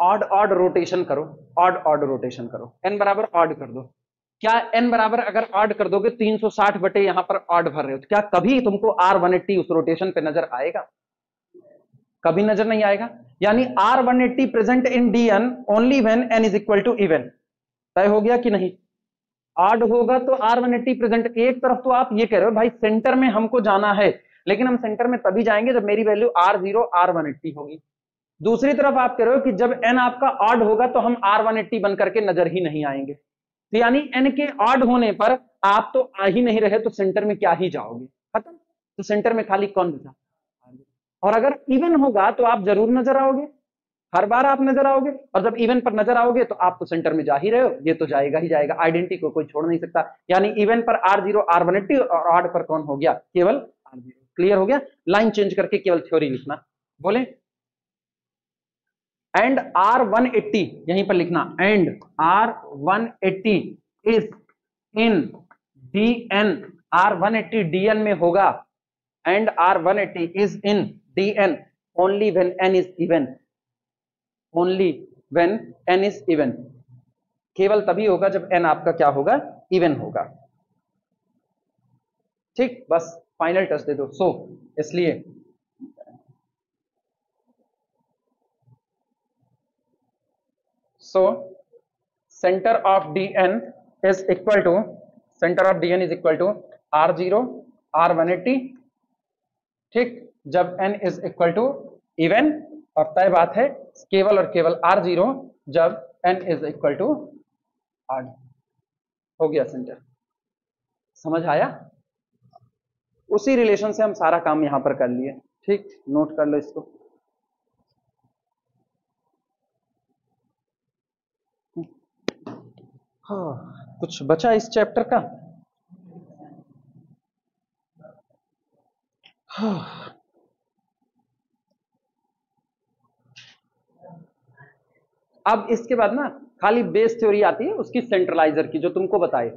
ऑड ऑड रोटेशन करो, ऑड ऑड रोटेशन करो, n बराबर ऑड कर दो। क्या n बराबर अगर ऑड कर दोगे 360 बटे यहां पर ऑड भर रहे हो तो क्या कभी तुमको R180 उस रोटेशन पे नजर आएगा? कभी नजर नहीं आएगा। यानी R180 present in dn only when n is equal to even. तय हो गया कि नहीं? ऑड होगा तो R180 प्रेजेंट। एक तरफ तो आप ये कह रहे हो भाई सेंटर में हमको जाना है, लेकिन हम सेंटर में तभी जाएंगे जब मेरी वैल्यू R0 R180 होगी। दूसरी तरफ आप कह रहे हो कि जब n आपका ऑड होगा तो हम R180 बन करके नजर ही नहीं आएंगे। तो यानी n के ऑड होने पर आप तो आ ही नहीं रहे, तो सेंटर में क्या ही जाओगे, खत्म। तो सेंटर में खाली कौन बचा? और अगर इवन होगा तो आप जरूर नजर आओगे, हर बार आप नजर आओगे, और जब इवन पर नजर आओगे तो आप तो सेंटर में जा ही रहे हो, ये तो जाएगा ही जाएगा, आइडेंटिटी को कोई छोड़ नहीं सकता। यानी इवन पर R0 R180 और ऑड पर कौन हो गया? केवल R0। क्लियर हो गया? लाइन चेंज करके केवल थ्योरी लिखना, बोले एंड R180 यहीं पर लिखना, and R180 is in dn, R180 dn में होगा, and R180 is in dn only when n is even, only when n is even. केवल तभी होगा जब n आपका क्या होगा? इवन होगा। ठीक, बस फाइनल टच दे दो। सो इसलिए centre of dn is equal to, centre of dn is equal to R0 R180। ठीक, जब n is equal to even, और तय बात है केवल और केवल R0 जब n is equal to odd. हो गया सेंटर। समझ आया? उसी रिलेशन से हम सारा काम यहां पर कर लिए। ठीक, नोट कर लो इसको। हाँ, कुछ बचा इस चैप्टर का? हाँ। अब इसके बाद ना खाली बेस थ्योरी आती है उसकी सेंट्रलाइजर की, जो तुमको बताए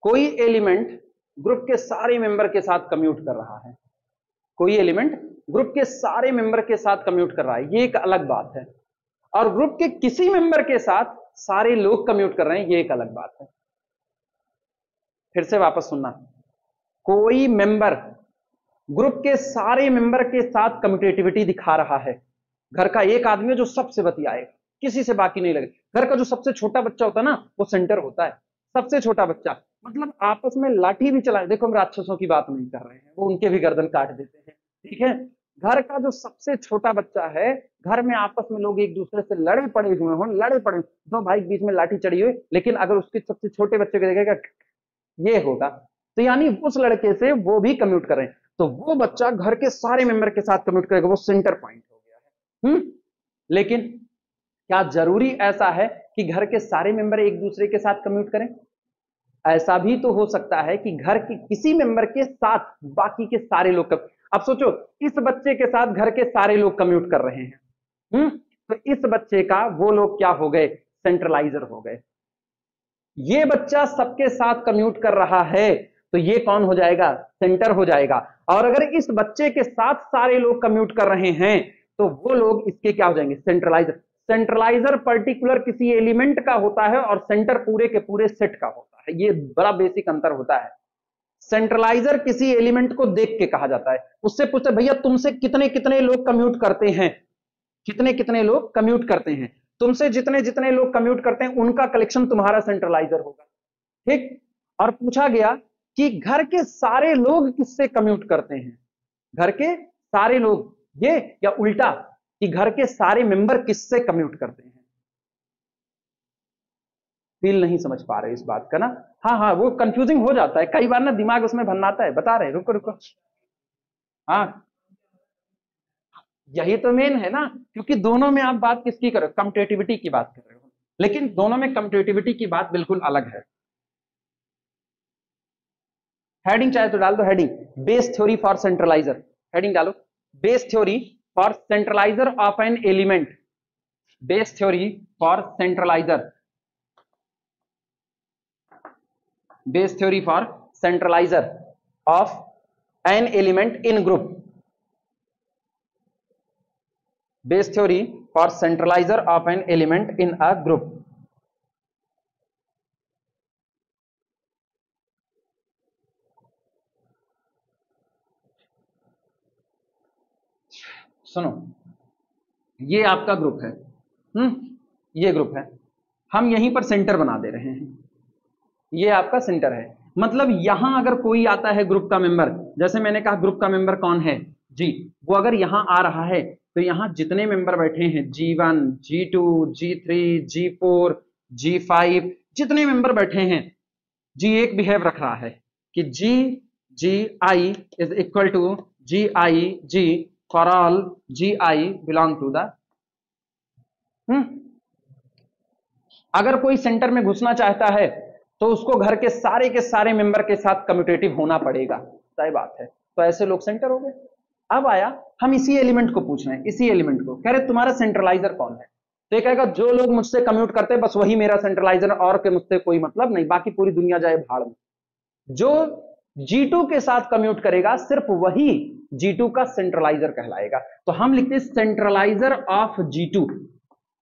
कोई एलिमेंट ग्रुप के सारे मेंबर के साथ कम्यूट कर रहा है, कोई एलिमेंट ग्रुप के सारे मेंबर के साथ कम्यूट कर रहा है, ये एक अलग बात है। और ग्रुप के किसी मेंबर के साथ सारे लोग कम्यूट कर रहे हैं, ये एक अलग बात है। फिर से वापस सुनना, कोई मेंबर ग्रुप के सारे मेंबर के साथ कम्यूटेटिविटी दिखा रहा है। घर का एक आदमी जो सबसे बतियाएगा, किसी से बाकी नहीं लगे। घर का जो सबसे छोटा बच्चा होता है ना, वो सेंटर होता है, सबसे छोटा बच्चा। मतलब आपस में लाठी भी चला, देखो हम राक्षसों की बात नहीं कर रहे हैं, वो उनके भी गर्दन काट देते हैं, ठीक है। घर का जो सबसे छोटा बच्चा है, घर में आपस में लोग एक दूसरे से लड़े पड़े हुए हों, लड़े पड़े, दो भाई बीच में लाठी चढ़ी हुई, लेकिन अगर उसके सबसे छोटे बच्चे को देखेगा ये होगा, तो यानी उस लड़के से वो भी कम्यूट करें, तो वो बच्चा घर के सारे मेंबर के साथ कम्यूट करेगा, वो सेंटर पॉइंट हो गया है। लेकिन क्या जरूरी ऐसा है कि घर के सारे मेंबर एक दूसरे के साथ कम्यूट करें? ऐसा भी तो हो सकता है कि घर के किसी मेंबर के साथ बाकी के सारे लोग अब सोचो इस बच्चे के साथ घर के सारे लोग कम्यूट कर रहे हैं, तो इस बच्चे का वो लोग क्या हो गए? सेंट्रलाइजर हो गए। ये बच्चा सबके साथ कम्यूट कर रहा है, तो ये कौन हो जाएगा? सेंटर हो जाएगा। और अगर इस बच्चे के साथ सारे लोग कम्यूट कर रहे हैं, तो वो लोग इसके क्या हो जाएंगे? सेंट्रलाइजर। सेंट्रलाइजर पर्टिकुलर किसी एलिमेंट का होता है और सेंटर पूरे के पूरे सेट का होता है, ये बड़ा बेसिक अंतर होता है। सेंट्रलाइजर किसी एलिमेंट को देख के कहा जाता है, उससे पूछते भैया तुमसे कितने कितने लोग कम्यूट करते हैं, कितने कितने लोग कम्यूट करते हैं, तुमसे जितने जितने लोग कम्यूट करते हैं उनका कलेक्शन तुम्हारा सेंट्रलाइजर होगा, ठीक। और पूछा गया कि घर के सारे लोग किससे कम्यूट करते हैं, घर के सारे लोग, ये या उल्टा कि घर के सारे मेंबर किससे कम्यूट करते हैं। फील नहीं समझ पा रहे इस बात का ना? हाँ, वो कंफ्यूजिंग हो जाता है कई बार ना, दिमाग उसमें भन्नाता है, बता रहे, रुको रुको। हाँ, यही तो मेन है ना, क्योंकि दोनों में आप बात किसकी कर रहे हो? कम्यूटेटिविटी की बात कर रहे हो, लेकिन दोनों में कम्यूटेटिविटी की बात बिल्कुल अलग है। हेडिंग चाहे तो डाल दो, heading base theory for centralizer, heading डालो base theory for centralizer of an element, base theory for centralizer, base theory for centralizer of an element in group, base theory for centralizer of an element in a group. सुनो, ये आपका group है, ये group है, हम यहीं पर centre बना दे रहे हैं, ये आपका सेंटर है। मतलब यहां अगर कोई आता है ग्रुप का मेंबर, जैसे मैंने कहा ग्रुप का मेंबर कौन है जी, वो अगर यहां आ रहा है तो यहां जितने मेंबर बैठे हैं G1, G2, G3, G4, G5, जितने मेंबर बैठे हैं, G1 बिहेव रख रहा है कि GI is equal to GIG for all GI belong to the. अगर कोई सेंटर में घुसना चाहता है तो उसको घर के सारे मेंबर के साथ कम्यूटेटिव होना पड़ेगा, सही बात है। तो ऐसे लोग सेंटर हो गए। अब आया, हम इसी एलिमेंट को पूछ रहे हैं, इसी एलिमेंट को कह रहे तुम्हारा सेंट्रलाइजर कौन है, तो ये कहेगा जो लोग मुझसे कम्यूट करते हैं बस वही मेरा सेंट्रलाइजर, और के मुझसे कोई मतलब नहीं, बाकी पूरी दुनिया जाए भाड़ में। जो G2 के साथ कम्यूट करेगा सिर्फ वही G2 का सेंट्रलाइजर कहलाएगा। तो हम लिखते हैं सेंट्रलाइजर ऑफ G2,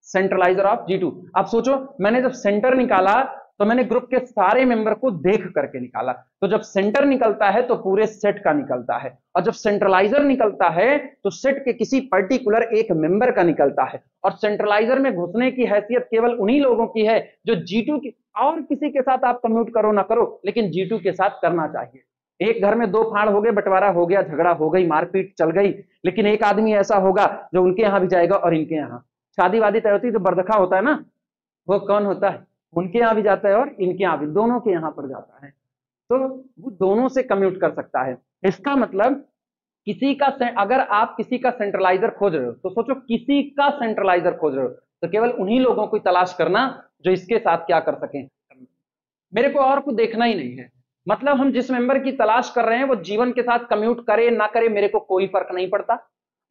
सेंट्रलाइजर ऑफ G2। अब सोचो, मैंने जब सेंटर निकाला तो मैंने ग्रुप के सारे मेंबर को देख करके निकाला, तो जब सेंटर निकलता है तो पूरे सेट का निकलता है, और जब सेंट्रलाइजर निकलता है तो सेट के किसी पर्टिकुलर एक मेंबर का निकलता है। और सेंट्रलाइजर में घुसने की हैसियत केवल उन्हीं लोगों की है जो G2 की, और किसी के साथ आप कम्यूट करो ना करो, लेकिन G2 के साथ करना चाहिए। एक घर में दो फाड़ हो गए, बंटवारा हो गया, झगड़ा हो गई, मारपीट चल गई, लेकिन एक आदमी ऐसा होगा जो उनके यहां भी जाएगा और इनके यहाँ शादी वादी तय होती है, जो बरदखा होता है ना, वो कौन होता है, उनके यहां भी जाता है और इनके यहां भी, दोनों के यहां पर जाता है, तो वो दोनों से कम्यूट कर सकता है। इसका मतलब किसी का, अगर आप किसी का सेंट्रलाइजर खोज रहे हो तो सोचो किसी का सेंट्रलाइजर खोज रहे हो तो केवल उन्हीं लोगों को तलाश करना जो इसके साथ क्या कर सकें, मेरे को और को देखना ही नहीं है। मतलब हम जिस मेंबर की तलाश कर रहे हैं वो G1 के साथ कम्यूट करे ना करे मेरे को कोई फर्क नहीं पड़ता,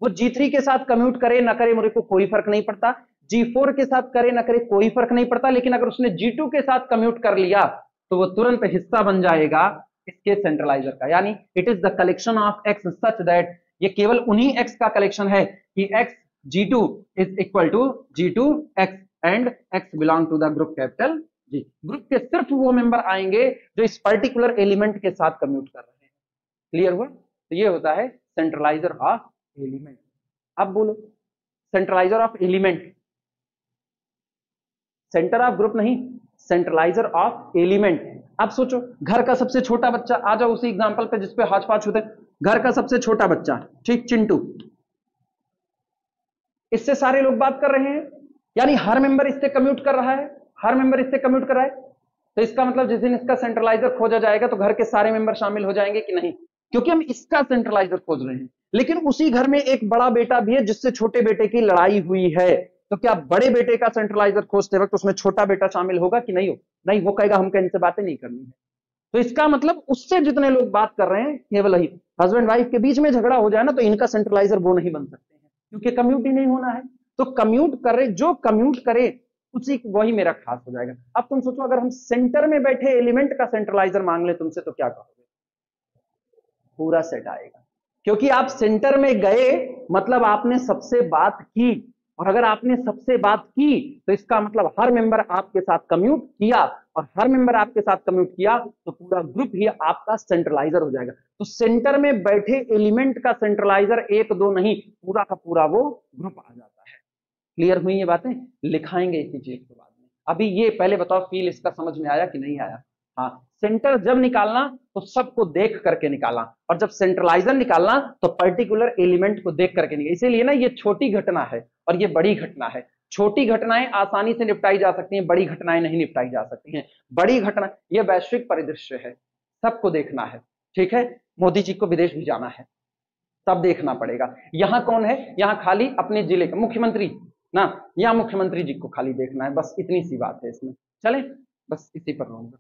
वो G3 के साथ कम्यूट करे ना करे मेरे को कोई फर्क नहीं पड़ता, G4 के साथ करे ना करे कोई फर्क नहीं पड़ता, लेकिन अगर उसने G2 के साथ कम्यूट कर लिया तो वो तुरंत हिस्सा बन जाएगा इसके सेंट्रलाइजर का। यानी it is the collection of x such that, ये केवल उन्हीं एक्स का कलेक्शन है कि x G2 is equal to G2 x and x belong to the group capital G. ग्रुप के सिर्फ वो मेंबर आएंगे जो इस पर्टिकुलर एलिमेंट के साथ कम्यूट कर रहे हैं। क्लियर हुआ? तो ये होता है सेंट्रलाइजर ऑफ एलिमेंट। अब बोलो centralizer of element, centre of group नहीं, सेंट्रलाइजर ऑफ एलिमेंट। अब सोचो घर का सबसे छोटा बच्चा, आ जाओ उसी एग्जांपल पे जिसपे हाथ पांच होते हैं, घर का सबसे छोटा बच्चा, ठीक, चिंटू, इससे सारे लोग बात कर रहे हैं, यानी हर मेंबर इससे कम्यूट कर रहा है, हर मेंबर इससे कम्यूट कर रहा है, तो इसका मतलब जिस दिन इसका सेंट्रलाइजर खोजा जाएगा तो घर के सारे मेंबर शामिल हो जाएंगे कि नहीं, क्योंकि हम इसका सेंट्रलाइजर खोज रहे हैं। लेकिन उसी घर में एक बड़ा बेटा भी है जिससे छोटे बेटे की लड़ाई हुई है, तो क्या बड़े बेटे का सेंट्रलाइजर खोजते वक्त उसमें छोटा बेटा शामिल होगा कि नहीं हो? नहीं, वो कहेगा हमको इनसे बातें नहीं करनी है। तो इसका मतलब उससे जितने लोग बात कर रहे हैं केवल ही हस्बैंड वाइफ के बीच में झगड़ा हो जाए ना तो इनका सेंट्रलाइजर वो नहीं बन सकते हैं, क्योंकि कम्यूट ही नहीं होना है। तो कम्यूट करे, जो कम्यूट करे उसी वही मेरा खास हो जाएगा। अब तुम सोचो अगर हम सेंटर में बैठे एलिमेंट का सेंट्रलाइजर मांग ले तुमसे तो क्या कहोगे? पूरा सेट आएगा, क्योंकि आप सेंटर में गए मतलब आपने सबसे बात की, और अगर आपने सबसे बात की तो इसका मतलब हर मेंबर आपके साथ कम्यूट किया, और हर मेंबर आपके साथ कम्यूट किया तो पूरा ग्रुप ही आपका सेंट्रलाइजर हो जाएगा। तो सेंटर में बैठे एलिमेंट का सेंट्रलाइजर एक दो नहीं, पूरा का पूरा वो ग्रुप आ जाता है। क्लियर हुई ये बातें? लिखाएंगे इसी चीज के बाद में। अभी ये पहले बताओ फील इसका समझ में आया कि नहीं आया? हाँ, सेंटर जब निकालना तो सबको देख करके निकालना, और जब सेंट्रलाइजर निकालना तो पर्टिकुलर एलिमेंट को देख करके निकालना। इसीलिए ना ये छोटी घटना है और ये बड़ी घटना है। छोटी घटनाएं आसानी से निपटाई जा सकती हैं, बड़ी घटनाएं नहीं निपटाई जा सकती हैं। बड़ी घटना, ये वैश्विक परिदृश्य है, सबको देखना है, ठीक है। मोदी जी को विदेश भी जाना है, तब देखना पड़ेगा। यहाँ कौन है? यहाँ खाली अपने जिले का मुख्यमंत्री ना, यहाँ मुख्यमंत्री जी को खाली देखना है, बस इतनी सी बात है इसमें। चले, बस इसी पर रहूंगा।